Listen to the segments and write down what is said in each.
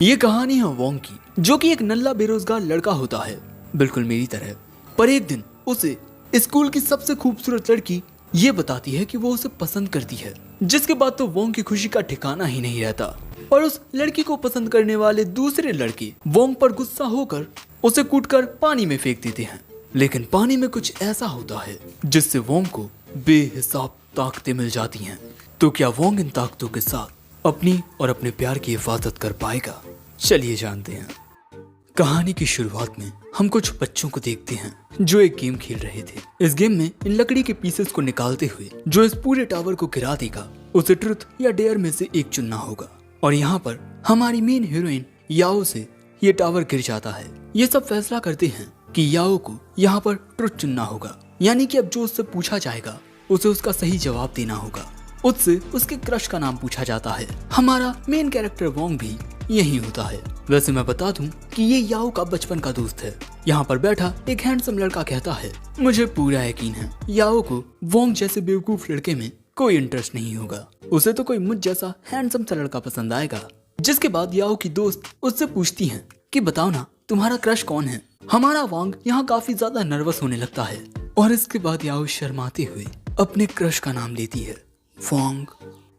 ये कहानी है वोंग की, जो कि एक नल्ला बेरोजगार लड़का होता है, बिल्कुल मेरी तरह। पर एक दिन उसे स्कूल की सबसे खूबसूरत लड़की ये बताती है कि वो उसे पसंद करती है, जिसके बाद तो वोंग की खुशी का ठिकाना ही नहीं रहता। और उस लड़की को पसंद करने वाले दूसरे लड़के वोंग पर गुस्सा होकर उसे कूटकर पानी में फेंक देते हैं। लेकिन पानी में कुछ ऐसा होता है जिससे वोंग को बेहिसाब ताकतें मिल जाती हैं। तो क्या वोंग इन ताकतों के साथ अपनी और अपने प्यार की हिफाजत कर पाएगा? चलिए जानते हैं। कहानी की शुरुआत में हम कुछ बच्चों को देखते हैं जो एक गेम खेल रहे थे। इस गेम में इन लकड़ी के पीसेस को निकालते हुए जो इस पूरे टावर को गिरा देगा उसे ट्रुथ या डेयर में से एक चुनना होगा। और यहाँ पर हमारी मेन हीरोइन याओ से ये टावर गिर जाता है। ये सब फैसला करते हैं कि याओ को यहाँ पर ट्रुथ चुनना होगा, यानी कि अब जो उससे पूछा जाएगा उसे उसका सही जवाब देना होगा। उससे उसके क्रश का नाम पूछा जाता है। हमारा मेन कैरेक्टर वोंग भी यही होता है। वैसे मैं बता दूं कि ये याओ का बचपन का दोस्त है। यहाँ पर बैठा एक हैंडसम लड़का कहता है, मुझे पूरा यकीन है याओ को वोंग जैसे बेवकूफ लड़के में कोई इंटरेस्ट नहीं होगा, उसे तो कोई मुझ जैसा हैंडसम सा लड़का पसंद आएगा। जिसके बाद याओ की दोस्त उससे पूछती है कि बताओ ना तुम्हारा क्रश कौन है। हमारा वोंग यहाँ काफी ज्यादा नर्वस होने लगता है और इसके बाद याओ शर्माते हुए अपने क्रश का नाम लेती है, वोंग।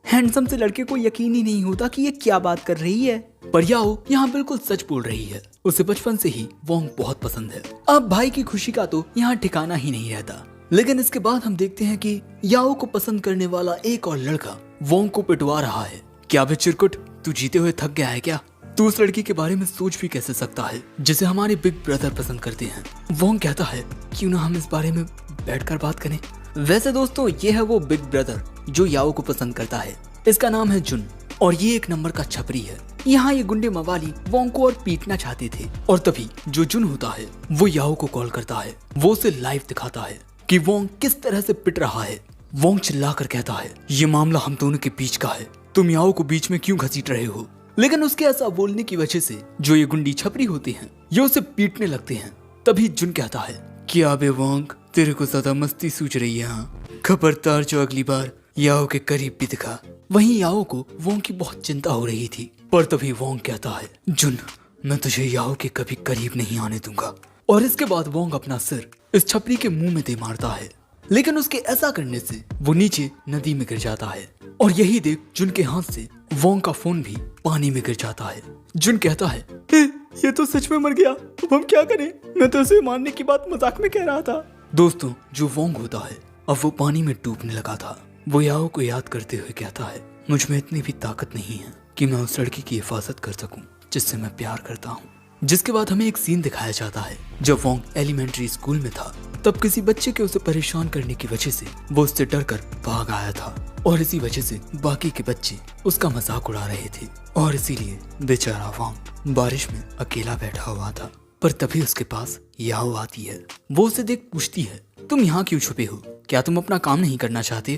हैंडसम से लड़के को यकीन ही नहीं होता कि ये क्या बात कर रही है, पर याओ यहाँ बिल्कुल सच बोल रही है। उसे बचपन से ही वोंग बहुत पसंद है। अब भाई की खुशी का तो यहाँ ठिकाना ही नहीं रहता। लेकिन इसके बाद हम देखते हैं कि याओ को पसंद करने वाला एक और लड़का वोंग को पिटवा रहा है। क्या बे चिरकुट, तू जीते हुए थक गया है क्या? तू उस लड़की के बारे में सोच भी कैसे सकता है जिसे हमारे बिग ब्रदर पसंद करते हैं? वोंग कहता है, क्यों ना हम इस बारे में बैठकर बात करें। वैसे दोस्तों, ये है वो बिग ब्रदर जो याओ को पसंद करता है। इसका नाम है जुन और ये एक नंबर का छपरी है। यहाँ ये गुंडे मवाली वोंग को और पीटना चाहते थे और तभी जो जुन होता है वो याओ को कॉल करता है। वो उसे लाइव दिखाता है कि वोंग किस तरह से पिट रहा है। वोंग चिल्लाकर कहता है, ये मामला हम दोनों के बीच का है, तुम याओ को बीच में क्यों घसीट रहे हो? लेकिन उसके ऐसा बोलने की वजह से जो ये गुंडी छपरी होते हैं ये उसे पीटने लगते हैं। तभी जुन कहता है, क्या बे वोंग, तेरे को ज्यादा मस्ती सूझ रही है? हाँ, खबरदार जो अगली बार याओ के करीब भी दिखा। वहीं याओ को वोंग की बहुत चिंता हो रही थी, पर तभी वोंग कहता है, जुन, मैं तुझे याओ के कभी करीब नहीं आने दूंगा। और इसके बाद वोंग अपना सिर इस छपरी के मुंह में दे मारता है। लेकिन उसके ऐसा करने से वो नीचे नदी में गिर जाता है और यही देख जुन के हाथ से वोंग का फोन भी पानी में गिर जाता है। जुन कहता है, ये तो सच में मर गया, अब हम क्या करें? मैं तो उसे मारने की बात मजाक में कह रहा था। दोस्तों, जो वोंग होता है अब वो पानी में डूबने लगा था। वो याओ को याद करते हुए कहता है, मुझ में इतनी भी ताकत नहीं है कि मैं उस लड़की की हिफाजत कर सकूं जिससे मैं प्यार करता हूं। जिसके बाद हमें एक सीन दिखाया जाता है जब वोंग एलिमेंट्री स्कूल में था। तब किसी बच्चे के उसे परेशान करने की वजह से वो उससे डरकर भाग आया था और इसी वजह से बाकी के बच्चे उसका मजाक उड़ा रहे थे और इसीलिए बेचारा वोंग बारिश में अकेला बैठा हुआ था। पर तभी उसके पास याओ आती है। वो उसे देख पूछती है, तुम यहाँ क्यों छुपे हो? क्या तुम अपना काम नहीं करना चाहते?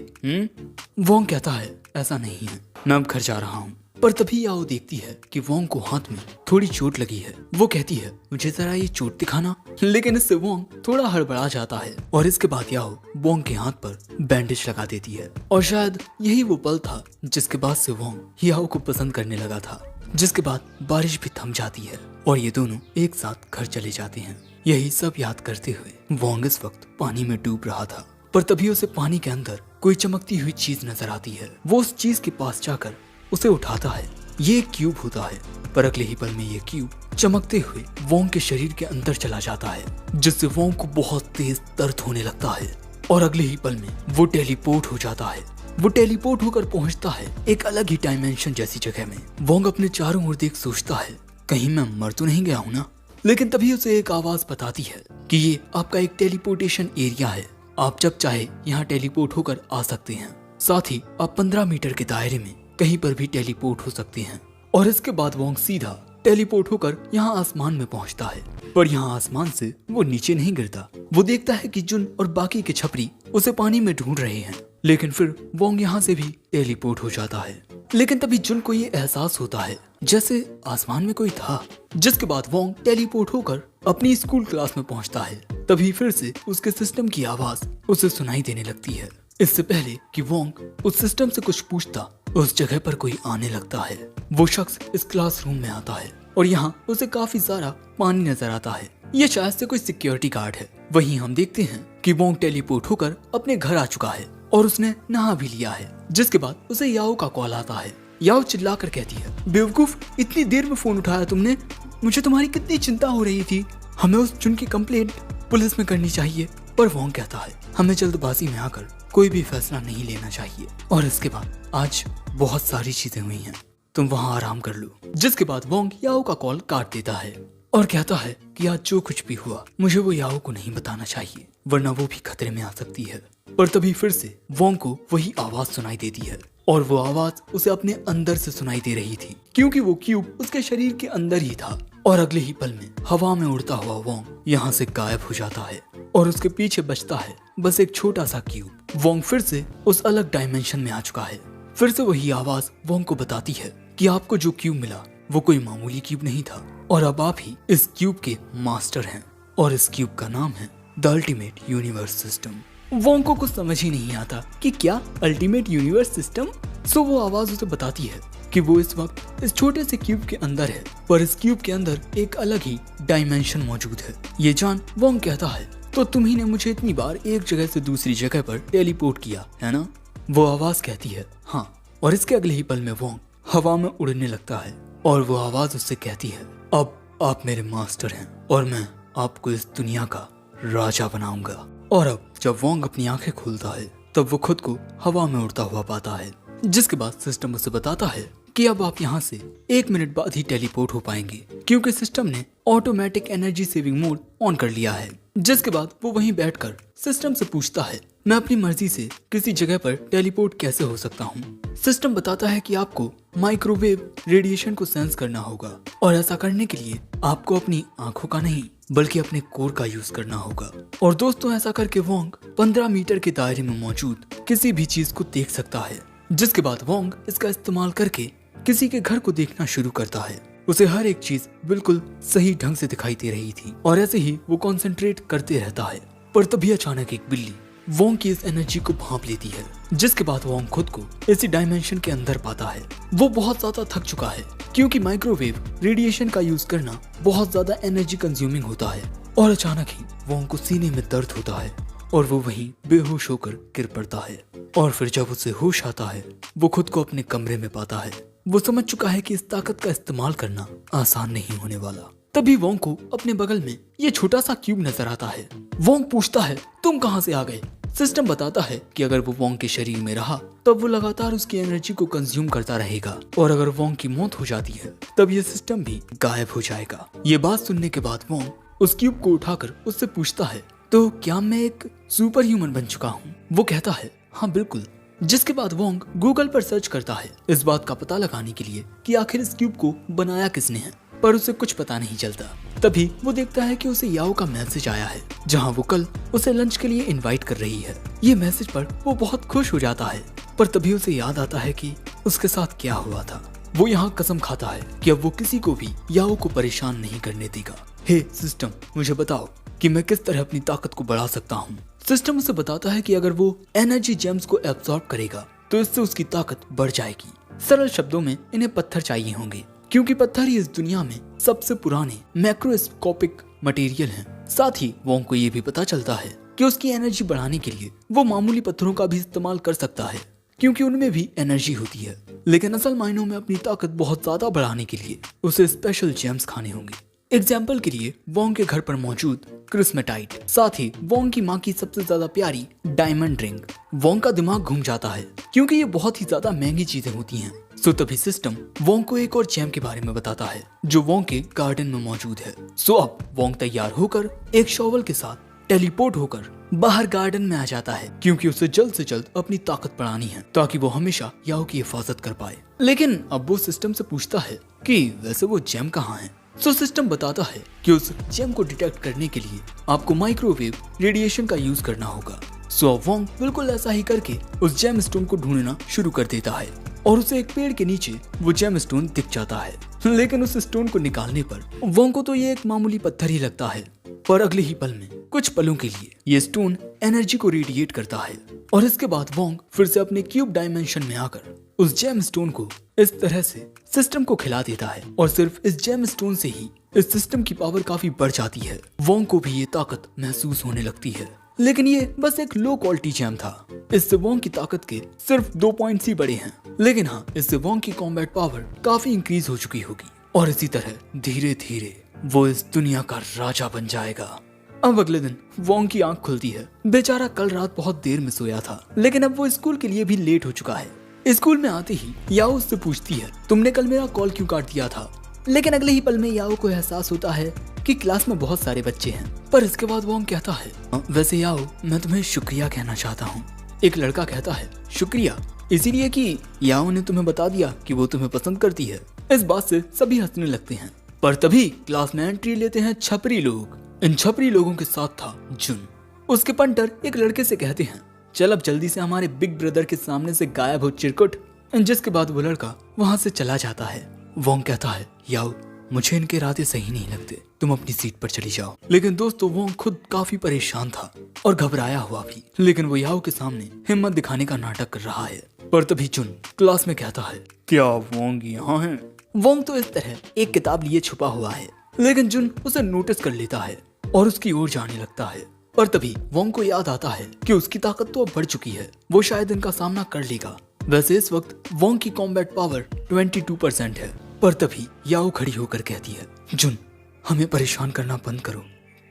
वोंग कहता है, ऐसा नहीं है, मैं अब घर जा रहा हूँ। पर तभी याओ देखती है कि वोंग को हाथ में थोड़ी चोट लगी है। वो कहती है, मुझे जरा ये चोट दिखाना। लेकिन इससे वोंग थोड़ा हड़बड़ा जाता है और इसके बाद याओ वोंग के हाथ पर बैंडेज लगा देती है। और शायद यही वो पल था जिसके बाद से वोंग याओ को पसंद करने लगा था। जिसके बाद बारिश भी थम जाती है और ये दोनों एक साथ घर चले जाते हैं। यही सब याद करते हुए वोंग इस वक्त पानी में डूब रहा था। पर तभी उसे पानी के अंदर कोई चमकती हुई चीज नजर आती है। वो उस चीज के पास जाकर उसे उठाता है। ये एक क्यूब होता है, पर अगले ही पल में ये क्यूब चमकते हुए वोंग के शरीर के अंदर चला जाता है, जिससे वोंग को बहुत तेज दर्द होने लगता है और अगले ही पल में वो टेलीपोर्ट हो जाता है। वो टेलीपोर्ट होकर पहुंचता है एक अलग ही डायमेंशन जैसी जगह में। वोंग अपने चारों ओर देख सोचता है, कहीं मैं मर तो नहीं गया हूं ना? लेकिन तभी उसे एक आवाज बताती है कि ये आपका एक टेलीपोर्टेशन एरिया है, आप जब चाहे यहाँ टेलीपोर्ट होकर आ सकते हैं। साथ ही आप 15 मीटर के दायरे में कहीं पर भी टेलीपोर्ट हो सकते हैं। और इसके बाद वोंग सीधा टेलीपोर्ट होकर यहाँ आसमान में पहुँचता है। पर यहाँ आसमान से वो नीचे नहीं गिरता। वो देखता है कि जुन और बाकी के छपरी उसे पानी में ढूंढ रहे हैं। लेकिन फिर वोंग यहाँ से भी टेलीपोर्ट हो जाता है। लेकिन तभी जुन को ये एहसास होता है जैसे आसमान में कोई था। जिसके बाद वोंग टेलीपोर्ट होकर अपनी स्कूल क्लास में पहुँचता है। तभी फिर से उसके सिस्टम की आवाज उसे सुनाई देने लगती है। इससे पहले कि वोंग उस सिस्टम से कुछ पूछता, उस जगह पर कोई आने लगता है। वो शख्स इस क्लासरूम में आता है और यहाँ उसे काफी सारा पानी नजर आता है। ये शायद से कोई सिक्योरिटी गार्ड है। वहीं हम देखते हैं कि वोंग टेलीपोर्ट होकर अपने घर आ चुका है और उसने नहा भी लिया है। जिसके बाद उसे याओ का कॉल आता है। याओ चिल्लाकर कहती है, बेवकूफ, इतनी देर में फोन उठाया तुमने? मुझे तुम्हारी कितनी चिंता हो रही थी। हमें उस जुन की कंप्लेंट पुलिस में करनी चाहिए। पर वोंग कहता है, हमें जल्दबाजी में आकर कोई भी फैसला नहीं लेना चाहिए। और इसके बाद आज बहुत सारी चीजें हुई हैं, तुम वहाँ आराम कर लो। जिसके बाद वोंग याओ का कॉल काट देता है और कहता है कि आज जो कुछ भी हुआ मुझे वो याओ को नहीं बताना चाहिए, वरना वो भी खतरे में आ सकती है। पर तभी फिर से वोंग को वही आवाज सुनाई देती है और वो आवाज उसे अपने अंदर से सुनाई दे रही थी, क्योंकि वो क्यूब उसके शरीर के अंदर ही था। और अगले ही पल में हवा में उड़ता हुआ वोंग यहाँ से गायब हो जाता है और उसके पीछे बचता है बस एक छोटा सा क्यूब। वोंग फिर से उस अलग डायमेंशन में आ चुका है। फिर से वही आवाज वोंग को बताती है कि आपको जो क्यूब मिला वो कोई मामूली क्यूब नहीं था और अब आप ही इस क्यूब के मास्टर हैं और इस क्यूब का नाम है the ultimate universe system. Wong को कुछ समझ ही नहीं आता कि क्या अल्टीमेट यूनिवर्स सिस्टम। सो वो आवाज उसे बताती है कि वो इस वक्त इस छोटे से क्यूब के अंदर है, पर इस क्यूब के अंदर एक अलग ही डायमेंशन मौजूद है। ये जान वोंग कहता है, तो तुम ही ने मुझे इतनी बार एक जगह से दूसरी जगह पर टेलीपोर्ट किया है ना? वो आवाज कहती है, हाँ। और इसके अगले ही पल में वोंग हवा में उड़ने लगता है और वो आवाज उससे कहती है, अब आप मेरे मास्टर हैं और मैं आपको इस दुनिया का राजा बनाऊंगा। और अब जब वोंग अपनी आंखें खोलता है तब वो खुद को हवा में उड़ता हुआ पाता है। जिसके बाद सिस्टम उसे बताता है कि अब आप यहाँ से 1 मिनट बाद ही टेलीपोर्ट हो पाएंगे, क्योंकि सिस्टम ने automatic energy saving mode on कर लिया है। जिसके बाद वो वहीं बैठकर सिस्टम से पूछता है, मैं अपनी मर्जी से किसी जगह पर टेलीपोर्ट कैसे हो सकता हूँ? सिस्टम बताता है कि आपको माइक्रोवेव रेडिएशन को सेंस करना होगा और ऐसा करने के लिए आपको अपनी आंखों का नहीं बल्कि अपने कोर का यूज करना होगा। और दोस्तों, ऐसा करके वोंग 15 मीटर के दायरे में मौजूद किसी भी चीज को देख सकता है। जिसके बाद वोंग इसका इस्तेमाल करके किसी के घर को देखना शुरू करता है। उसे हर एक चीज बिल्कुल सही ढंग से दिखाई दे रही थी और ऐसे ही वो कंसंट्रेट करते रहता है। पर तभी अचानक एक बिल्ली वोंग की इस एनर्जी को भांप लेती है। जिसके बाद वोंग खुद को इसी डायमेंशन के अंदर पाता है। वो बहुत ज्यादा थक चुका है, क्योंकि माइक्रोवेव रेडिएशन का यूज करना बहुत ज्यादा एनर्जी कंज्यूमिंग होता है। और अचानक ही वोंग को सीने में दर्द होता है और वो वहीं बेहोश होकर गिर पड़ता है। और फिर जब उसे होश आता है वो खुद को अपने कमरे में पाता है। वो समझ चुका है कि इस ताकत का इस्तेमाल करना आसान नहीं होने वाला। तभी वोंग को अपने बगल में ये छोटा सा क्यूब नजर आता है। वोंग पूछता है, तुम कहाँ से आ गए? सिस्टम बताता है कि अगर वो वोंग के शरीर में रहा तब वो लगातार उसकी एनर्जी को कंज्यूम करता रहेगा और अगर वोंग की मौत हो जाती है तब ये सिस्टम भी गायब हो जाएगा। ये बात सुनने के बाद वोंग उस क्यूब को उठाकर उससे पूछता है, तो क्या मैं एक सुपर ह्यूमन बन चुका हूँ? वो कहता है, हाँ बिल्कुल। जिसके बाद वोंग गूगल पर सर्च करता है इस बात का पता लगाने के लिए कि आखिर इस क्यूब को बनाया किसने है, पर उसे कुछ पता नहीं चलता। तभी वो देखता है कि उसे याओ का मैसेज आया है, जहाँ वो कल उसे लंच के लिए इनवाइट कर रही है। ये मैसेज पर वो बहुत खुश हो जाता है, पर तभी उसे याद आता है कि उसके साथ क्या हुआ था। वो यहाँ कसम खाता है कि अब वो किसी को भी याओ को परेशान नहीं करने देगा। हे सिस्टम, मुझे बताओ कि मैं किस तरह अपनी ताकत को बढ़ा सकता हूँ। सिस्टम उसे बताता है कि अगर वो एनर्जी जेम्स को एब्सॉर्ब करेगा तो इससे उसकी ताकत बढ़ जाएगी। सरल शब्दों में इन्हें पत्थर चाहिए होंगे, क्योंकि पत्थर ही इस दुनिया में सबसे पुराने मैक्रोस्कोपिक मटेरियल हैं। साथ ही वोंग को ये भी पता चलता है कि उसकी एनर्जी बढ़ाने के लिए वो मामूली पत्थरों का भी इस्तेमाल कर सकता है, क्योंकि उनमें भी एनर्जी होती है। लेकिन असल मायनों में अपनी ताकत बहुत ज्यादा बढ़ाने के लिए उसे स्पेशल जेम्स खाने होंगे। एग्जाम्पल के लिए वोंग के घर पर मौजूद क्रिस्मेटाइट, साथ ही वोंग की माँ की सबसे ज्यादा प्यारी डायमंड रिंग। वोंग का दिमाग घूम जाता है, क्योंकि ये बहुत ही ज्यादा महंगी चीजें होती हैं। सो तभी सिस्टम वोंग को एक और जेम के बारे में बताता है जो वोंग के गार्डन में मौजूद है। सो अब वोंग तैयार होकर एक शॉवल के साथ टेलीपोर्ट होकर बाहर गार्डन में आ जाता है, क्योंकि उसे जल्द से जल्द अपनी ताकत बढ़ानी है ताकि वो हमेशा याओ की हिफाजत कर पाए। लेकिन अब वो सिस्टम से पूछता है कि वैसे वो जेम कहाँ है। सो सिस्टम बताता है कि उस जेम को डिटेक्ट करने के लिए आपको माइक्रोवेव रेडिएशन का यूज करना होगा। सो वोंग बिल्कुल ऐसा ही करके उस जेम स्टोन को ढूंढना शुरू कर देता है और उसे एक पेड़ के नीचे वो जेम स्टोन दिख जाता है। लेकिन उस स्टोन को निकालने पर वोंग को तो ये एक मामूली पत्थर ही लगता है, पर अगले ही पल में कुछ पलों के लिए ये स्टोन एनर्जी को रेडिएट करता है और इसके बाद वोंग फिर से अपने क्यूब डायमेंशन में आकर उस जेम स्टोन को इस तरह से सिस्टम को खिला देता है और सिर्फ इस जेम स्टोन से ही इस सिस्टम की पावर काफी बढ़ जाती है। वोंग को भी ये ताकत महसूस होने लगती है, लेकिन ये बस एक लो क्वालिटी जेम था। इससे वोंग की ताकत के सिर्फ 2 पॉइंट्स ही बढ़े हैं, लेकिन हाँ, इससे वोंग की कॉम्बैट पावर काफी इंक्रीज हो चुकी होगी और इसी तरह धीरे धीरे वो इस दुनिया का राजा बन जाएगा। अब अगले दिन वोंग की आंख खुलती है। बेचारा कल रात बहुत देर में सोया था, लेकिन अब वो स्कूल के लिए भी लेट हो चुका है। स्कूल में आते ही याओ उससे पूछती है, तुमने कल मेरा कॉल क्यों काट दिया था? लेकिन अगले ही पल में याओ को एहसास होता है कि क्लास में बहुत सारे बच्चे हैं। पर इसके बाद वोंग कहता है, वैसे याओ, मैं तुम्हें शुक्रिया कहना चाहता हूँ। एक लड़का कहता है, शुक्रिया? इसीलिए कि याओ ने तुम्हें बता दिया कि वो तुम्हें पसंद करती है। इस बात से सभी हंसने लगते हैं, पर तभी क्लास में एंट्री लेते हैं छपरी लोग। इन छपरी लोगों के साथ था जुन। उसके पंटर एक लड़के से कहते हैं, चल अब जल्दी से हमारे बिग ब्रदर के सामने से गायब हो चिरकुट। जिसके बाद वो लड़का वहाँ से चला जाता है। वोंग कहता है, याओ, मुझे इनके इरादे सही नहीं लगते, तुम अपनी सीट पर चली जाओ। लेकिन दोस्तों, वोंग खुद काफी परेशान था और घबराया हुआ भी, लेकिन वो याओ के सामने हिम्मत दिखाने का नाटक कर रहा है। पर तभी जुन क्लास में कहता है, क्या वोंग यहाँ है? वोंग तो इस तरह एक किताब लिए छुपा हुआ है, लेकिन जुन उसे नोटिस कर लेता है और उसकी ओर जाने लगता है। पर तभी वोंग को याद आता है कि उसकी ताकत तो अब बढ़ चुकी है, वो शायद इनका सामना कर लेगा। वैसे इस वक्त वोंग की कॉम्बैट पावर 22% है। पर तभी याओ खड़ी होकर कहती है, जुन, हमें परेशान करना बंद करो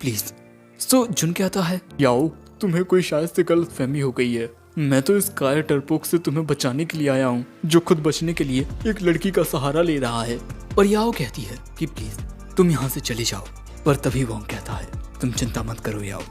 प्लीज। सो जुन कहता है, याओ, तुम्हें कोई शायद से गलतफहमी हो गई है। मैं तो इस कायर डरपोक से तुम्हें बचाने के लिए आया हूँ, जो खुद बचने के लिए एक लड़की का सहारा ले रहा है। पर याओ कहती है कि प्लीज तुम यहाँ से चले जाओ। पर तभी वोंग कहता है, तुम चिंता मत करो याओ,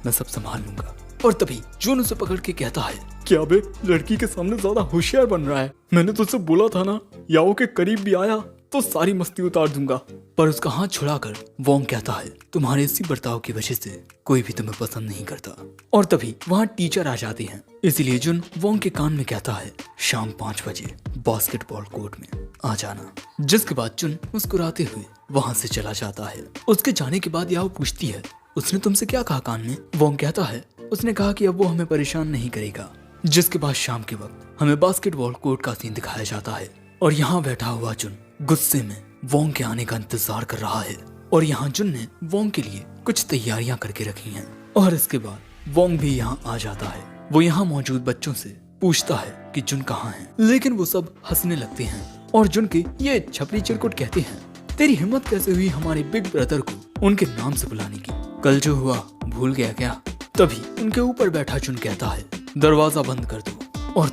मैं सब संभाल लूंगा। और तभी जुन उसे पकड़ के कहता है, क्या बे, लड़की के सामने ज्यादा होशियार बन रहा है? मैंने तुझसे बोला था ना, याओ के करीब भी आया तो सारी मस्ती उतार दूंगा। पर उसका हाथ छुड़ाकर वोंग कहता है, तुम्हारे इसी बर्ताव की वजह से कोई भी तुम्हें पसंद नहीं करता। और तभी वहाँ टीचर आ जाते हैं, इसीलिए जुन वोंग के कान में कहता है, शाम 5 बजे बास्केटबॉल कोर्ट में आ जाना। जिसके बाद जुन मुस्कुराते हुए वहाँ से चला जाता है। उसके जाने के बाद याओ पूछती है, उसने तुमसे क्या कहा कान में? वोंग कहता है, उसने कहा कि अब वो हमें परेशान नहीं करेगा। जिसके बाद शाम के वक्त हमें बास्केटबॉल कोर्ट का सीन दिखाया जाता है और यहाँ बैठा हुआ जुन गुस्से में वोंग के आने का इंतजार कर रहा है। और यहाँ जुन ने वोंग के लिए कुछ तैयारियां करके रखी हैं। और इसके बाद वोंग भी यहाँ आ जाता है। वो यहाँ मौजूद बच्चों से पूछता है कि जुन कहाँ है, लेकिन वो सब हंसने लगते हैं और जुन के ये छपरी चिरकुट कहते हैं, तेरी हिम्मत कैसे हुई हमारे बिग ब्रदर को उनके नाम से बुलाने की? कल जो हुआ भूल गया क्या? तभी उनके ऊपर बैठा जुन कहता है, दरवाजा बंद कर दो। और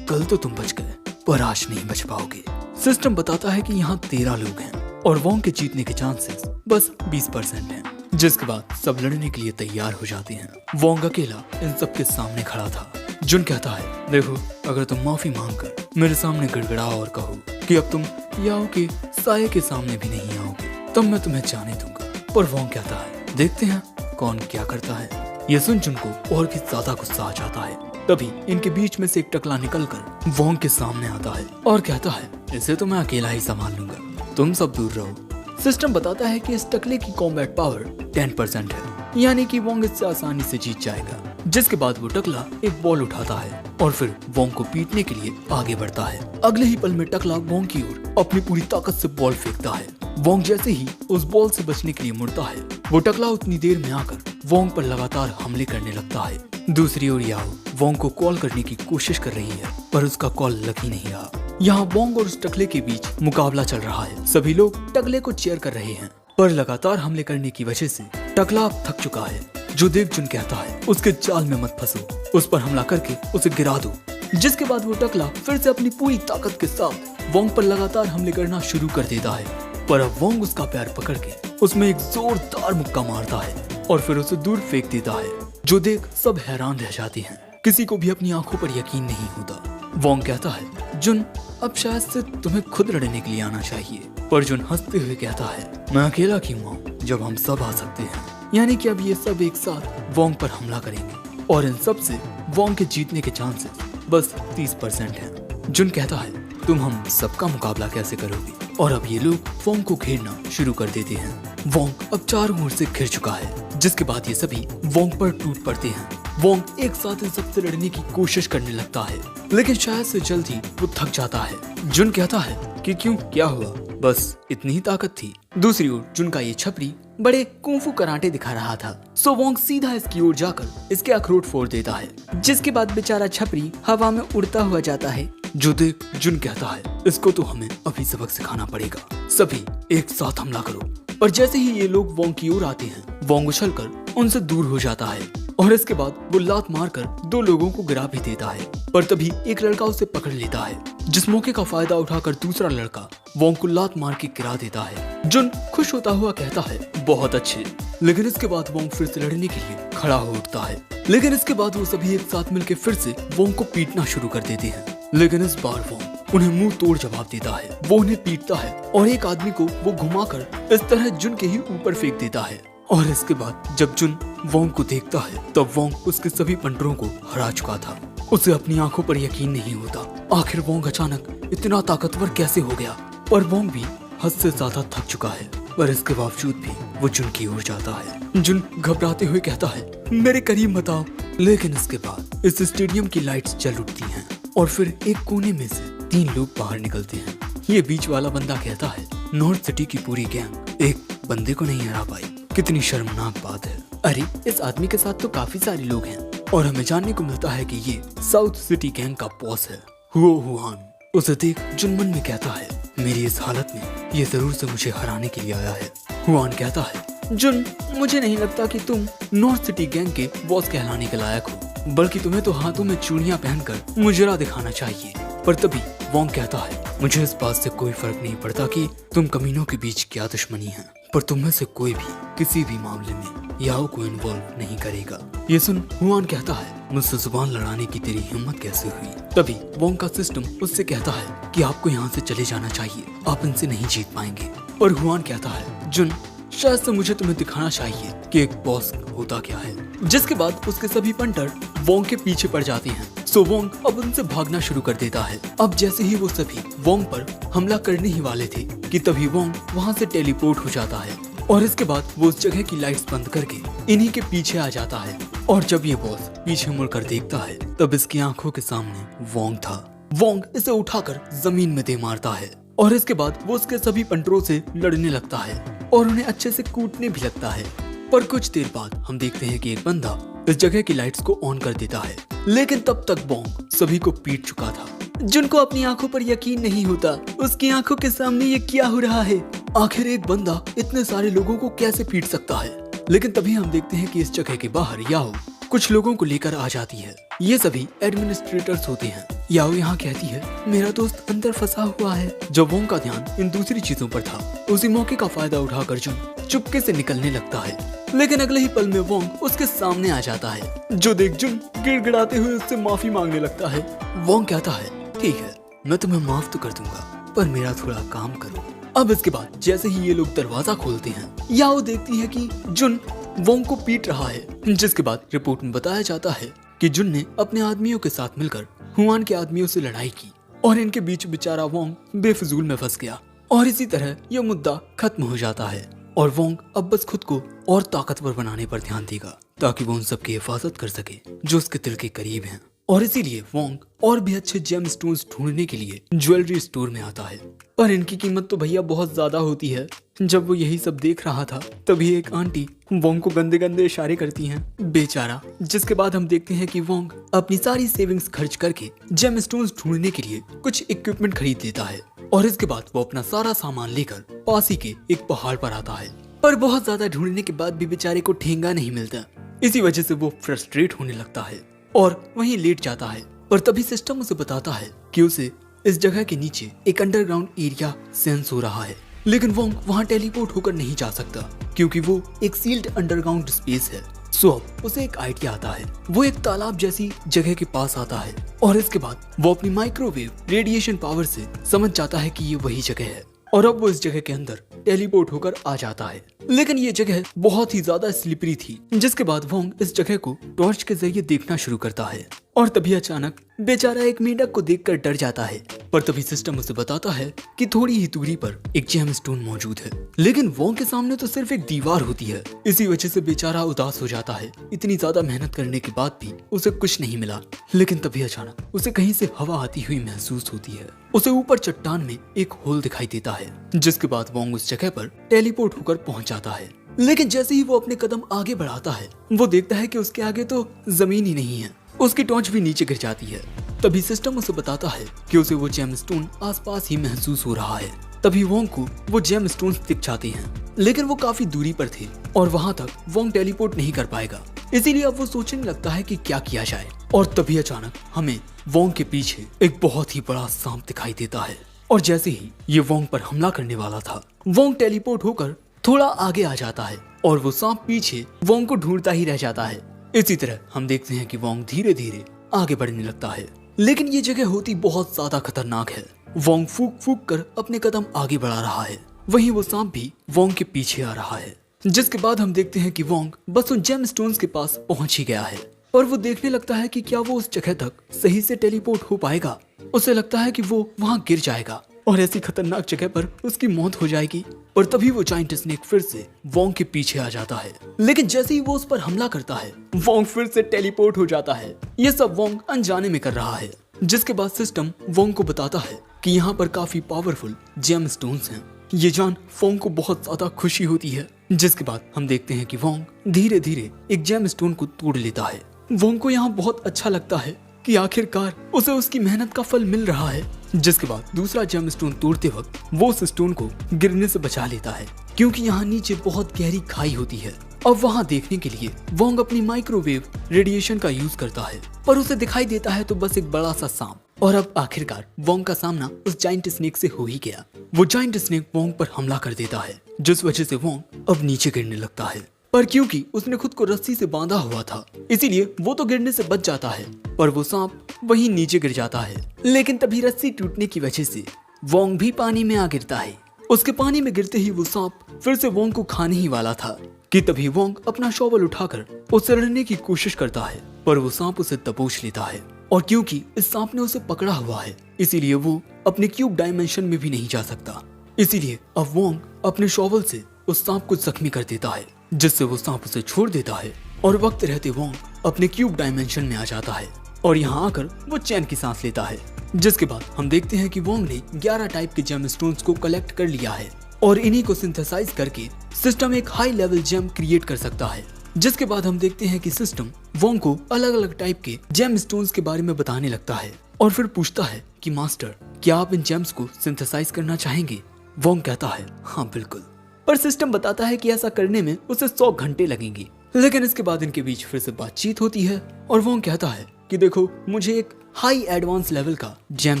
कल तो तुम बच गए, पर आज नहीं बच पाओगे। सिस्टम बताता है कि यहाँ 13 लोग हैं और वोंग के जीतने के चांसेस बस 20% हैं। जिसके बाद सब लड़ने के लिए तैयार हो जाते हैं। वोंग अकेला इन सबके सामने खड़ा था। जुन कहता है, देखो, अगर तुम माफी मांगकर मेरे सामने गड़गड़ाओ और कहो कि अब तुम याओ के साये के सामने भी नहीं आओगे, तब मैं तुम्हें जाने दूंगा। पर वोंग कहता है, देखते हैं कौन क्या करता है। ये सुन जुन को और भी ज्यादा गुस्सा आ जाता है। तभी इनके बीच में से एक टकला निकलकर वोंग के सामने आता है और कहता है, इसे तो मैं अकेला ही संभाल लूंगा, तुम सब दूर रहो। सिस्टम बताता है कि इस टकले की कॉम्बैट पावर 10% है, यानी कि वोंग इससे आसानी से जीत जाएगा। जिसके बाद वो टकला एक बॉल उठाता है और फिर वोंग को पीटने के लिए आगे बढ़ता है। अगले ही पल में टकला वोंग की ओर अपनी पूरी ताकत से बॉल फेंकता है। वोंग जैसे ही उस बॉल से बचने के लिए मुड़ता है, वो टकला उतनी देर में आकर वोंग पर लगातार हमले करने लगता है। दूसरी ओर याओ वोंग को कॉल करने की कोशिश कर रही है, पर उसका कॉल लग ही नहीं रहा। यहाँ वोंग और उस टकले के बीच मुकाबला चल रहा है। सभी लोग टकले को चीयर कर रहे हैं, पर लगातार हमले करने की वजह से टकला अब थक चुका है। जो देव जुन कहता है, उसके जाल में मत फंसो, उस पर हमला करके उसे गिरा दो। जिसके बाद वो टकला फिर से अपनी पूरी ताकत के साथ वोंग पर लगातार हमले करना शुरू कर देता है। पर अब वोंग उसका पैर पकड़ के उसमें एक जोरदार मुक्का मारता है और फिर उसे दूर फेंक देता है। जो देख सब हैरान रह जाते हैं, किसी को भी अपनी आंखों पर यकीन नहीं होता। वोंग कहता है, जुन, अब शायद से तुम्हें खुद लड़ने के लिए आना चाहिए। पर जुन हंसते हुए कहता है, मैं अकेला क्यों आऊं जब हम सब आ सकते हैं। यानी कि अब ये सब एक साथ वोंग पर हमला करेंगे और इन सब से वोंग के जीतने के चांसेस बस 30% हैं। जुन कहता है, तुम हम सबका मुकाबला कैसे करोगे? और अब ये लोग वोंग को घेरना शुरू कर देते हैं। वोंग अब चारों ओर से घिर चुका है, जिसके बाद ये सभी वोंग पर टूट पड़ते हैं। वोंग एक साथ इन सबसे लड़ने की कोशिश करने लगता है, लेकिन शायद से जल्द ही वो थक जाता है। जुन कहता है कि क्यों, क्या हुआ, बस इतनी ही ताकत थी। दूसरी ओर जुन का ये छपरी बड़े कुंफू कराटे दिखा रहा था, सो वोंग सीधा इसकी ओर जाकर इसके अखरोट फोड़ देता है, जिसके बाद बेचारा छपरी हवा में उड़ता हुआ जाता है। जो देख जुन कहता है इसको तो हमें अभी सबक सिखाना पड़ेगा, सभी एक साथ हमला करो। और जैसे ही ये लोग वोंग की ओर आते हैं, वोंग उछलकर उनसे दूर हो जाता है और इसके बाद वो लात मारकर दो लोगों को गिरा भी देता है। पर तभी एक लड़का उसे पकड़ लेता है, जिस मौके का फायदा उठाकर दूसरा लड़का वोंग को लात मार के गिरा देता है। जुन खुश होता हुआ कहता है बहुत अच्छे। लेकिन इसके बाद वोंग फिर से लड़ने के लिए खड़ा हो उठता है, लेकिन इसके बाद वो सभी एक साथ मिलकर फिर से वोंग को पीटना शुरू कर देते हैं। लेकिन इस बार वोंग उन्हें मुंह तोड़ जवाब देता है। वो उन्हें पीटता है और एक आदमी को वो घुमाकर इस तरह जुन के ही ऊपर फेंक देता है। और इसके बाद जब जुन वोंग को देखता है तब वोंग उसके सभी पंटरों को हरा चुका था। उसे अपनी आंखों पर यकीन नहीं होता, आखिर वोंग अचानक इतना ताकतवर कैसे हो गया। पर वोंग भी हद से ज्यादा थक चुका है, पर इसके बावजूद भी वो जुन की ओर जाता है। जुन घबराते हुए कहता है मेरे करीब मत आओ। लेकिन इसके बाद इस स्टेडियम की लाइट्स जल उठती हैं और फिर एक कोने में से 3 लोग बाहर निकलते हैं। ये बीच वाला बंदा कहता है नॉर्थ सिटी की पूरी गैंग एक बंदे को नहीं हरा पाई, कितनी शर्मनाक बात है। अरे इस आदमी के साथ तो काफी सारे लोग हैं। और हमें जानने को मिलता है कि ये साउथ सिटी गैंग का बॉस है हुओ हुआन। उसे देख जुन मन में कहता है मेरी इस हालत में ये जरूर से मुझे हराने के लिए आया है। हुआन कहता है जुन मुझे नहीं लगता कि तुम नॉर्थ सिटी गैंग के बॉस कहलाने के लायक हो, बल्कि तुम्हें तो हाथों में चूड़ियां पहनकर मुजरा दिखाना चाहिए। पर तभी वोंग कहता है मुझे इस बात से कोई फर्क नहीं पड़ता कि तुम कमीनों के बीच क्या दुश्मनी है, पर तुम में से कोई भी किसी भी मामले में याओ को इन्वॉल्व नहीं करेगा। ये सुन हुआन कहता है मुझसे जुबान लड़ाने की तेरी हिम्मत कैसे हुई। तभी वोंग का सिस्टम उससे कहता है कि आपको यहाँ से चले जाना चाहिए, आप इनसे नहीं जीत पाएंगे। और हुआन कहता है जुन शायद से मुझे तुम्हें दिखाना चाहिए कि एक बॉस होता क्या है। जिसके बाद उसके सभी पंटर वोंग के पीछे पड़ जाते हैं, सो वोंग अब उनसे भागना शुरू कर देता है। अब जैसे ही वो सभी वोंग पर हमला करने ही वाले थे कि तभी वोंग वहाँ से टेलीपोर्ट हो जाता है और इसके बाद वो उस जगह की लाइट्स बंद करके इन्हीं के पीछे आ जाता है। और जब ये बॉस पीछे मुड़कर देखता है तब इसकी आंखों के सामने वोंग था। वोंग इसे उठाकर जमीन में दे मारता है और इसके बाद वो उसके सभी पंटरों से लड़ने लगता है और उन्हें अच्छे से कूटने भी लगता है। पर कुछ देर बाद हम देखते हैं कि एक बंदा इस जगह की लाइट्स को ऑन कर देता है, लेकिन तब तक वोंग सभी को पीट चुका था। जिनको अपनी आंखों पर यकीन नहीं होता, उसकी आंखों के सामने ये क्या हो रहा है। आखिर एक बंदा इतने सारे लोगों को कैसे पीट सकता है। लेकिन तभी हम देखते हैं कि इस जगह के बाहर याओ कुछ लोगों को लेकर आ जाती है। ये सभी एडमिनिस्ट्रेटर्स होते हैं। याओ यहाँ कहती है मेरा दोस्त अंदर फंसा हुआ है। जब वोंग का ध्यान इन दूसरी चीजों पर था, उसी मौके का फायदा उठाकर जुन चुपके से निकलने लगता है, लेकिन अगले ही पल में वोंग उसके सामने आ जाता है। जो देख जुन गिड़गिड़ाते हुए उससे माफी मांगने लगता है। वोंग कहता है ठीक है, मैं तुम्हें माफ तो कर दूंगा, पर मेरा थोड़ा काम करो। अब इसके बाद जैसे ही ये लोग दरवाजा खोलते हैं, याओ देखती है कि जुन वोंग को पीट रहा है। जिसके बाद रिपोर्ट में बताया जाता है कि जुन ने अपने आदमियों के साथ मिलकर हुआन के आदमियों से लड़ाई की और इनके बीच बेचारा वोंग बेफिजूल में फंस गया। और इसी तरह यह मुद्दा खत्म हो जाता है और वोंग अब बस खुद को और ताकतवर बनाने पर ध्यान देगा, ताकि वो उन सबकी हिफाजत कर सके जो उसके दिल के करीब हैं। और इसीलिए वोंग और भी अच्छे जेम स्टोन्स ढूंढने के लिए ज्वेलरी स्टोर में आता है। पर इनकी कीमत तो भैया बहुत ज्यादा होती है। जब वो यही सब देख रहा था तभी एक आंटी वोंग को गंदे गंदे इशारे करती हैं, बेचारा। जिसके बाद हम देखते हैं कि वोंग अपनी सारी सेविंग्स खर्च करके जेम स्टोन्स ढूंढने के लिए कुछ इक्विपमेंट खरीद लेता है और इसके बाद वो अपना सारा सामान लेकर पास ही के एक पहाड़ पर आता है। पर बहुत ज्यादा ढूंढने के बाद भी बेचारे को ठेंगा नहीं मिलता। इसी वजह से वो फ्रस्ट्रेट होने लगता है और वहीं लेट जाता है। पर तभी सिस्टम उसे बताता है कि उसे इस जगह के नीचे एक अंडरग्राउंड एरिया सेंस हो रहा है, लेकिन वोंग वहां टेलीपोर्ट होकर नहीं जा सकता क्योंकि वो एक सील्ड अंडरग्राउंड स्पेस है। सो अब उसे एक आइडिया आता है। वो एक तालाब जैसी जगह के पास आता है और इसके बाद वो अपनी माइक्रोवेव रेडिएशन पावर से समझ जाता है कि ये वही जगह है और अब वो इस जगह के अंदर टेलीपोर्ट होकर आ जाता है। लेकिन ये जगह बहुत ही ज्यादा स्लिपरी थी। जिसके बाद वोंग इस जगह को टॉर्च के जरिए देखना शुरू करता है और तभी अचानक बेचारा एक मेंढक को देखकर डर जाता है। पर तभी सिस्टम उसे बताता है कि थोड़ी ही दूरी पर एक जेम स्टोन मौजूद है, लेकिन वोंग के सामने तो सिर्फ एक दीवार होती है। इसी वजह से बेचारा उदास हो जाता है। इतनी ज्यादा मेहनत करने के बाद भी उसे कुछ नहीं मिला। लेकिन तभी अचानक उसे कहीं से हवा आती हुई महसूस होती है। उसे ऊपर चट्टान में एक होल दिखाई देता है, जिसके बाद वोंग उस जगह पर टेलीपोर्ट होकर पहुंच जाता है। लेकिन जैसे ही वो अपने कदम आगे बढ़ाता है, वो देखता है कि उसके आगे तो जमीन ही नहीं है। उसकी टॉर्च भी नीचे गिर जाती है। तभी सिस्टम उसे बताता है कि उसे वो जेम स्टोन आसपास ही महसूस हो रहा है। तभी वोंग को वो जेम स्टोन दिख जाते हैं, लेकिन वो काफी दूरी पर थे और वहां तक वोंग टेलीपोर्ट नहीं कर पाएगा। इसीलिए अब वो सोचने लगता है कि क्या किया जाए। और तभी अचानक हमें वोंग के पीछे एक बहुत ही बड़ा सांप दिखाई देता है। और जैसे ही ये वोंग पर हमला करने वाला था, वोंग टेलीपोर्ट होकर थोड़ा आगे आ जाता है और वो सांप पीछे वोंग को ढूंढता ही रह जाता है। इसी तरह हम देखते हैं कि वोंग धीरे धीरे आगे बढ़ने लगता है, लेकिन ये जगह होती बहुत ज्यादा खतरनाक है। वोंग फूक फूक कर अपने कदम आगे बढ़ा रहा है, वहीं वो सांप भी वोंग के पीछे आ रहा है। जिसके बाद हम देखते हैं कि वोंग बस उन जेम स्टोन्स के पास पहुंच ही गया है और वो देखने लगता है कि क्या वो उस जगह तक सही से टेलीपोर्ट हो पाएगा। उसे लगता है कि वो वहां गिर जाएगा और ऐसी खतरनाक जगह पर उसकी मौत हो जाएगी। और तभी वो जायंट स्नेक फिर से वोंग के पीछे आ जाता है, लेकिन जैसे ही वो उस पर हमला करता है, वोंग फिर से टेलीपोर्ट हो जाता है। ये सब वोंग अनजाने में कर रहा है। जिसके बाद सिस्टम वोंग को बताता है कि यहाँ पर काफी पावरफुल जेम स्टोन्स हैं। ये जान वोंग को बहुत ज्यादा खुशी होती है। जिसके बाद हम देखते हैं कि वोंग धीरे धीरे एक जेम स्टोन को तोड़ लेता है। वोंग को यहाँ बहुत अच्छा लगता है कि आखिरकार उसे उसकी मेहनत का फल मिल रहा है। जिसके बाद दूसरा जेम स्टोन तोड़ते वक्त वो उस स्टोन को गिरने से बचा लेता है, क्योंकि यहाँ नीचे बहुत गहरी खाई होती है। अब वहाँ देखने के लिए वोंग अपनी माइक्रोवेव रेडिएशन का यूज करता है, पर उसे दिखाई देता है तो बस एक बड़ा सा सांप। और अब आखिरकार वोंग का सामना उस जायंट स्नेक से हो ही गया। वो जायंट स्नेक वोंग पर हमला कर देता है, जिस वजह से वोंग अब नीचे गिरने लगता है। पर क्योंकि उसने खुद को रस्सी से बांधा हुआ था, इसीलिए वो तो गिरने से बच जाता है, पर वो सांप वहीं नीचे गिर जाता है। लेकिन तभी रस्सी टूटने की वजह से वोंग भी पानी में आ गिरता है। उसके पानी में गिरते ही वो सांप फिर से वोंग को खाने ही वाला था कि तभी वोंग अपना शॉवल उठाकर उसे लड़ने की कोशिश करता है, पर वो सांप उसे दबोच लेता है। और क्योंकि इस सांप ने उसे पकड़ा हुआ है, इसीलिए वो अपने क्यूब डायमेंशन में भी नहीं जा सकता। इसीलिए अब वोंग अपने शॉवल से उस सांप को जख्मी कर देता है, जिससे वो सांप उसे छोड़ देता है और वक्त रहते वोंग अपने क्यूब डायमेंशन में आ जाता है और यहाँ आकर वो चैन की सांस लेता है। जिसके बाद हम देखते हैं कि वोंग ने 11 टाइप के जेम स्टोन्स को कलेक्ट कर लिया है और इन्हीं को सिंथेसाइज करके सिस्टम एक हाई लेवल जेम क्रिएट कर सकता है। जिसके बाद हम देखते हैं कि सिस्टम वोंग को अलग अलग टाइप के जेम स्टोन्स के बारे में बताने लगता है और फिर पूछता है कि मास्टर, क्या आप इन जेम्स को सिंथेसाइज करना चाहेंगे? वोंग कहता है हाँ बिल्कुल, पर सिस्टम बताता है कि ऐसा करने में उसे 100 घंटे लगेंगे। लेकिन इसके बाद इनके बीच फिर से बातचीत होती है और वोंग कहता है कि देखो, मुझे एक हाई एडवांस लेवल का जेम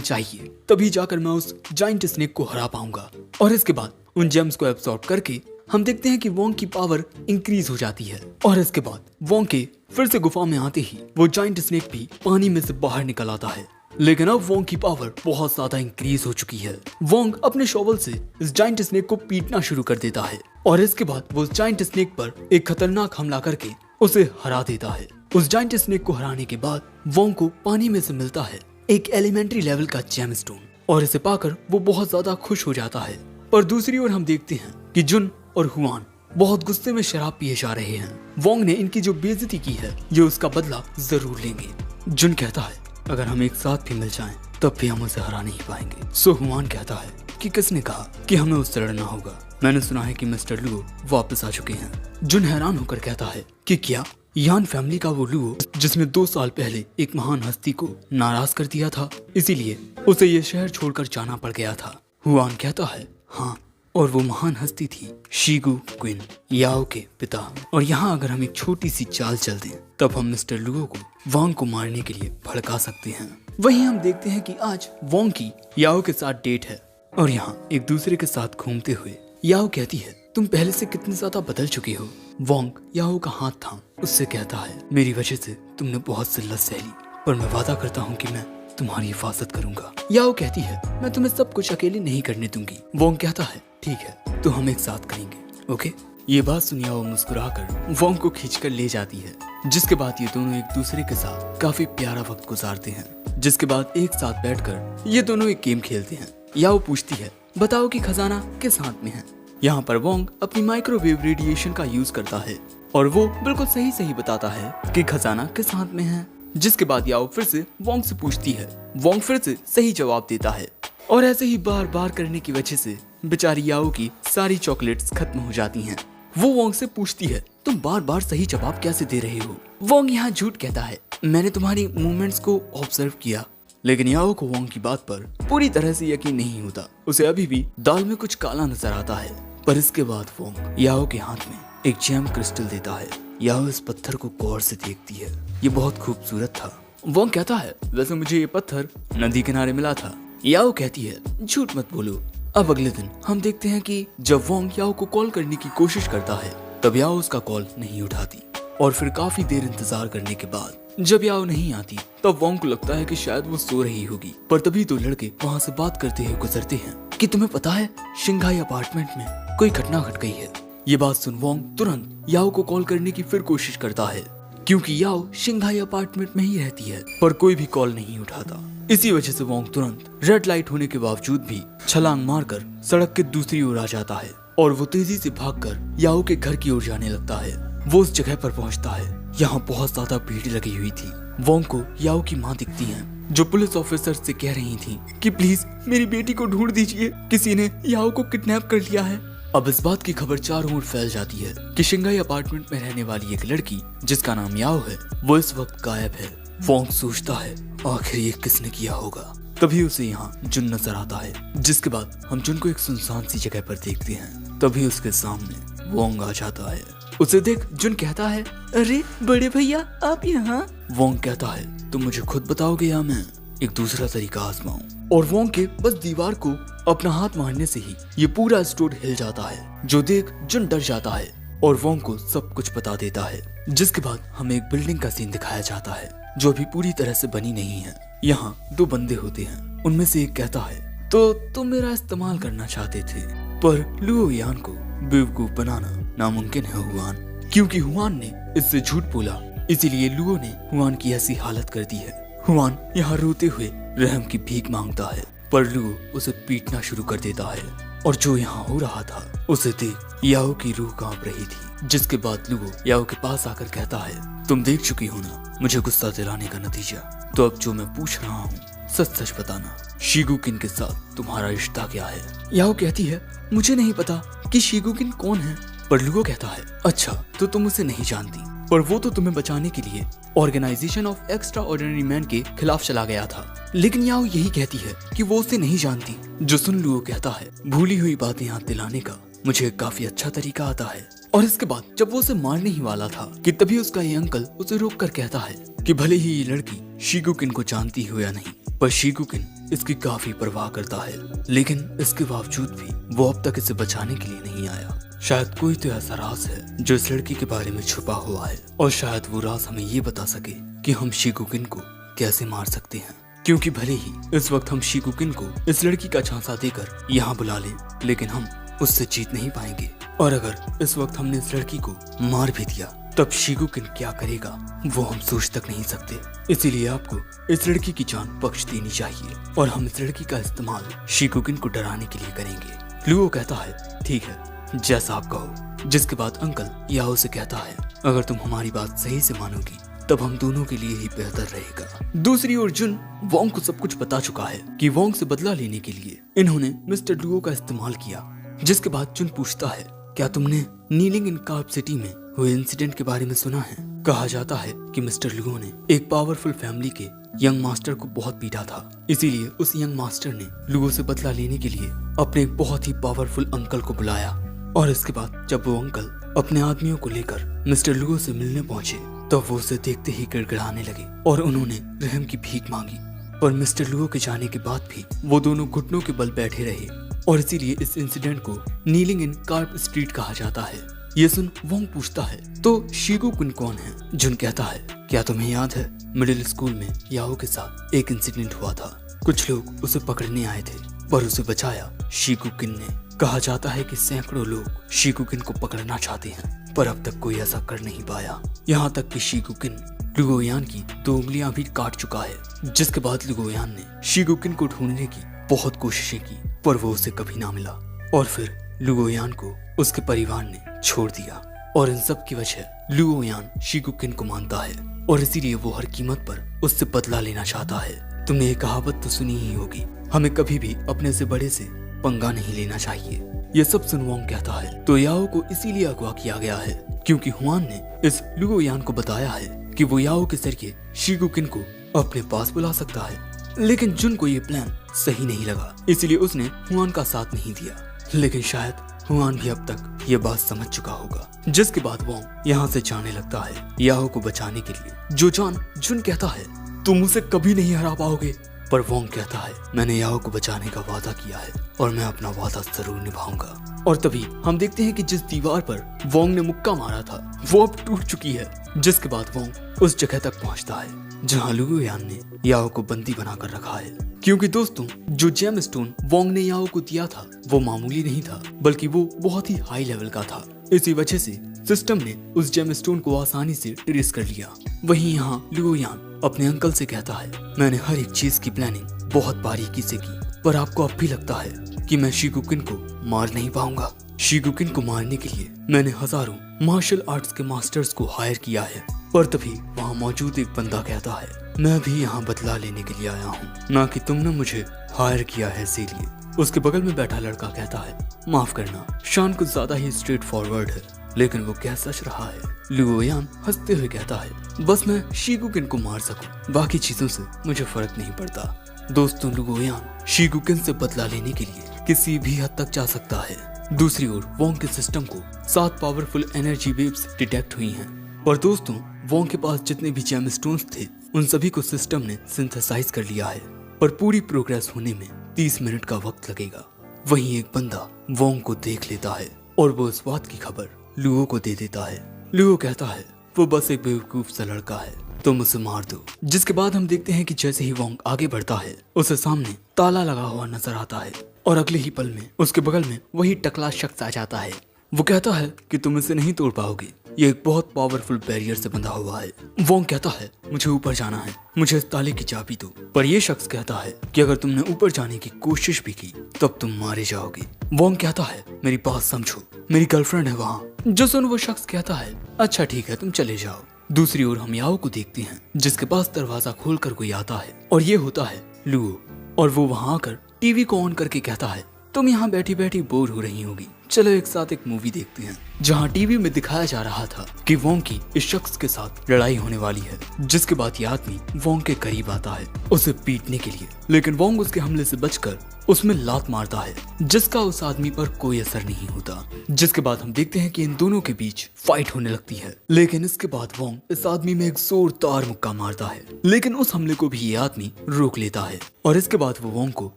चाहिए, तभी जाकर मैं उस जायंट स्नेक को हरा पाऊंगा। और इसके बाद उन जेम्स को एब्सॉर्ब करके हम देखते हैं कि वोंग की पावर इंक्रीज हो जाती है। और इसके बाद वोंग के फिर से गुफा में आते ही वो जायंट स्नेक भी पानी में से बाहर निकल आता है। लेकिन अब वोंग की पावर बहुत ज्यादा इंक्रीज हो चुकी है। वोंग अपने शॉवल से इस जायंट स्नेक को पीटना शुरू कर देता है और इसके बाद वो उस जायंट स्नेक पर एक खतरनाक हमला करके उसे हरा देता है। उस जायंट स्नेक को हराने के बाद वोंग को पानी में से मिलता है एक एलिमेंट्री लेवल का जेम स्टोन और इसे पाकर वो बहुत ज्यादा खुश हो जाता है। पर दूसरी ओर हम देखते हैं कि जुन और हुआन बहुत गुस्से में शराब पिए जा रहे हैं। वोंग ने इनकी जो बेइज्जती की है, ये उसका बदला जरूर लेंगे। जुन कहता है अगर हम एक साथ भी मिल जाएं, तब भी हम उसे हरा नहीं पाएंगे। सो हुआन कहता है कि किसने कहा कि हमें उससे लड़ना होगा? मैंने सुना है कि मिस्टर लुओ वापस आ चुके हैं। जुन हैरान होकर कहता है कि क्या यान फैमिली का वो लुओ जिसने 2 साल पहले एक महान हस्ती को नाराज कर दिया था, इसीलिए उसे ये शहर छोड़कर जाना पड़ गया था? हुआन कहता है हाँ, और वो महान हस्ती थी शीगू क्विन, याओ के पिता। और यहाँ अगर हम एक छोटी सी चाल चल दें, तब हम मिस्टर लुओ को वोंग को मारने के लिए भड़का सकते हैं। वहीं हम देखते हैं कि आज वोंग की याओ के साथ डेट है और यहाँ एक दूसरे के साथ घूमते हुए याओ कहती है तुम पहले से कितने ज्यादा बदल चुके हो। वोंग याओ का हाथ थाम उससे कहता है मेरी वजह से तुमने बहुत जिल्लत सहली, पर मैं वादा करता हूँ कि मैं तुम्हारी हिफाजत करूंगा। याओ कहती है मैं तुम्हें सब कुछ अकेले नहीं करने दूंगी। वोंग कहता है ठीक है, तो हम एक साथ करेंगे, ओके? ये बात सुन याओ मुस्कुराकर वोंग को खींचकर ले जाती है। जिसके बाद ये दोनों एक दूसरे के साथ काफी प्यारा वक्त गुजारते हैं। जिसके बाद एक साथ बैठकर ये दोनों एक गेम खेलते हैं। याओ पूछती है, बताओ कि खजाना किस हाथ में है। यहाँ पर वोंग अपनी माइक्रोवेव रेडिएशन का यूज करता है और वो बिल्कुल सही बताता है कि खजाना किस हाथ में है। जिसके बाद याओ फिर से वोंग से पूछती है। वोंग फिर से सही जवाब देता है और ऐसे ही बार बार करने की वजह से बेचारी याओ की सारी चॉकलेट्स खत्म हो जाती हैं। वो वोंग से पूछती है, तुम बार बार सही जवाब कैसे दे रहे हो। वोंग यहाँ झूठ कहता है, मैंने तुम्हारी मूवमेंट्स को ऑब्जर्व किया। लेकिन याओ को वोंग की बात पर पूरी तरह से यकीन नहीं होता। उसे अभी भी दाल में कुछ काला नजर आता है। पर इसके बाद वोंग याओ के हाथ में एक जेम क्रिस्टल देता है। याओ इस पत्थर को गौर से देखती है। ये बहुत खूबसूरत था। वोंग कहता है, वैसे मुझे ये पत्थर नदी किनारे मिला था। याओ कहती है, झूठ मत बोलो। अब अगले दिन हम देखते हैं कि जब वोंग याओ को कॉल करने की कोशिश करता है तब याओ उसका कॉल नहीं उठाती और फिर काफी देर इंतजार करने के बाद जब याओ नहीं आती तब वोंग को लगता है कि शायद वो सो रही होगी। पर तभी दो लड़के वहाँ से बात करते हुए गुजरते हैं कि तुम्हें पता है शिंघाई अपार्टमेंट में कोई घटना घट गई है। ये बात सुन वोंग तुरंत याओ को कॉल करने की फिर कोशिश करता है क्योंकि याओ शिंघाई अपार्टमेंट में ही रहती है पर कोई भी कॉल नहीं उठाता। इसी वजह से वोंग तुरंत रेड लाइट होने के बावजूद भी छलांग मारकर सड़क के दूसरी ओर आ जाता है और वो तेजी से भागकर याओ के घर की ओर जाने लगता है। वो उस जगह पर पहुंचता है। यहाँ बहुत ज्यादा भीड़ लगी हुई थी। वोंग को याओ की माँ दिखती है जो पुलिस ऑफिसर से कह रही थी कि प्लीज मेरी बेटी को ढूंढ दीजिए, किसी ने याओ को किडनैप कर लिया है। अब इस बात की खबर चारों ओर फैल जाती है कि शिंघाई अपार्टमेंट में रहने वाली एक लड़की जिसका नाम याओ है वो इस वक्त गायब है। वोंग सोचता है आखिर ये किसने किया होगा। तभी उसे यहाँ जुन नजर आता है। जिसके बाद हम जुन को एक सुनसान सी जगह पर देखते हैं। तभी उसके सामने वोंग आ जाता है। उसे देख जुन कहता है, अरे बड़े भैया आप यहाँ। वोंग कहता है, तुम मुझे खुद बताओगे या मैं एक दूसरा तरीका आजमाऊं। और वोंग के बस दीवार को अपना हाथ मारने से ही ये पूरा स्टोर हिल जाता है जो देख जुन डर जाता है और वोंग को सब कुछ बता देता है। जिसके बाद हमें एक बिल्डिंग का सीन दिखाया जाता है जो अभी पूरी तरह से बनी नहीं है। यहाँ दो बंदे होते हैं। उनमें से एक कहता है, तो तुम मेरा इस्तेमाल करना चाहते थे पर लुओ यान को बेवकूफ बनाना नामुमकिन है हुआन। क्योंकि हुआन ने इससे झूठ बोला इसीलिए लुओ ने हुआन की ऐसी हालत कर दी है। हुआन यहाँ रोते हुए रहम की भीख मांगता है पर लुओ उसे पीटना शुरू कर देता है और जो यहाँ हो रहा था उसे देख याओ की रूह कांप रही थी। जिसके बाद लुओ याओ के पास आकर कहता है, तुम देख चुकी हो ना मुझे गुस्सा दिलाने का नतीजा। तो अब जो मैं पूछ रहा हूँ सच सच बताना, शिगुकिन के साथ तुम्हारा रिश्ता क्या है। याओ कहती है, मुझे नहीं पता कि शिगुकिन कौन है। पर लुओ कहता है, अच्छा तो तुम उसे नहीं जानती पर वो तो तुम्हें बचाने के लिए organisation of extraordinary man के खिलाफ चला गया था। लेकिन याओ यही कहती है कि वो उसे नहीं जानती। जो सुन लुओ कहता है, भूली हुई बातें याद दिलाने का मुझे काफी अच्छा तरीका आता है। और इसके बाद जब वो उसे मारने ही वाला था कि तभी उसका ये अंकल उसे रोक कर कहता है कि भले ही ये लड़की शिगुकिन को जानती हो या नहीं पर शिगुकिन इसकी काफी परवाह करता है। लेकिन इसके बावजूद भी वो अब तक इसे बचाने के लिए नहीं आया। शायद कोई तो ऐसा राज है जो इस लड़की के बारे में छुपा हुआ है और शायद वो राज हमें ये बता सके कि हम शिगुकिन को कैसे मार सकते हैं। क्योंकि भले ही इस वक्त हम शिगुकिन को इस लड़की का झांसा देकर यहाँ बुला लें लेकिन हम उससे जीत नहीं पाएंगे। और अगर इस वक्त हमने इस लड़की को मार भी दिया तब शिगुकिन क्या करेगा वो हम सोच तक नहीं सकते। इसीलिए आपको इस लड़की की जान बख्श देनी चाहिए और हम इस लड़की का इस्तेमाल शिगुकिन को डराने के लिए करेंगे। लुओ कहता है, ठीक है जैसा आप कहो। जिसके बाद अंकल याओ से कहता है, अगर तुम हमारी बात सही से मानोगी तब हम दोनों के लिए ही बेहतर रहेगा। दूसरी ओर जुन वोंग को सब कुछ बता चुका है कि वोंग से बदला लेने के लिए इन्होंने मिस्टर लुओ का इस्तेमाल किया। जिसके बाद जुन पूछता है, क्या तुमने नीलिंग इन कार्प सिटी में हुए इंसिडेंट के बारे में सुना है। कहा जाता है कि मिस्टर लुओ ने एक पावरफुल फैमिली के यंग मास्टर को बहुत पीटा था। इसीलिए उस यंग मास्टर ने लुओ से बदला लेने के लिए अपने एक बहुत ही पावरफुल अंकल को बुलाया। और इसके बाद जब वो अंकल अपने आदमियों को लेकर मिस्टर लुओ से मिलने पहुंचे तो वो उसे देखते ही गिड़गिड़ाने लगे और उन्होंने रहम की भीख मांगी। पर मिस्टर लुओ के जाने के बाद भी वो दोनों घुटनों के बल बैठे रहे और इसीलिए इस इंसिडेंट को नीलिंग इन कार्प स्ट्रीट कहा जाता है। ये सुन वोंग पूछता है, तो शिगुकिन कौन है। जुन कहता है, क्या तुम्हें याद है मिडिल स्कूल में याओ के साथ एक इंसिडेंट हुआ था। कुछ लोग उसे पकड़ने आए थे पर उसे बचाया शिगुकिन ने। कहा जाता है कि सैकड़ों लोग शिगुकिन को पकड़ना चाहते हैं पर अब तक कोई ऐसा कर नहीं पाया। यहाँ तक कि शिगुकिन लुगोयान की 2 उंगलियां भी काट चुका है। जिसके बाद लुगोयान ने शिगुकिन को ढूंढने की बहुत कोशिशें की, पर वो उसे कभी ना मिला। और फिर लुगोयान को उसके परिवार ने छोड़ दिया, और इन सब की वजह लुगोयान शिगुकिन को मानता है, और इसीलिए वो हर कीमत पर उससे बदला लेना चाहता है। तुमने ये कहावत तो सुनी ही होगी, हमें कभी भी अपने से बड़े से पंगा नहीं लेना चाहिए। ये सब सुन वोंग कहता है। तो याओ को इसीलिए अगवा किया गया है क्योंकि हुआन ने इस लुगोयान को बताया है कि वो याओ के जरिए शिगुकिन को अपने पास बुला सकता है। लेकिन जुन को ये प्लान सही नहीं लगा, इसलिए उसने हुआन का साथ नहीं दिया। लेकिन शायद हुआन भी अब तक ये बात समझ चुका होगा। जिसके बाद वोंग यहाँ से जाने लगता है याओ को बचाने के लिए। जुन कहता है तुम उसे कभी नहीं हरा पाओगे, पर वोंग कहता है मैंने याओ को बचाने का वादा किया है और मैं अपना वादा जरूर निभाऊंगा। और तभी हम देखते हैं कि जिस दीवार पर वोंग ने मुक्का मारा था वो अब टूट चुकी है। जिसके बाद वोंग उस जगह तक पहुंचता है जहां लुगोयान ने याओ को बंदी बनाकर रखा है। क्योंकि दोस्तों जो जेम स्टोन वोंग ने याओ को दिया था वो मामूली नहीं था, बल्कि वो बहुत ही हाई लेवल का था। इसी वजह से सिस्टम ने उस जेम स्टोन को आसानी से ट्रेस कर लिया। वहीं यहाँ लुगोयान अपने अंकल से कहता है मैंने हर एक चीज की प्लानिंग बहुत बारीकी से की, पर आपको अब भी लगता है कि मैं शिगुकिन को मार नहीं पाऊंगा। शिगुकिन को मारने के लिए मैंने हजारों मार्शल आर्ट्स के मास्टर्स को हायर किया है। पर तभी वहाँ मौजूद एक बंदा कहता है मैं भी यहाँ बदला लेने के लिए आया हूँ, ना कि तुमने मुझे हायर किया है इसीलिए। उसके बगल में बैठा लड़का कहता है माफ करना, शान कुछ ज्यादा ही स्ट्रेट फॉरवर्ड है, लेकिन वो क्या सच रहा है। लुगोयान हंसते हुए कहता है बस मैं शिगुकिन को मार सकूं, बाकी चीजों से मुझे फर्क नहीं पड़ता। दोस्तों लोगोयान शिगुकिन से बदला लेने के लिए किसी भी हद तक जा सकता है। दूसरी ओर वोंग के सिस्टम को 7 पावरफुल एनर्जी वेव्स डिटेक्ट हुई हैं। और दोस्तों वोंग के पास जितने भी जेम स्टोन्स थे उन सभी को सिस्टम ने सिंथेसाइज कर लिया है, पर पूरी प्रोग्रेस होने में 30 मिनट का वक्त लगेगा। वहीं एक बंदा वोंग को देख लेता है और वो इस बात की खबर लुओ को दे देता है। लुओ कहता है वो बस एक बेवकूफ सा लड़का है, तुम उसे मार दो। जिसके बाद हम देखते हैं कि जैसे ही वोंग आगे बढ़ता है उसे सामने ताला लगा हुआ नजर आता है और अगले ही पल में उसके बगल में वही टकला शख्स आ जाता है। वो कहता है कि तुम इसे नहीं तोड़ पाओगे, ये एक बहुत पावरफुल बैरियर से बंधा हुआ है। वोंग कहता है मुझे ऊपर जाना है, मुझे इस ताले की चाबी दो। पर यह शख्स कहता है कि अगर तुमने ऊपर जाने की कोशिश भी की तब तुम मारे जाओगे। वोंग कहता है मेरी बात समझो, मेरी गर्लफ्रेंड है वहाँ। जो सुन वो शख्स कहता है अच्छा ठीक है तुम चले जाओ। दूसरी ओर हम याओ को देखते हैं जिसके पास दरवाजा खोलकर कोई आता है और ये होता है लुओ। और वो वहाँ आकर टीवी को ऑन करके कहता है तुम यहाँ बैठी बैठी बोर हो रही होगी, चलो एक साथ एक मूवी देखते हैं। जहाँ टीवी में दिखाया जा रहा था कि वोंग की इस शख्स के साथ लड़ाई होने वाली है। जिसके बाद ये आदमी वोंग के करीब आता है उसे पीटने के लिए, लेकिन वोंग उसके हमले से बचकर उसमें लात मारता है जिसका उस आदमी पर कोई असर नहीं होता। जिसके बाद हम देखते हैं कि इन दोनों के बीच फाइट होने लगती है, लेकिन इसके बाद वोंग इस आदमी में एक जोरदार मुक्का मारता है, लेकिन उस हमले को भी ये आदमी रोक लेता है और इसके बाद वो वोंग को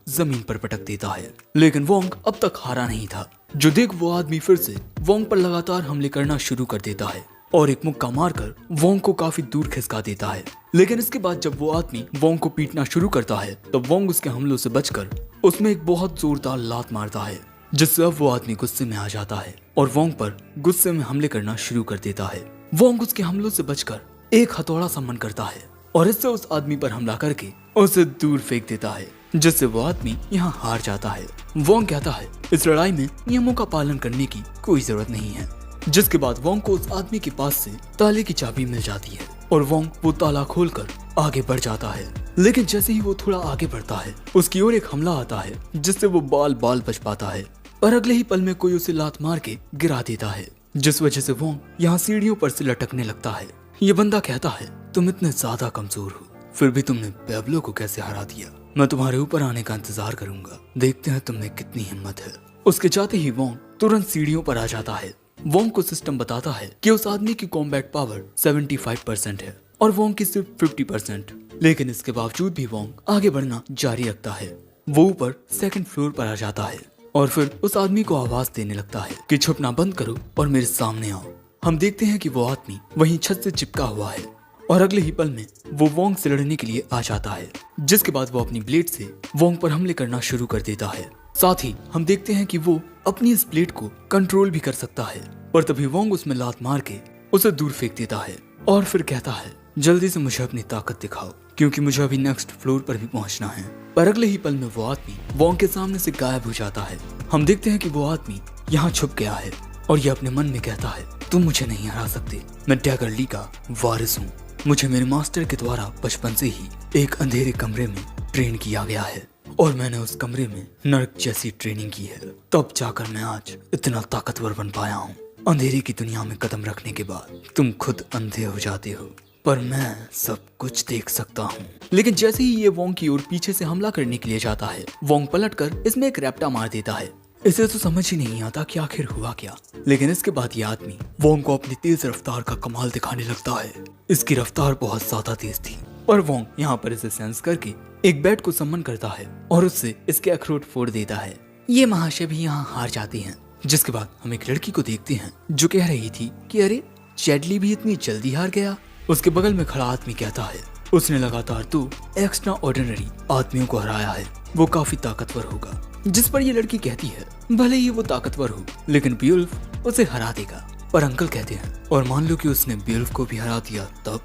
जमीन पर पटक देता है। लेकिन वोंग अब तक हारा नहीं था। जो देख वो आदमी फिर से वोंग पर लगातार हमले करना शुरू कर देता है और एक मुक्का मारकर वोंग को काफी दूर खिसका देता है। लेकिन इसके बाद जब वो आदमी वोंग को पीटना शुरू करता है तब वोंग उसके हमलों से बचकर उसमें एक बहुत जोरदार लात मारता है, जिससे अब वो आदमी गुस्से में आ जाता है और वोंग पर गुस्से में हमले करना शुरू कर देता है। वोंग उसके हमलों से बचकर एक हथौड़ा सम्मन करता है और इससे उस आदमी पर हमला करके उसे दूर फेंक देता है, जिससे वो आदमी यहाँ हार जाता है। वोंग कहता है इस लड़ाई में नियमों का पालन करने की कोई जरूरत नहीं है। जिसके बाद वोंग को उस आदमी के पास से ताले की चाबी मिल जाती है और वोंग वो ताला खोलकर आगे बढ़ जाता है। लेकिन जैसे ही वो थोड़ा आगे बढ़ता है उसकी ओर एक हमला आता है जिससे वो बाल बाल बच पाता है और अगले ही पल में कोई उसे लात मार के गिरा देता है, जिस वजह से वोंग यहाँ सीढ़ियों पर से लटकने लगता है। ये बंदा कहता है तुम इतने ज्यादा कमजोर हो, फिर भी तुमने पेब्लो को कैसे हरा दिया। मैं तुम्हारे ऊपर आने का इंतजार करूंगा, देखते हैं तुम्हें कितनी हिम्मत है। उसके जाते ही वोंग तुरंत सीढ़ियों पर आ जाता है। वोंग को सिस्टम बताता है कि उस आदमी की कॉम्बैट पावर 75% है और वोंग की सिर्फ 50%। लेकिन इसके बावजूद भी वोंग आगे बढ़ना जारी रखता है। वो ऊपर 2nd फ्लोर पर आ जाता है और फिर उस आदमी को आवाज देने लगता है कि छुपना बंद करो और मेरे सामने आओ। हम देखते हैं कि वो आदमी वहीं छत से चिपका हुआ है और अगले ही पल में वो वोंग से लड़ने के लिए आ जाता है। जिसके बाद वो अपनी ब्लेड से वोंग पर हमले करना शुरू कर देता है। साथ ही हम देखते हैं कि वो अपनी इस ब्लेड को कंट्रोल भी कर सकता है। पर तभी वोंग उसमें लात मार के उसे दूर फेंक देता है और फिर कहता है जल्दी से मुझे अपनी ताकत दिखाओ क्योंकि मुझे अभी नेक्स्ट फ्लोर पर भी पहुंचना है। पर अगले ही पल में वो आदमी वोंग के सामने से गायब हो जाता है। हम देखते हैं कि वो आदमी यहाँ छुप गया है और ये अपने मन में कहता है तुम मुझे नहीं हरा सकते, मैं डैगर ली का वारिस हूँ। मुझे मेरे मास्टर के द्वारा बचपन से ही एक अंधेरे कमरे में ट्रेन किया गया है और मैंने उस कमरे में नर्क जैसी ट्रेनिंग की है, तब जाकर मैं आज इतना ताकतवर बन पाया हूँ। अंधेरे की दुनिया में कदम रखने के बाद तुम खुद अंधे हो जाते हो, पर मैं सब कुछ देख सकता हूँ। लेकिन जैसे ही ये वोंग की ओर पीछे से हमला करने के लिए जाता है, वोंग पलटकर इसमें एक रैप्टा मार देता है। इसे तो समझ ही नहीं आता कि आखिर हुआ क्या। लेकिन इसके बाद ये आदमी वोंग को अपनी तेज रफ्तार का कमाल दिखाने लगता है। इसकी रफ्तार बहुत ज्यादा तेज थी, पर वोंग यहाँ पर इसे सेंस करके एक बैट को सम्मन करता है और उससे इसके अखरोट फोड़ देता है। ये महाशय भी यहाँ हार जाती हैं। जिसके बाद हम एक लड़की को देखते हैं जो कह रही थी कि अरे चैडली भी इतनी जल्दी हार गया। उसके बगल में खड़ा आदमी कहता है उसने लगातार 2 एक्स्ट्रा ऑर्डिनरी आदमियों को हराया है, वो काफी ताकतवर होगा। जिस पर ये लड़की कहती है भले ही वो ताकतवर हो लेकिन बियोल्फ उसे हरा देगा। पर अंकल कहते हैं और मान लो कि उसने बियोल्फ को भी हरा दिया तब?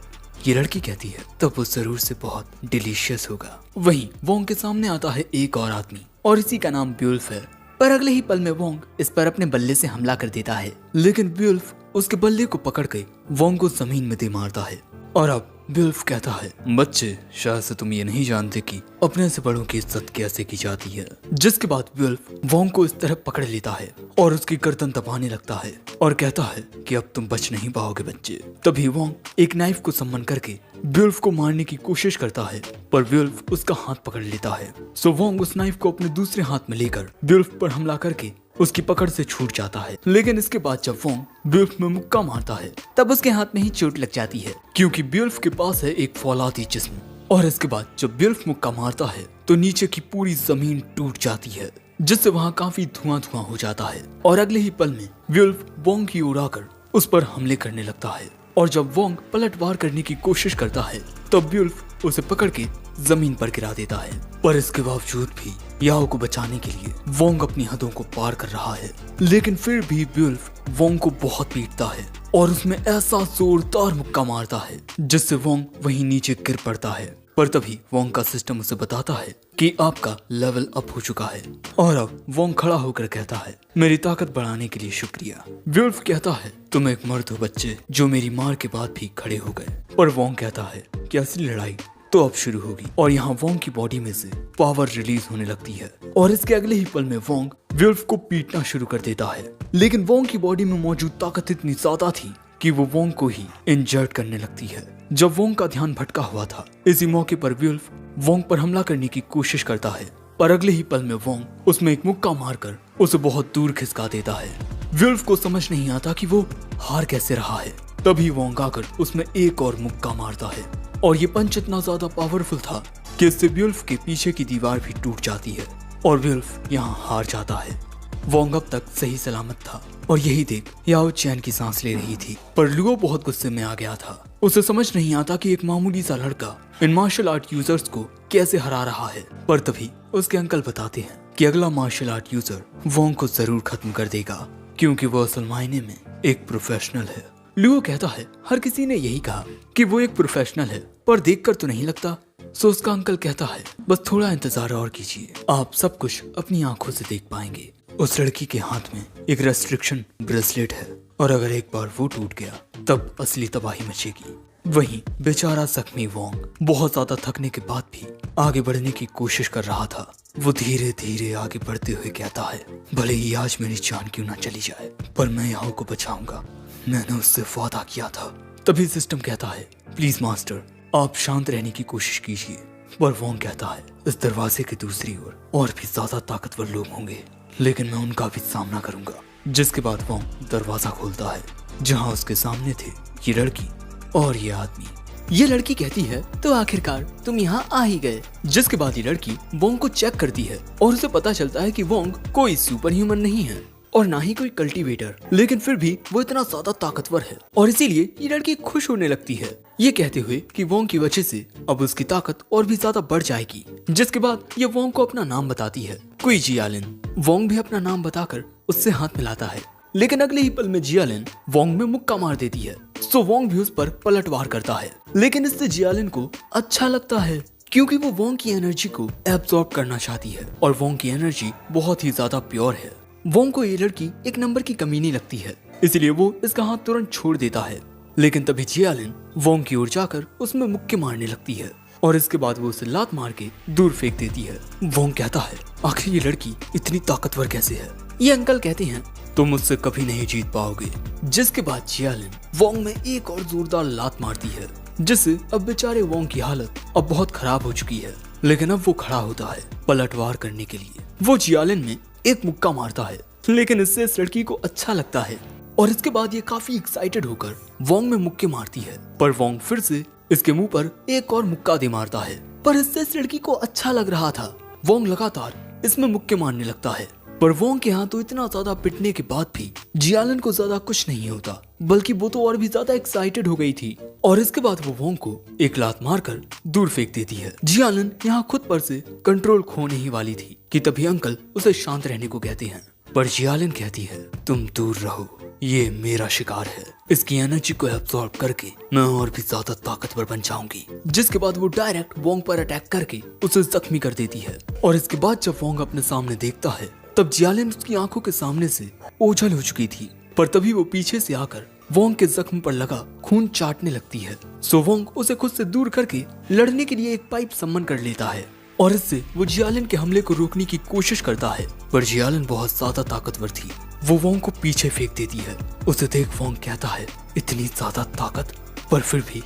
ये लड़की कहती है तब वो जरूर से बहुत डिलीशियस होगा। वहीं वोंग के सामने आता है एक और आदमी और इसी का नाम बियोल्फ है। पर अगले ही पल में वोंग इस पर अपने बल्ले से हमला कर देता है, लेकिन बियोल्फ उसके बल्ले को पकड़ के वोंग को जमीन में दे मारता है। और अब बियोल्फ कहता है बच्चे शायद से तुम ये नहीं जानते कि अपने से बड़ों की इज्जत कैसे की जाती है। जिसके बाद बियोल्फ वोंग को इस तरह पकड़ लेता है और उसकी गर्दन दबाने लगता है और कहता है कि अब तुम बच नहीं पाओगे बच्चे। तभी वोंग एक नाइफ को सम्मन करके बियोल्फ को मारने की कोशिश करता है, पर बियोल्फ उसका हाथ पकड़ लेता है। सो वोंग उस नाइफ को अपने दूसरे हाथ में लेकर बियोल्फ पर हमला करके उसकी पकड़ से छूट जाता है। लेकिन इसके बाद जब वोंग बियोल्फ में मुक्का मारता है तब उसके हाथ में ही चोट लग जाती है क्योंकि बियोल्फ के पास है एक फौलादी जिस्म। और इसके बाद जब बियोल्फ मुक्का मारता है तो नीचे की पूरी जमीन टूट जाती है, जिससे वहाँ काफी धुआं धुआं हो जाता है। और अगले ही पल में बियोल्फ वोंग की ओर आकर उस पर हमले करने लगता है और जब वोंग पलटवार करने की कोशिश करता है तब बियोल्फ उसे पकड़ के जमीन पर गिरा देता है। पर इसके बावजूद भी याओ को बचाने के लिए वोंग अपनी हदों को पार कर रहा है, लेकिन फिर भी बियोल्फ वोंग को बहुत पीटता है और उसमें ऐसा जोरदार मुक्का मारता है जिससे वोंग वहीं नीचे गिर पड़ता है। पर तभी वोंग का सिस्टम उसे बताता है कि आपका लेवल अप हो चुका है। और अब वोंग खड़ा होकर कहता है मेरी ताकत बढ़ाने के लिए शुक्रिया। बियोल्फ कहता है तुम एक मर्द हो बच्चे जो मेरी मार के बाद भी खड़े हो गए। पर वोंग कहता है कि असली लड़ाई तो अब शुरू होगी। और यहाँ वोंग की बॉडी में से पावर रिलीज होने लगती है और इसके अगले ही पल में वोंग बियोल्फ को पीटना शुरू कर देता है। लेकिन वोंग की बॉडी में मौजूद ताकत इतनी ज्यादा थी कि वो वोंग को ही इंजर्ड करने लगती है। जब वोंग का ध्यान भटका हुआ था, इसी मौके पर बियोल्फ वोंग पर हमला करने की कोशिश करता है, पर अगले ही पल में वोंग उसमें एक मुक्का मारकर उसे बहुत दूर खिसका देता है। बियोल्फ को समझ नहीं आता कि वो हार कैसे रहा है। तभी वोंग आकर उसमें एक और मुक्का मारता है और ये पंच इतना ज्यादा पावरफुल था कि इससे बियोल्फ के पीछे की दीवार भी टूट जाती है और बियोल्फ यहाँ हार जाता है। वोंग अब तक सही सलामत था और यही देख याओ चैन की सांस ले रही थी, पर लुओ बहुत गुस्से में आ गया था। उसे समझ नहीं आता कि एक मामूली सा लड़का इन मार्शल आर्ट यूजर्स को कैसे हरा रहा है। पर तभी उसके अंकल बताते हैं कि अगला मार्शल आर्ट यूजर वोंग को जरूर खत्म कर देगा क्योंकि वो असल मायने में एक प्रोफेशनल है। लुओ कहता है हर किसी ने यही कहा कि वो एक प्रोफेशनल है, पर देखकर तो नहीं लगता। सो उसका अंकल कहता है बस थोड़ा इंतजार और कीजिए, आप सब कुछ अपनी आंखों से देख पाएंगे। उस लड़की के हाथ में एक रेस्ट्रिक्शन ब्रेसलेट है और अगर एक बार वो टूट गया तब असली तबाही मचेगी। वहीं बेचारा जख्मी वोंग बहुत ज्यादा थकने के बाद भी आगे बढ़ने की कोशिश कर रहा था। वो धीरे धीरे आगे बढ़ते हुए कहता है भले ही आज मेरी जान क्यों ना चली जाए, पर मैं याओ को बचाऊंगा, मैंने उससे वादा किया था। तभी सिस्टम कहता है प्लीज मास्टर आप शांत रहने की कोशिश कीजिए। पर वोंग कहता है इस दरवाजे की दूसरी ओर और भी ज्यादा ताकतवर लोग होंगे, लेकिन मैं उनका भी सामना करूंगा। जिसके बाद वोंग दरवाजा खोलता है जहां उसके सामने थे ये लड़की और ये आदमी। ये लड़की कहती है तो आखिरकार तुम यहाँ आ ही गए। जिसके बाद ये लड़की वोंग को चेक करती है और उसे पता चलता है कि वोंग कोई सुपर ह्यूमन नहीं है और ना ही कोई कल्टीवेटर, लेकिन फिर भी वो इतना ज्यादा ताकतवर है और इसीलिए ये लड़की खुश होने लगती है, ये कहते हुए कि वोंग की वजह से अब उसकी ताकत और भी ज्यादा बढ़ जाएगी। जिसके बाद ये वोंग को अपना नाम बताती है, कुई जी आलिन। वोंग भी अपना नाम बताकर उससे हाथ मिलाता है लेकिन अगले ही पल में जियालिन वोंग में मुक्का मार देती है। सो वोंग भी उस पर पलटवार करता है, लेकिन इससे जियालिन को अच्छा लगता है क्योंकि वो वोंग की एनर्जी को एब्सॉर्ब करना चाहती है और वोंग की एनर्जी बहुत ही ज्यादा प्योर है। वोंग को ये लड़की एक नंबर की कमीनी लगती है, इसलिए वो इसका हाथ तुरंत छोड़ देता है। लेकिन तभी जियालिन वोंग की ओर जाकर उसमें मुक्के मारने लगती है और इसके बाद वो उसे लात मार के दूर फेंक देती है। वोंग कहता है, आखिर ये लड़की इतनी ताकतवर कैसे है? ये अंकल कहते हैं, तुम मुझसे कभी नहीं जीत पाओगे। जिसके बाद जियालिन वोंग में एक और जोरदार लात मारती है, जिससे अब बेचारे वोंग की हालत अब बहुत खराब हो चुकी है। लेकिन अब वो खड़ा होता है पलटवार करने के लिए। वो जियालिन में एक मुक्का मारता है, लेकिन इससे इस लड़की को अच्छा लगता है और इसके बाद ये काफी एक्साइटेड होकर वोंग में मुक्के मारती है। पर वोंग फिर से इसके मुंह पर एक और मुक्का दे मारता है, पर इससे इस लड़की को अच्छा लग रहा था। वोंग लगातार इसमें मुक्के मारने लगता है, पर वोंग के हाथ तो इतना ज्यादा पिटने के बाद भी जियालिन को ज्यादा कुछ नहीं होता, बल्कि वो तो और भी ज्यादा एक्साइटेड हो गई थी। और इसके बाद वो वोंग को एक लात मारकर दूर फेंक देती है। जियालिन यहाँ खुद पर से कंट्रोल खोने ही वाली थी कि तभी अंकल उसे शांत रहने को कहते हैं, पर जियालिन कहती है, तुम दूर रहो, ये मेरा शिकार है, इसकी एनर्जी को एब्सॉर्ब करके मैं और भी ज्यादा ताकतवर बन जाऊंगी। जिसके बाद वो डायरेक्ट वोंग पर अटैक करके उसे जख्मी कर देती है। और इसके बाद जब वोंग अपने सामने देखता है तब जियालिन उसकी आंखों के सामने से ओझल हो चुकी थी, पर तभी वो पीछे से आकर वोंग के जख्म पर लगा खून चाटने लगती है। सो वोंग उसे खुद से दूर करके लड़ने के लिए एक पाइप सम्मन कर लेता है और इससे वो जियालिन के हमले को रोकने की कोशिश करता है, पर जियालिन बहुत ज्यादा ताकतवर थी। वो वोंग को पीछे फेंक देती है। उसे देख वोंग कहता है, इतनी ज्यादा ताकत, पर फिर भी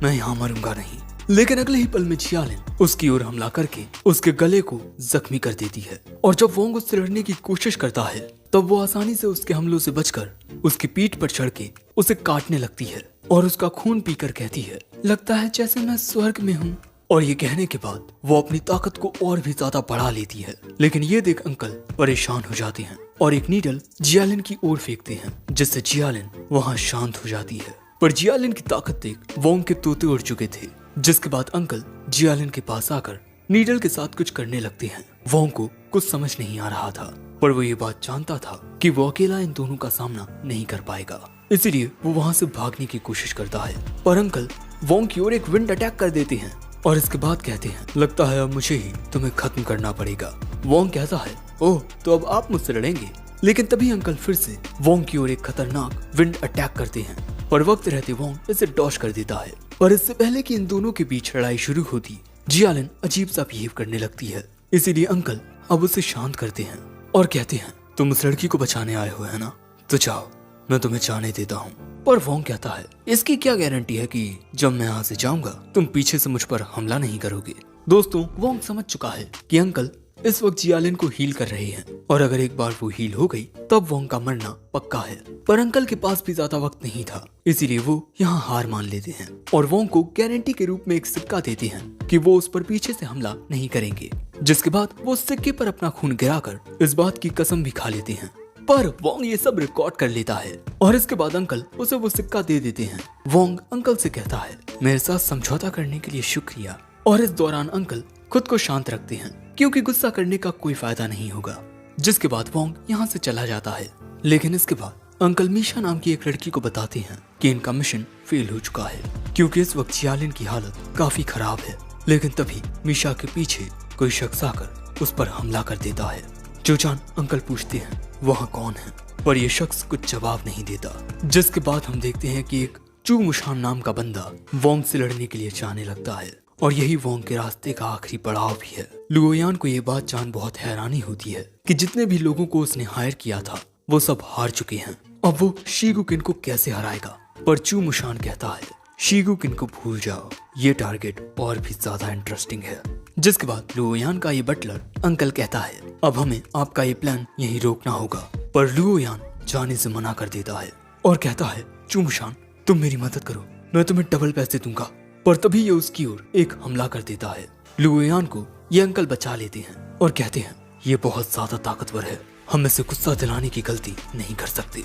मैं यहाँ मरूंगा नहीं। लेकिन अगले ही पल में जियालिन उसकी ओर हमला करके उसके गले को जख्मी कर देती है। और जब वोंग उससे लड़ने की कोशिश करता है तब वो आसानी से उसके हमलों से बचकर उसकी पीठ पर चढ़ के उसे काटने लगती है और उसका खून पीकर कहती है, लगता है जैसे मैं स्वर्ग में हूँ। और ये कहने के बाद वो अपनी ताकत को और भी ज्यादा बढ़ा लेती है। लेकिन ये देख अंकल परेशान हो जाते हैं और एक नीडल जियालिन की ओर फेंकते हैं, जिससे जियालिन वहाँ शांत हो जाती है। पर जियालिन की ताकत देख वोंग के तोते उड़ चुके थे। जिसके बाद अंकल जियालिन के पास आकर नीडल के साथ कुछ करने लगते हैं। वोंग को कुछ समझ नहीं आ रहा था, पर वो ये बात जानता था कि वो अकेला इन दोनों का सामना नहीं कर पाएगा, इसीलिए वो वहाँ से भागने की कोशिश करता है। पर अंकल वोंग की ओर एक विंड अटैक कर देते हैं और इसके बाद कहते हैं, लगता है अब मुझे ही तुम्हें खत्म करना पड़ेगा। वोंग कहता है, ओह तो अब आप मुझसे लड़ेंगे। लेकिन तभी अंकल फिर से वोंग की ओर एक खतरनाक विंड अटैक करते हैं, पर वक्त रहते वोंग इसे डॉश कर देता है। पर इससे पहले कि इन दोनों के बीच लड़ाई शुरू होती, जियालिन अजीब सा बिहेव करने लगती है, इसीलिए अंकल अब उसे शांत करते हैं और कहते हैं, तुम उस लड़की को बचाने आए हो है ना, तो जाओ मैं तुम्हें जाने देता हूँ। पर वोंग कहता है, इसकी क्या गारंटी है कि जब मैं यहाँ से जाऊंगा तुम पीछे से मुझ पर हमला नहीं करोगे। दोस्तों वोंग समझ चुका है कि अंकल इस वक्त जियालिन को हील कर रहे हैं और अगर एक बार वो हील हो गई तब वोंग का मरना पक्का है। पर अंकल के पास भी ज्यादा वक्त नहीं था, इसीलिए वो यहाँ हार मान लेते हैं और वोंग को गारंटी के रूप में एक सिक्का देते हैं कि वो उस पर पीछे से हमला नहीं करेंगे। जिसके बाद वो सिक्के पर अपना खून गिराकर इस बात की कसम भी खा लेते हैं। पर वोंग ये सब रिकॉर्ड कर लेता है और इसके बाद अंकल उसे वो सिक्का दे देते हैं। वोंग अंकल से कहता है, मेरे साथ समझौता करने के लिए शुक्रिया। और इस दौरान अंकल खुद को शांत रखते हैं क्योंकि गुस्सा करने का कोई फायदा नहीं होगा। जिसके बाद वोंग यहाँ से चला जाता है। लेकिन इसके बाद अंकल मीशा नाम की एक लड़की को बताते हैं कि इनका मिशन फेल हो चुका है क्योंकि इस वक्त जियालिन की हालत काफी खराब है। लेकिन तभी मीशा के पीछे कोई शख्स आकर उस पर हमला कर देता है। जोजान अंकल पूछते हैं वहाँ कौन है, पर यह शख्स कुछ जवाब नहीं देता। जिसके बाद हम देखते हैं कि एक चू मुशान नाम का बंदा वोंग से लड़ने के लिए जाने लगता है और यही वोंग के रास्ते का आखिरी पड़ाव भी है। लुओयान को ये बात जान बहुत हैरानी होती है कि जितने भी लोगों को उसने हायर किया था वो सब हार चुके हैं। अब वो शीगुकिन को कैसे हराएगा। पर चू मुशान कहता है, शीगुकिन को भूल जाओ, ये टारगेट और भी ज्यादा इंटरेस्टिंग है। जिसके बाद लुओयान का ये बटलर अंकल कहता है, अब हमें आपका ये प्लान यहीं रोकना होगा। पर लुओयान जाने से मना कर देता है और कहता है, चू मुशान तुम मेरी मदद करो, मैं तुम्हें डबल पैसे दूंगा। पर तभी ये उसकी ओर एक हमला कर देता है। लुओयान को ये अंकल बचा लेते हैं और कहते हैं, ये बहुत ज्यादा ताकतवर है, हम इसे गुस्सा दिलाने की गलती नहीं कर सकते।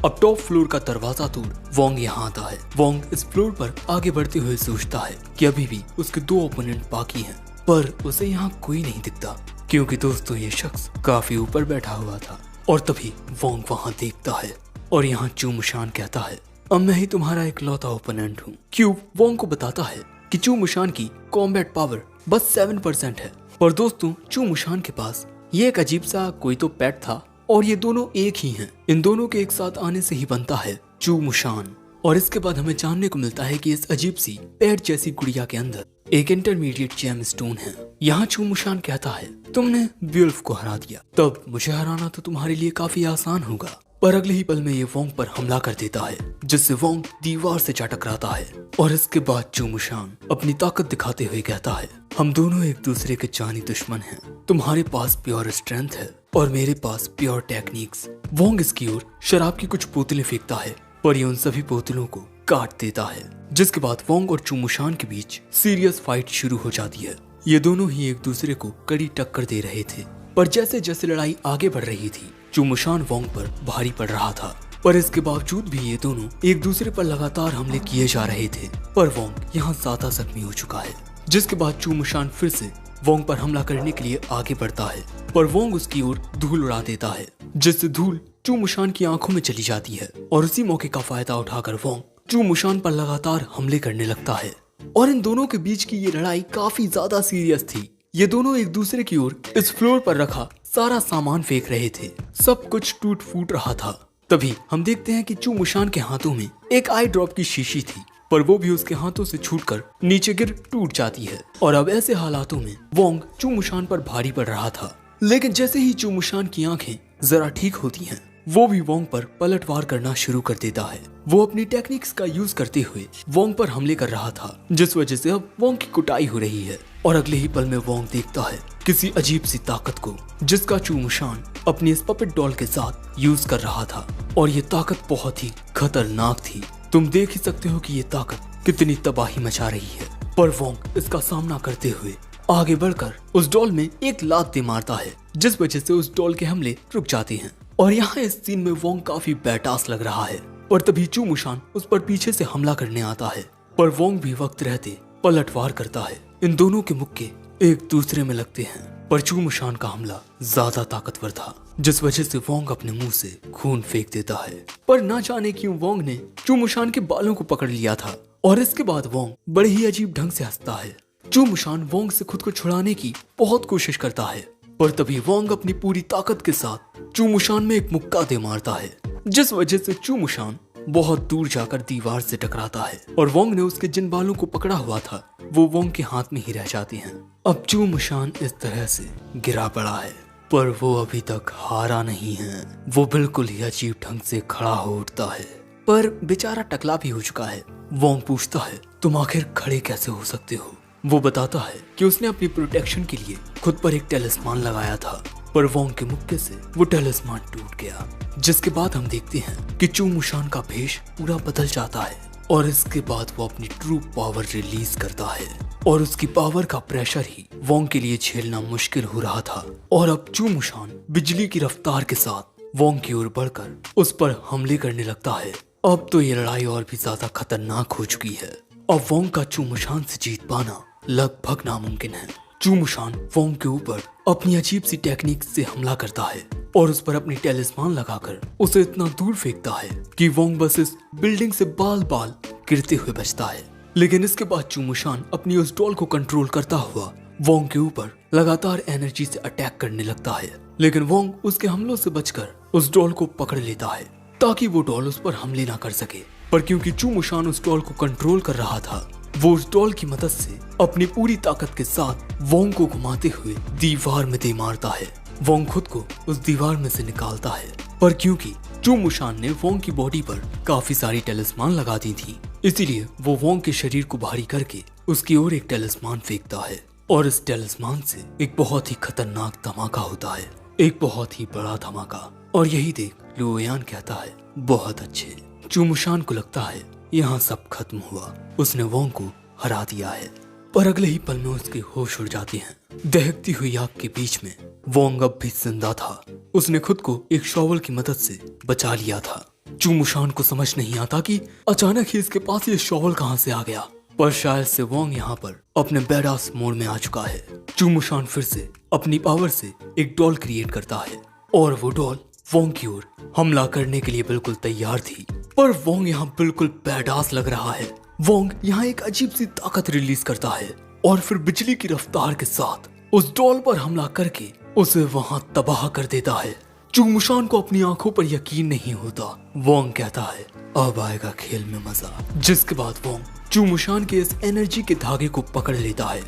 अब टॉप फ्लोर का दरवाजा तोड़ वोंग यहाँ आता है। वोंग इस फ्लोर पर आगे बढ़ते हुए सोचता है कि अभी भी उसके 2 ओपोनेंट बाकी हैं, पर उसे यहाँ कोई नहीं दिखता क्योंकि दोस्तों ये शख्स काफी ऊपर बैठा हुआ था। और तभी वोंग वहाँ देखता है और यहाँ चू मुशान कहता है अब मैं ही तुम्हारा इकलौता ओपोनेंट हूँ। क्यूब वोंग को बताता है कि चू मुशान की कॉम्बैट पावर बस 7% है। और दोस्तों चू मुशान के पास ये एक अजीब सा कोई तो पेट था और ये दोनों एक ही हैं। इन दोनों के एक साथ आने से ही बनता है चू मुशान। और इसके बाद हमें जानने को मिलता है कि इस अजीब सी पेट जैसी गुड़िया के अंदर एक इंटरमीडिएट जेम स्टोन है। यहाँ चू मुशान कहता है तुमने ब्यूल्फ को हरा दिया, तब मुझे हराना तो तुम्हारे लिए काफी आसान होगा। पर अगले ही पल में ये वोंग पर हमला कर देता है जिससे वोंग दीवार से जा टकराता है। और इसके बाद चू मुशान अपनी ताकत दिखाते हुए कहता है हम दोनों एक दूसरे के जानी दुश्मन हैं। तुम्हारे पास प्योर स्ट्रेंथ है और मेरे पास प्योर टेक्निक्स। वोंग इसकी ओर शराब की कुछ बोतलें फेंकता है पर ये उन सभी बोतलों को काट देता है। जिसके बाद वोंग और चू मुशान के बीच सीरियस फाइट शुरू हो जाती है। ये दोनों ही एक दूसरे को कड़ी टक्कर दे रहे थे। पर जैसे जैसे लड़ाई आगे बढ़ रही थी चू मुशान वोंग पर भारी पड़ रहा था। पर इसके बावजूद भी ये दोनों एक दूसरे पर लगातार हमले किए जा रहे थे। पर वोंग यहाँ ज्यादा जख्मी हो चुका है। जिसके बाद चू मुशान फिर से वोंग पर हमला करने के लिए आगे बढ़ता है पर वोंग उसकी ओर धूल उड़ा देता है जिससे धूल चू मुशान की आंखों में चली जाती है। और उसी मौके का फायदा उठाकर वोंग चू मुशान पर लगातार हमले करने लगता है। और इन दोनों के बीच की ये लड़ाई काफी ज्यादा सीरियस थी। ये दोनों एक दूसरे की ओर इस फ्लोर पर रखा सारा सामान फेंक रहे थे। सब कुछ टूट फूट रहा था। तभी हम देखते हैं कि चू मुशान के हाथों में एक आई ड्रॉप की शीशी थी पर वो भी उसके हाथों से छूटकर नीचे गिर टूट जाती है। और अब ऐसे हालातों में वोंग चू मुशान पर भारी पड़ रहा था। लेकिन जैसे ही चू मुशान की आंखें जरा ठीक होती हैं वो भी वोंग पर पलटवार करना शुरू कर देता है। वो अपनी टेक्निक्स का यूज करते हुए वोंग पर हमले कर रहा था जिस वजह से अब वोंग की कुटाई हो रही है। और अगले ही पल में वोंग देखता है किसी अजीब सी ताकत को जिसका चू मुशान अपनी इस पपेट डॉल के साथ यूज कर रहा था। और ये ताकत बहुत ही खतरनाक थी। तुम देख ही सकते हो कि ये ताकत कितनी तबाही मचा रही है। पर वोंग इसका सामना करते हुए आगे बढ़कर उस डॉल में एक लात दे मारता है जिस वजह से उस डॉल के हमले रुक जाते हैं। और यहाँ इस सीन में वोंग काफी बैटास लग रहा है। पर तभी चू मुशान उस पर पीछे से हमला करने आता है पर वोंग भी वक्त रहते पलटवार करता है। इन दोनों के मुक्के एक दूसरे में लगते हैं पर चू मुशान का हमला ज्यादा ताकतवर था जिस वजह से वोंग अपने मुंह से खून फेंक देता है। पर ना जाने क्यों वोंग ने चू मुशान के बालों को पकड़ लिया था। और इसके बाद वोंग बड़े ही अजीब ढंग से हंसता है। चू मुशान वोंग से खुद को छुड़ाने की बहुत कोशिश करता है पर तभी वोंग अपनी पूरी ताकत के साथ चू मुशान में एक मुक्का दे मारता है जिस वजह से चू मुशान बहुत दूर जाकर दीवार से टकराता है। और वोंग ने उसके जिन बालों को पकड़ा हुआ था वो वोंग के हाथ में ही रह जाते हैं। अब चू मुशान इस तरह से गिरा पड़ा है पर वो अभी तक हारा नहीं है। वो बिल्कुल ही अजीब ढंग से खड़ा हो उठता है पर बेचारा टकला भी हो चुका है। वोंग पूछता है तुम आखिर खड़े कैसे हो सकते हो। वो बताता है कि उसने अपनी प्रोटेक्शन के लिए खुद पर एक टेलिस्मान लगाया था पर वोंग के मुक्के से वो टेलिस्मान टूट गया। जिसके बाद हम देखते हैं कि चू मुशान का भेष पूरा बदल जाता है और इसके बाद वो अपनी ट्रू पावर रिलीज करता है। और उसकी पावर का प्रेशर ही वोंग के लिए झेलना मुश्किल हो रहा था। और अब चू मुशान बिजली की रफ्तार के साथ वोंग की ओर बढ़कर उस पर हमले करने लगता है। अब तो ये लड़ाई और भी ज्यादा खतरनाक हो चुकी है। अब वोंग का चू मुशान से जीत पाना लगभग नामुमकिन है। चू मुशान वोंग के ऊपर अपनी अजीब सी टेक्निक से हमला करता है और उस पर अपनी टेलिस्मान लगाकर उसे इतना दूर फेंकता है कि वोंग बस इस बिल्डिंग से बाल बाल गिरते हुए बचता है। लेकिन इसके बाद चू मुशान अपनी उस डॉल को कंट्रोल करता हुआ वोंग के ऊपर लगातार एनर्जी से अटैक करने लगता है। लेकिन वोंग उसके हमलों से बचकर उस डॉल को पकड़ लेता है ताकि वो डॉल उस पर हमले ना कर सके। पर क्योंकि चू मुशान उस डॉल को कंट्रोल कर रहा था वो उस डॉल की मदद से अपनी पूरी ताकत के साथ वोंग को घुमाते हुए दीवार में दे मारता है। वोंग खुद को उस दीवार में से निकालता है पर क्योंकि चू मुशान ने वोंग की बॉडी पर काफी सारी टेलिस्मान लगा दी थी इसीलिए वो वोंग के शरीर को भारी करके उसकी ओर एक टेलिस्मान फेंकता है। और इस टेलिस्मान से एक बहुत ही खतरनाक धमाका होता है, एक बहुत ही बड़ा धमाका। और यही देख लुओयान कहता है बहुत अच्छे। चू मुशान को लगता है यहाँ सब खत्म हुआ, उसने वोंग को हरा दिया है। पर अगले ही पल में उसके होश उड़ जाते हैं। दहकती हुई आग के बीच में वोंग अब भी जिंदा था। उसने खुद को एक शॉवल की मदद से बचा लिया था। चू मुशान को समझ नहीं आता कि अचानक ही इसके पास ये शॉवल कहां से आ गया। पर शायद से वोंग यहाँ पर अपने बैडास मोड में आ चुका है। चू मुशान फिर से अपनी पावर से एक डॉल क्रिएट करता है और वो डॉल वोंग की ओर हमला करने के लिए बिल्कुल तैयार थी, पर वोंग यहाँ बिल्कुल बैडास लग रहा है। वोंग यहाँ एक अजीब सी ताकत रिलीज करता है और फिर बिजली की रफ्तार के साथ उस डॉल पर हमला करके उसे वहाँ तबाह कर देता है। चूमुशान को अपनी आंखों पर यकीन नहीं होता। वोंग कहता है अब आएगा खेल में मजा, जिसके बाद वोंग चूमुशान के इस एनर्जी के धागे को पकड़ लेता है।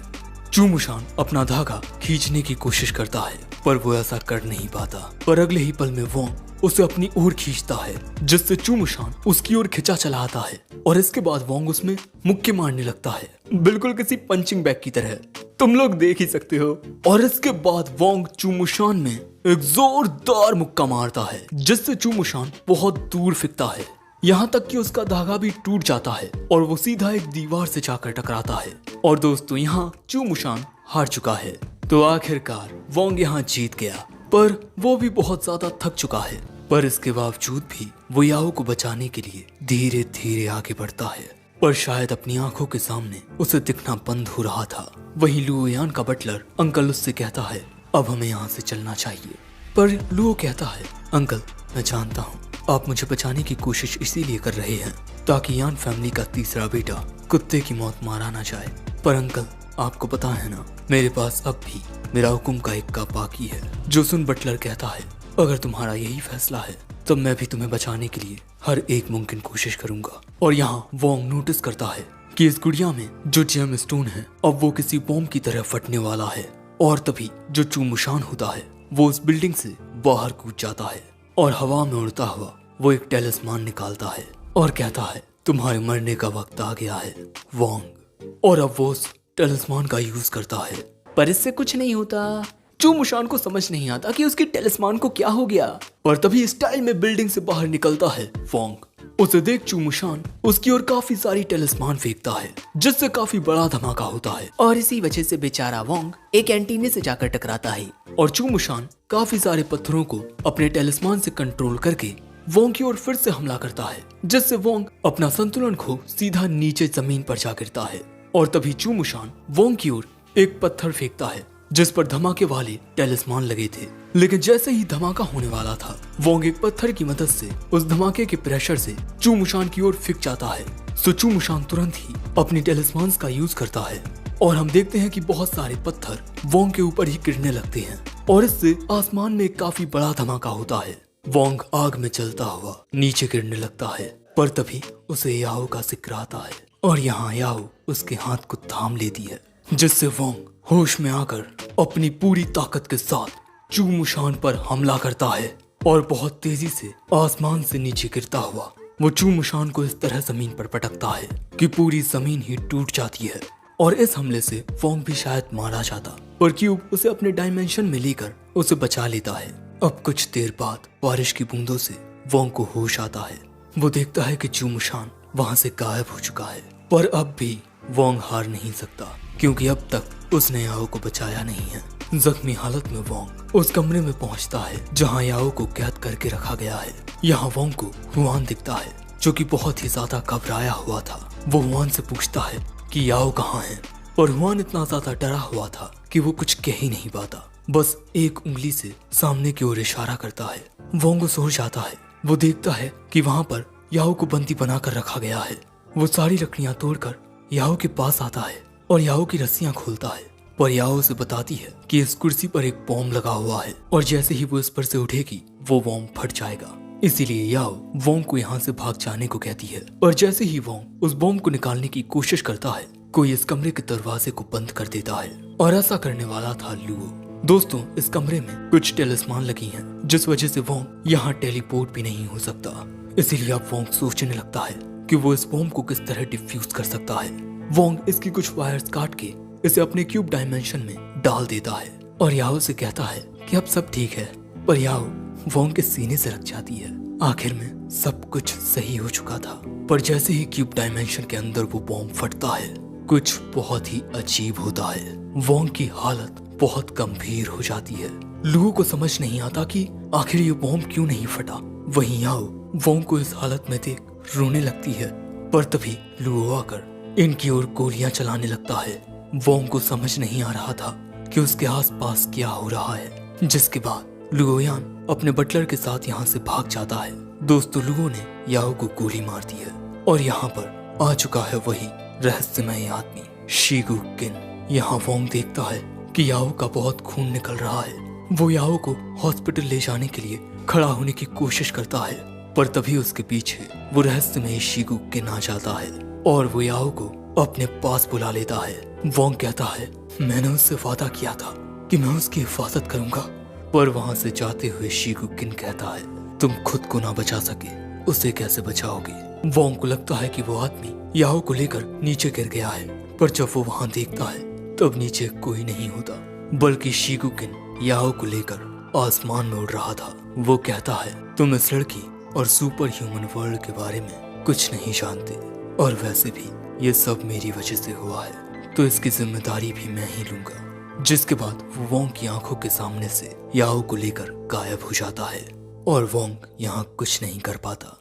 चूमुशान अपना धागा खींचने की कोशिश करता है, पर वो ऐसा कर नहीं पाता। पर अगले ही पल में वोंग उसे अपनी ओर खींचता है, जिससे चूमुशान उसकी ओर खिंचा चला आता है और इसके बाद वोंग उसमें मुक्के मारने लगता है, बिल्कुल किसी पंचिंग बैग की तरह। तुम लोग देख ही सकते हो। और इसके बाद वोंग चूमुशान में एक जोरदार मुक्का मारता है, जिससे चूमुशान बहुत दूर फेंकता है, यहाँ तक कि उसका धागा भी टूट जाता है और वो सीधा एक दीवार से जाकर टकराता है। और दोस्तों यहाँ चूमुशान हार चुका है। तो आखिरकार वोंग यहाँ जीत गया, पर वो भी बहुत ज्यादा थक चुका है। पर इसके बावजूद भी वो याओ को बचाने के लिए धीरे धीरे आगे बढ़ता है, पर शायद अपनी आंखों के सामने उसे दिखना बंद हो रहा था। वहीं लुओयान का बटलर अंकल उससे कहता है अब हमें यहाँ से चलना चाहिए। पर लुओ कहता है अंकल मैं जानता हूँ आप मुझे बचाने की कोशिश इसीलिए कर रहे हैं ताकि यान फैमिली का तीसरा बेटा कुत्ते की मौत मारा ना जाए, पर अंकल आपको पता है ना मेरे पास अब भी मेरा हुक्म का एक कप बाकी है। जो सुन बटलर कहता है अगर तुम्हारा यही फैसला है तब मैं भी तुम्हें बचाने के लिए हर एक मुमकिन कोशिश करूंगा। और यहाँ वोंग नोटिस करता है कि इस गुड़िया में जो जेम स्टोन है अब वो किसी बॉम्ब की तरह फटने वाला है। और तभी जो चूमुशान होता है वो उस बिल्डिंग से बाहर कूद जाता है और हवा में उड़ता हुआ वो एक टेलिस्मान निकालता है और कहता है तुम्हारे मरने का वक्त आ गया है वोंग। और अब वो उस टेलिस्मान का यूज करता है, पर इससे कुछ नहीं होता। चूमुशान को समझ नहीं आता कि उसकी टेलिस्मान को क्या हो गया। पर तभी स्टाइल में बिल्डिंग से बाहर निकलता है वोंग। उसे देख चूमुशान उसकी ओर काफी सारी टेलिस्मान फेंकता है, जिससे काफी बड़ा धमाका होता है और इसी वजह से बेचारा वोंग एक एंटीने से जाकर टकराता है और चूमुशान काफी सारे पत्थरों को अपने टेलिस्मान से कंट्रोल करके वोंग की ओर फिर से हमला करता है, जिससे वोंग अपना संतुलन खो सीधा नीचे जमीन पर जा गिरता है। और तभी चूमुशान वोंग की ओर एक पत्थर फेंकता है जिस पर धमाके वाले टेलिस्मान लगे थे। लेकिन जैसे ही धमाका होने वाला था वोंग एक पत्थर की मदद से उस धमाके के प्रेशर से चूमुशान की ओर फेंक जाता है। सो चूमुशान तुरंत ही अपनी टेलिस्मान का यूज करता है और हम देखते हैं कि बहुत सारे पत्थर वोंग के ऊपर ही गिरने लगते हैं और इससे आसमान में काफी बड़ा धमाका होता है। वोंग आग में जलता हुआ नीचे गिरने लगता है, पर तभी उसे याओ का जिक्र आता है और यहाँ याओ उसके हाथ को थाम लेती है, जिससे वोंग होश में आकर अपनी पूरी ताकत के साथ चूमुशान पर हमला करता है और बहुत तेजी से आसमान से नीचे गिरता हुआ वो चूमुशान को इस तरह जमीन पर पटकता है कि पूरी जमीन ही टूट जाती है। और इस हमले से वोंग भी शायद मारा जाता, पर क्यूब उसे अपने डायमेंशन में लेकर उसे बचा लेता है। अब कुछ देर बाद बारिश की बूंदों से वोंग को होश आता है। वो देखता है कि चूमुशान वहां से गायब हो चुका है, पर अब भी वोंग हार नहीं सकता क्योंकि अब तक उसने याओ को बचाया नहीं है। जख्मी हालत में वोंग उस कमरे में पहुंचता है जहां याओ को कैद करके रखा गया है। यहाँ वोंग को हुआन दिखता है जो कि बहुत ही ज्यादा घबराया हुआ था। वो हुआन से पूछता है कि याओ कहाँ है, और हुआन इतना ज्यादा डरा हुआ था कि वो कुछ कह ही नहीं पाता, बस एक उंगली से सामने की ओर इशारा करता है। वोंग सो जाता है। वो देखता है कि वहाँ पर याओ को बंदी बनाकर रखा गया है। वो सारी लकड़ियां तोड़कर याओ के पास आता है और याओ की रस्सियां खोलता है, पर याओ उसे बताती है कि इस कुर्सी पर एक बॉम्ब लगा हुआ है और जैसे ही वो इस पर से उठेगी वो बॉम्ब फट जाएगा। इसीलिए याओ वोंग को यहाँ से भाग जाने को कहती है। और जैसे ही वोंग उस बॉम्ब को निकालने की कोशिश करता है कोई इस कमरे के दरवाजे को बंद कर देता है, और ऐसा करने वाला था लुओ। दोस्तों इस कमरे में कुछ टेलिस्मान लगी हैं, जिस वजह से वोंग यहाँ टेलीपोर्ट भी नहीं हो सकता। इसीलिए अब वोंग सोचने लगता है कि वो इस बॉम्ब को किस तरह डिफ्यूज कर सकता है। वोंग इसकी कुछ वायर्स काट के इसे अपने क्यूब डायमेंशन में डाल देता है और याओ से कहता है कि अब सब ठीक है, पर याओ वोंग के सीने से रख जाती है। आखिर में सब कुछ सही हो चुका था, पर जैसे ही क्यूब डायमेंशन के अंदर वो बॉम्ब फटता है कुछ बहुत ही अजीब होता है। वोंग की हालत बहुत गंभीर हो जाती है। लुओ को समझ नहीं आता कि आखिर ये बॉम्ब क्यों नहीं फटा। वहीं याओ वोंग को इस हालत में देख रोने लगती है, पर तभी लुओ आकर इनकी ओर गोलियां चलाने लगता है। वोंग को समझ नहीं आ रहा था कि उसके आसपास क्या हो रहा है, जिसके बाद लुओयान अपने बटलर के साथ यहाँ से भाग जाता है। दोस्तों, लुओ ने याओ को गोली मार दी है और यहाँ पर आ चुका है वही रहस्यमय आदमी शिगुकिन। यहाँ वोंग देखता है कि याओ का बहुत खून निकल रहा है। वो याओ को हॉस्पिटल ले जाने के लिए खड़ा होने की कोशिश करता है, पर तभी उसके पीछे वो रहस्यमय शिगुकिन आ जाता है और वो याओ को अपने पास बुला लेता है। वोंग कहता है, मैंने उससे वादा किया था कि मैं उसकी हिफाजत करूंगा, पर वहां से जाते हुए शिगुकिन कहता है, तुम खुद को ना बचा सके उसे कैसे बचाओगे। वोंग को लगता है कि वो आदमी याओ को लेकर नीचे गिर गया है, पर जब वो वहां देखता है तब नीचे कोई नहीं होता, बल्कि शिगुकिन याओ को लेकर आसमान में उड़ रहा था। वो कहता है, तुम इस लड़की और सुपर ह्यूमन वर्ल्ड के बारे में कुछ नहीं जानते, और वैसे भी ये सब मेरी वजह से हुआ है, तो इसकी जिम्मेदारी भी मैं ही लूंगा। जिसके बाद वो वोंग की आंखों के सामने से याओ को लेकर गायब हो जाता है और वोंग यहाँ कुछ नहीं कर पाता।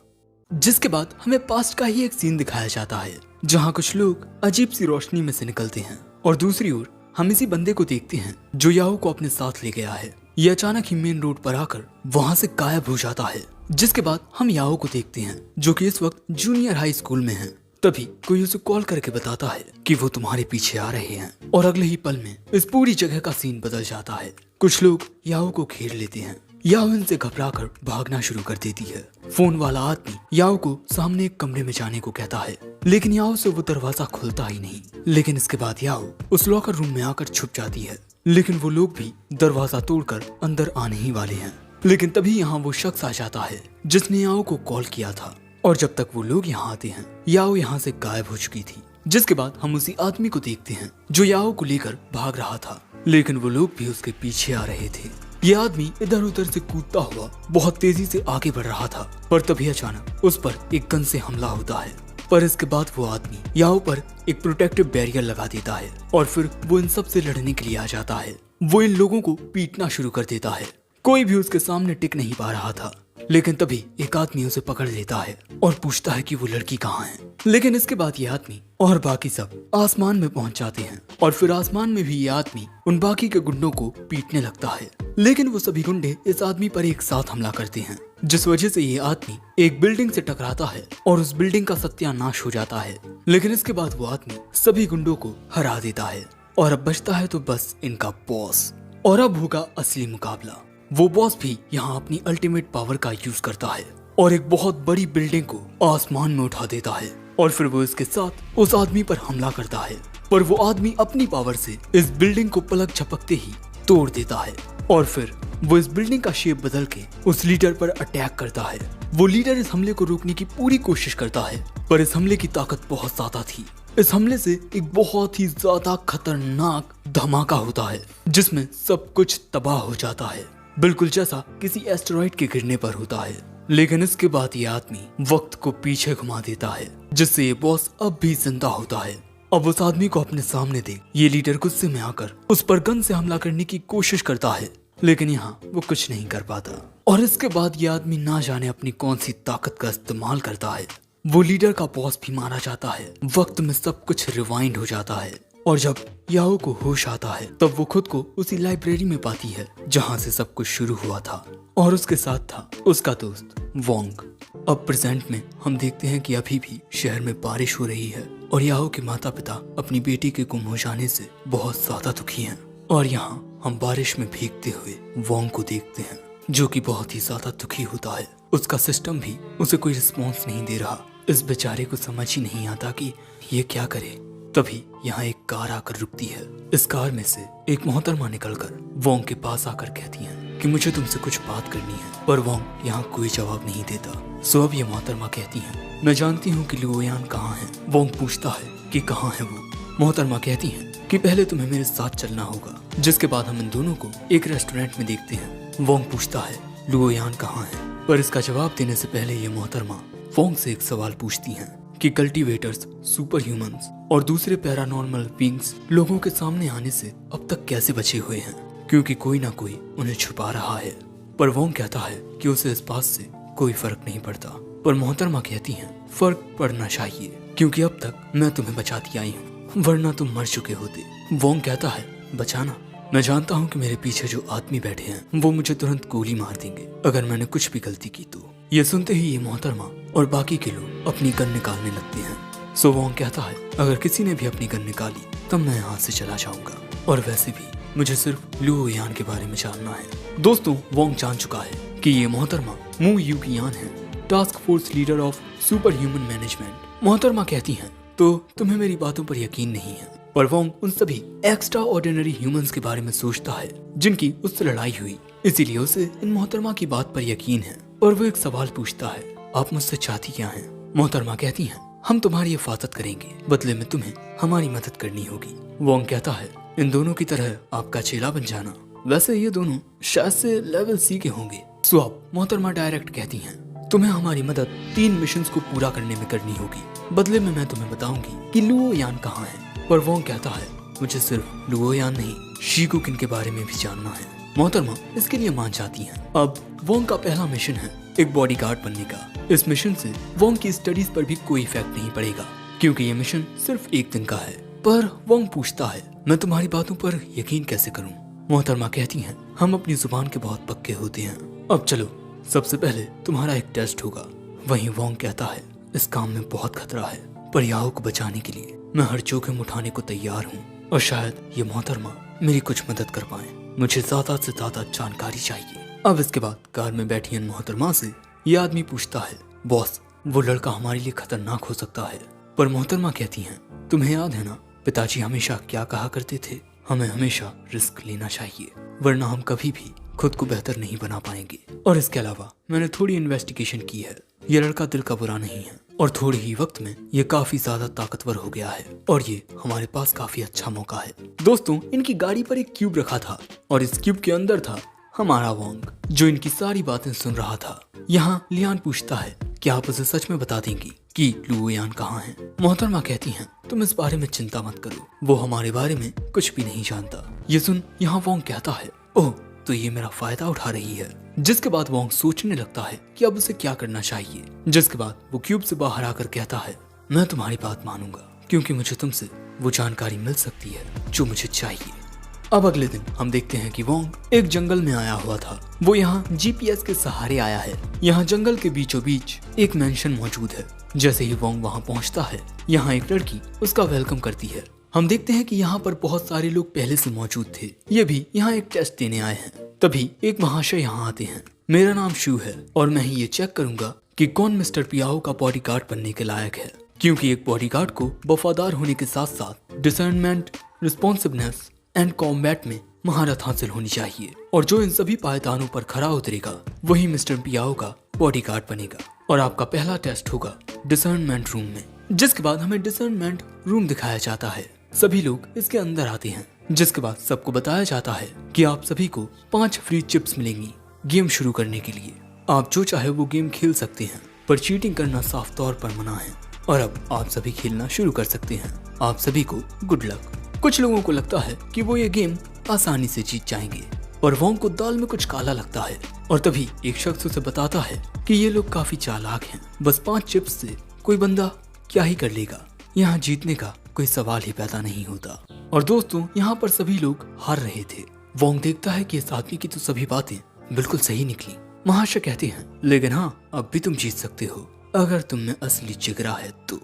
जिसके बाद हमें पास्ट का ही एक सीन दिखाया जाता है, जहाँ कुछ लोग अजीब सी रोशनी में से निकलते हैं और दूसरी ओर हम इसी बंदे को देखते हैं जो याओ को अपने साथ ले गया है। ये अचानक ही मेन रोड पर आकर वहाँ से गायब हो जाता है। जिसके बाद हम याओ को देखते हैं जो कि इस वक्त जूनियर हाई स्कूल में है। तभी कोई उसे कॉल करके बताता है कि वो तुम्हारे पीछे आ रहे हैं, और अगले ही पल में इस पूरी जगह का सीन बदल जाता है। कुछ लोग याओ को घेर लेते हैं। याओ इनसे घबराकर भागना शुरू कर देती है। फोन वाला आदमी याओ को सामने एक कमरे में जाने को कहता है, लेकिन याओ से वो दरवाजा खुलता ही नहीं। लेकिन इसके बाद याओ उस लॉकर रूम में आकर छुप जाती है, लेकिन वो लोग भी दरवाजा तोड़कर अंदर आने ही वाले हैं। लेकिन तभी यहाँ वो शख्स आ जाता है जिसने याओ को कॉल किया था, और जब तक वो लोग यहाँ आते हैं याओ यहाँ से गायब हो चुकी थी। जिसके बाद हम उसी आदमी को देखते हैं जो याओ को लेकर भाग रहा था, लेकिन वो लोग भी उसके पीछे आ रहे थे। ये आदमी इधर उधर से कूदता हुआ बहुत तेजी से आगे बढ़ रहा था, पर तभी अचानक उस पर एक गन से हमला होता है। पर इसके बाद वो आदमी याओ पर एक प्रोटेक्टिव बैरियर लगा देता है और फिर वो इन सब से लड़ने के लिए आ जाता है। वो इन लोगों को पीटना शुरू कर देता है। कोई भी उसके सामने टिक नहीं पा रहा था, लेकिन तभी एक आदमी उसे पकड़ लेता है और पूछता है कि वो लड़की कहाँ है। लेकिन इसके बाद ये आदमी और बाकी सब आसमान में पहुंच जाते हैं, और फिर आसमान में भी ये आदमी उन बाकी के गुंडों को पीटने लगता है। लेकिन वो सभी गुंडे इस आदमी पर एक साथ हमला करते हैं, जिस वजह से ये आदमी एक बिल्डिंग से टकराता है और उस बिल्डिंग का सत्यानाश हो जाता है। लेकिन इसके बाद वो आदमी सभी गुंडों को हरा देता है, और अब बचता है तो बस इनका बॉस। और अब होगा असली मुकाबला। वो बॉस भी यहाँ अपनी अल्टीमेट पावर का यूज करता है और एक बहुत बड़ी बिल्डिंग को आसमान में उठा देता है, और फिर वो इसके साथ उस आदमी पर हमला करता है। पर वो आदमी अपनी पावर से इस बिल्डिंग को पलक झपकते ही तोड़ देता है, और फिर वो इस बिल्डिंग का शेप बदल के उस लीडर पर अटैक करता है। वो लीडर इस हमले को रोकने की पूरी कोशिश करता है, पर इस हमले की ताकत बहुत ज्यादा थी। इस हमले से एक बहुत ही ज्यादा खतरनाक धमाका होता है, जिसमें सब कुछ तबाह हो जाता है, बिल्कुल जैसा किसी एस्टेरॉइड के गिरने पर होता है। लेकिन इसके बाद ये आदमी वक्त को पीछे घुमा देता है, जिससे ये बॉस अब भी जिंदा होता है। अब उस आदमी को अपने सामने देख ये लीडर गुस्से में आकर उस पर गन से हमला करने की कोशिश करता है, लेकिन यहाँ वो कुछ नहीं कर पाता। और इसके बाद ये आदमी ना जाने अपनी कौन सी ताकत का इस्तेमाल करता है। वो लीडर का बॉस भी मारा जाता है। वक्त में सब कुछ रिवाइंड हो जाता है, और जब याओ को होश आता है तब वो खुद को उसी लाइब्रेरी में पाती है जहाँ से सब कुछ शुरू हुआ था, और उसके साथ था उसका दोस्त वोंग। अब प्रेजेंट में हम देखते हैं कि अभी भी शहर में बारिश हो रही है, और याओ के माता पिता अपनी बेटी के गुम हो जाने से बहुत ज्यादा दुखी हैं। और यहाँ हम बारिश में भीगते हुए वोंग को देखते हैं, जो कि बहुत ही ज्यादा दुखी होता है। उसका सिस्टम भी उसे कोई रिस्पॉन्स नहीं दे रहा। इस बेचारे को समझ ही नहीं आता कि ये क्या करे। तभी यहाँ एक कार आकर रुकती है। इस कार में से एक मोहतरमा निकलकर वोंग के पास आकर कहती है कि मुझे तुमसे कुछ बात करनी है, पर वोंग यहाँ कोई जवाब नहीं देता। सो अब ये मोहतरमा कहती है, मैं जानती हूँ कि लुओयान कहाँ है। वोंग पूछता है कि कहाँ है वो। मोहतरमा कहती है कि पहले तुम्हें मेरे साथ चलना होगा। जिसके बाद हम इन दोनों को एक रेस्टोरेंट में देखते हैं। वोंग पूछता है लुओयान कहाँ है, पर इसका जवाब देने से पहले ये मोहतरमा वोंग से एक सवाल पूछती हैं कि कल्टीवेटर्स, सुपर ह्यूमंस और दूसरे पैरानॉर्मल बीइंग्स लोगों के सामने आने से अब तक कैसे बचे हुए हैं, क्योंकि कोई ना कोई उन्हें छुपा रहा है। पर वोंग कहता है कि उसे इस बात से कोई फर्क नहीं पड़ता। पर मोहतरमा कहती हैं फर्क पड़ना चाहिए, क्योंकि अब तक मैं तुम्हें बचाती आई हूँ, वरना तुम मर चुके होते। वोंग कहता है बचाना, मैं जानता हूँ कि मेरे पीछे जो आदमी बैठे हैं वो मुझे तुरंत गोली मार देंगे अगर मैंने कुछ भी गलती की तो। ये सुनते ही ये मोहतरमा और बाकी के लोग अपनी गन निकालने लगते हैं। सो वोंग कहता है अगर किसी ने भी अपनी गन निकाली तब मैं यहाँ से चला जाऊंगा, और वैसे भी मुझे सिर्फ लुओ यान के बारे में जानना है। दोस्तों, वोंग जान चुका है कि ये मोहतरमा मू यूकियान है, task force leader of super human management. मोहतरमा कहती हैं तो तुम्हें मेरी बातों पर यकीन नहीं है, और वोंग उन सभी एक्स्ट्रा ऑर्डिनरी ह्यूमंस के बारे में सोचता है जिनकी उससे लड़ाई हुई, इसीलिए उसे इन मोहतरमा की बात पर यकीन है। और वो एक सवाल पूछता है, आप मुझसे चाहती क्या हैं? मोहतरमा कहती हैं हम तुम्हारी हिफाजत करेंगे, बदले में तुम्हें हमारी मदद करनी होगी। वोंग कहता है इन दोनों की तरह आपका चेला बन जाना। वैसे ये दोनों शायद से लेवल सी के होंगे। सो अब मोहतरमा डायरेक्ट कहती हैं तुम्हें हमारी मदद 3 मिशंस को पूरा करने में करनी होगी, बदले में मैं तुम्हें बताऊंगी कि लुओ यान कहाँ है। पर वोंग कहता है मुझे सिर्फ लुओ यान नहीं, शीकुकिन के बारे में भी जानना है। मोहतरमा इसके लिए मान जाती हैं। अब वोंग का पहला मिशन है एक बॉडीगार्ड बनने का। इस मिशन से वोंग की स्टडीज पर भी कोई इफेक्ट नहीं पड़ेगा क्योंकि ये मिशन सिर्फ 1 दिन का है। पर वोंग पूछता है मैं तुम्हारी बातों पर यकीन कैसे करूं? मोहतरमा कहती हैं हम अपनी जुबान के बहुत पक्के होते हैं। अब चलो, सबसे पहले तुम्हारा एक टेस्ट होगा। वहीं वोंग कहता है इस काम में बहुत खतरा है, पर याओ को बचाने के लिए मैं हर जोखिम उठाने को तैयार हूँ, और शायद ये मोहतरमा मेरी कुछ मदद कर पाए। मुझे ज्यादा से ज्यादा जानकारी चाहिए। अब इसके बाद कार में बैठी इन मोहतरमा से ये आदमी पूछता है बॉस, वो लड़का हमारे लिए खतरनाक हो सकता है। पर मोहतरमा कहती हैं तुम्हें याद है ना पिताजी हमेशा क्या कहा करते थे, हमें हमेशा रिस्क लेना चाहिए, वरना हम कभी भी खुद को बेहतर नहीं बना पाएंगे। और इसके अलावा मैंने थोड़ी इन्वेस्टिगेशन की है, ये लड़का दिल का बुरा नहीं है, और थोड़े ही वक्त में ये काफी ज्यादा ताकतवर हो गया है, और ये हमारे पास काफी अच्छा मौका है। दोस्तों, इनकी गाड़ी पर एक क्यूब रखा था, और इस क्यूब के अंदर था हमारा वोंग, जो इनकी सारी बातें सुन रहा था। यहाँ लियान पूछता है क्या आप उसे सच में बता देंगी कि लुओ यान कहाँ है? मोहतरमा कहती हैं तुम इस बारे में चिंता मत करो, वो हमारे बारे में कुछ भी नहीं जानता। ये सुन यहाँ वोंग कहता है ओह, तो ये मेरा फायदा उठा रही है। जिसके बाद वोंग सोचने लगता है कि अब उसे क्या करना चाहिए। जिसके बाद वो क्यूब से बाहर आकर कहता है मैं तुम्हारी बात मानूंगा क्योंकि मुझे तुमसे वो जानकारी मिल सकती है जो मुझे चाहिए। अब अगले दिन हम देखते हैं कि वोंग एक जंगल में आया हुआ था। वो यहाँ जीपीएस के सहारे आया है। यहाँ जंगल के बीचों बीच एक मेंशन मौजूद है। जैसे ही वोंग वहाँ पहुँचता है, यहाँ एक लड़की उसका वेलकम करती है। हम देखते हैं कि यहाँ पर बहुत सारे लोग पहले से मौजूद थे, ये भी यहाँ एक टेस्ट देने आए हैं। तभी एक महाशय यहाँ आते हैं। मेरा नाम शू है और मैं ही ये चेक करूंगा कि कौन मिस्टर पियाओ का बॉडीगार्ड बनने के लायक है, क्योंकि एक बॉडीगार्ड को वफादार होने के साथ साथ डिसर्नमेंट, रिस्पॉन्सिवनेस एंड कॉम्बैट में महारत हासिल होनी चाहिए, और जो इन सभी पायदानों पर खरा उतरेगा वही मिस्टर पियाओ का बॉडीगार्ड बनेगा। और आपका पहला टेस्ट होगा डिसर्नमेंट रूम में। जिसके बाद हमें डिसर्नमेंट रूम दिखाया जाता है। सभी लोग इसके अंदर आते हैं। जिसके बाद सबको बताया जाता है कि आप सभी को 5 फ्री चिप्स मिलेंगी गेम शुरू करने के लिए। आप जो चाहे वो गेम खेल सकते हैं, पर चीटिंग करना साफ तौर पर मना है। और अब आप सभी खेलना शुरू कर सकते हैं। आप सभी को गुड लक। कुछ लोगों को लगता है कि वो ये गेम आसानी से जीत जाएंगे, और वोंग को दाल में कुछ काला लगता है। और तभी एक शख्स उसे बताता है कि ये लोग काफी चालाक हैं, बस 5 चिप्स से कोई बंदा क्या ही कर लेगा, यहाँ जीतने का कोई सवाल ही पैदा नहीं होता। और दोस्तों, यहाँ पर सभी लोग हार रहे थे। वोंग देखता है कि इस आदमी की तो सभी बातें बिल्कुल सही निकली। महाशय कहते हैं लेकिन हाँ, अब भी तुम जीत सकते हो अगर तुम में असली जिगरा है तो।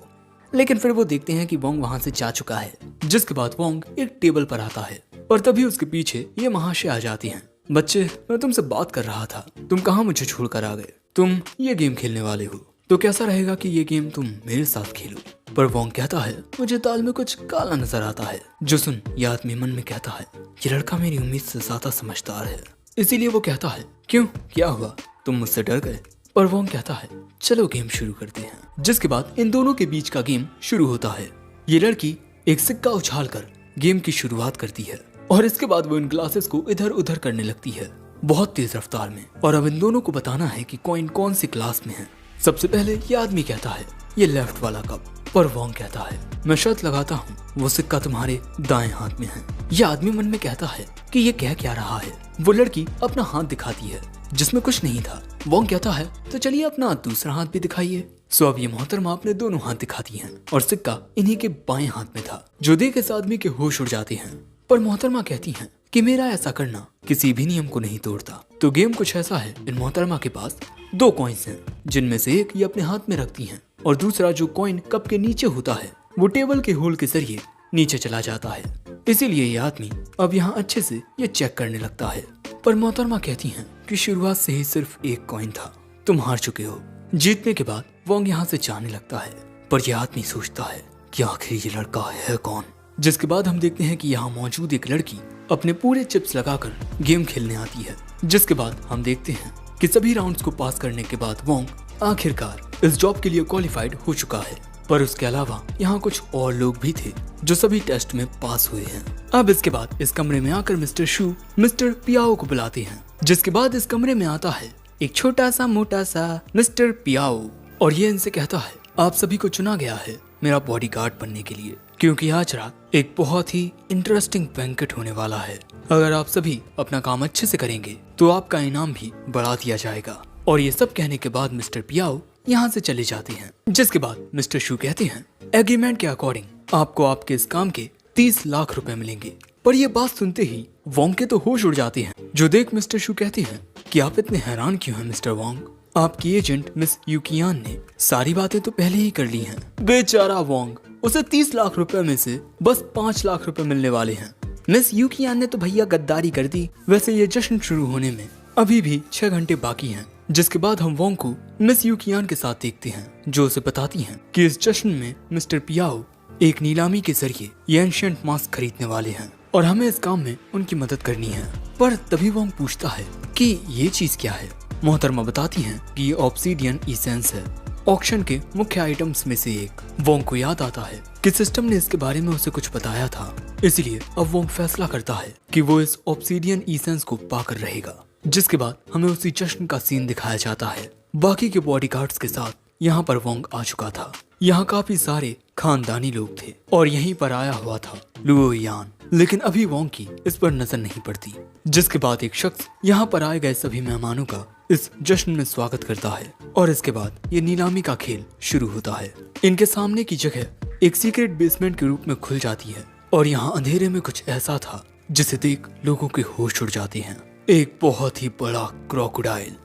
लेकिन फिर वो देखते हैं कि वोंग वहाँ से जा चुका है। जिसके बाद वोंग एक टेबल पर आता है, और तभी उसके पीछे ये महाशय आ जाती हैं। बच्चे, मैं तुमसे बात कर रहा था, तुम कहाँ मुझे छोड़कर आ गए? तुम ये गेम खेलने वाले हो तो कैसा रहेगा कि ये गेम तुम मेरे साथ खेलो। पर वोंग कहता है मुझे दाल में कुछ काला नजर आता है। जो सुन ये आदमी मन में कहता है ये लड़का मेरी उम्मीद से ज्यादा समझदार है। इसीलिए वो कहता है क्यों, क्या हुआ, तुम मुझसे डर गए? पर वोंग कहता है चलो गेम शुरू करते हैं। जिसके बाद इन दोनों के बीच का गेम शुरू होता है। ये लड़की एक सिक्का उछालकर गेम की शुरुआत करती है, और इसके बाद वो इन ग्लासेस को इधर उधर करने लगती है बहुत तेज रफ्तार में। और अब इन दोनों को बताना है कि कॉइन कौन सी क्लास में है। सबसे पहले ये आदमी कहता है ये लेफ्ट वाला कप। पर वोंग कहता है मैं शर्त लगाता हूँ वो सिक्का तुम्हारे दाएं हाथ में है। ये आदमी मन में कहता है कि ये कह क्या रहा है। वो लड़की अपना हाथ दिखाती है जिसमें कुछ नहीं था। वोंग कहता है तो चलिए अपना दूसरा हाथ भी दिखाइए। सो अब ये मोहतरमा अपने दोनों हाथ दिखाती हैं, और सिक्का इन्हीं के बाएं हाथ में था, जो देख इस आदमी के होश उड़ जाते हैं। पर मोहतरमा कहती हैं कि मेरा ऐसा करना किसी भी नियम को नहीं तोड़ता। तो गेम कुछ ऐसा है, इन मोहतरमा के पास 2 कॉइन्स हैं, जिनमें से एक ये अपने हाथ में रखती हैं और दूसरा जो कॉइन कप के नीचे होता है वो टेबल के होल के जरिए नीचे चला जाता है। इसीलिए ये आदमी अब यहाँ अच्छे से ये चेक करने लगता है। पर मोहतरमा कहती हैं कि शुरुआत से ही सिर्फ 1 कॉइन था, तुम हार चुके हो। जीतने के बाद वोंग यहाँ से जाने लगता है, पर यह आदमी सोचता है कि आखिर ये लड़का है कौन। जिसके बाद हम देखते हैं कि यहाँ मौजूद एक लड़की अपने पूरे चिप्स लगाकर गेम खेलने आती है। जिसके बाद हम देखते हैं कि सभी राउंड्स को पास करने के बाद वोंग आखिरकार इस जॉब के लिए क्वालिफाइड हो चुका है। पर उसके अलावा यहाँ कुछ और लोग भी थे जो सभी टेस्ट में पास हुए हैं। अब इसके बाद इस कमरे में आकर मिस्टर शू मिस्टर पियाओ को बुलाते हैं। जिसके बाद इस कमरे में आता है एक छोटा सा मोटा सा मिस्टर पियाओ और ये इनसे कहता है, आप सभी को चुना गया है मेरा बॉडीगार्ड बनने के लिए, क्योंकि आज रात एक बहुत ही इंटरेस्टिंग बैंकेट होने वाला है। अगर आप सभी अपना काम अच्छे से करेंगे तो आपका इनाम भी बढ़ा दिया जाएगा। और ये सब कहने के बाद मिस्टर पियाओ यहाँ से चले जाते हैं। जिसके बाद मिस्टर शू कहते हैं, एग्रीमेंट के अकॉर्डिंग आपको आपके इस काम के 30 लाख रुपए मिलेंगे। पर ये बात सुनते ही वोंग के तो होश उड़ जाते हैं। जो देख मिस्टर शू कहते हैं कि आप इतने हैरान क्यों हैं मिस्टर वोंग, आपकी एजेंट मिस यूकियान ने सारी बातें तो पहले ही कर ली हैं। बेचारा वोंग, उसे 30 लाख रुपए में से बस 5 लाख रुपए मिलने वाले हैं। मिस यूकियान ने तो भैया गद्दारी कर दी। वैसे ये जश्न शुरू होने में अभी भी 6 घंटे बाकी हैं। जिसके बाद हम वोंग को मिस यूकियान के साथ देखते हैं, जो उसे बताती हैं कि इस जश्न में मिस्टर पियाओ एक नीलामी के जरिए ये एंशिएंट मास्क खरीदने वाले हैं और हमें इस काम में उनकी मदद करनी है। पर तभी वोंग पूछता है कि ये चीज क्या है। मोहतरमा बताती हैं कि ये ऑब्सीडियन इसेंस है, ऑक्शन के मुख्य आइटम्स में से एक। वोंग को याद आता है कि सिस्टम ने इसके बारे में उसे कुछ बताया था, इसलिए अब वोंग फैसला करता है कि वो इस ऑब्सीडियन इसेंस को पाकर रहेगा। जिसके बाद हमें उसी जश्न का सीन दिखाया जाता है। बाकी के बॉडीगार्ड्स के साथ यहाँ पर वोंग आ चुका था। यहाँ काफी सारे खानदानी लोग थे और यहीं पर आया हुआ था लुओ यान, लेकिन अभी वोंग की इस पर नजर नहीं पड़ती। जिसके बाद एक शख्स यहाँ पर आए गए सभी मेहमानों का इस जश्न में स्वागत करता है और इसके बाद ये नीलामी का खेल शुरू होता है। इनके सामने की जगह एक सीक्रेट बेसमेंट के रूप में खुल जाती है और यहाँ अंधेरे में कुछ ऐसा था जिसे देख लोगों के होश उड़ जाते हैं। एक बहुत ही बड़ा क्रोकोडाइल।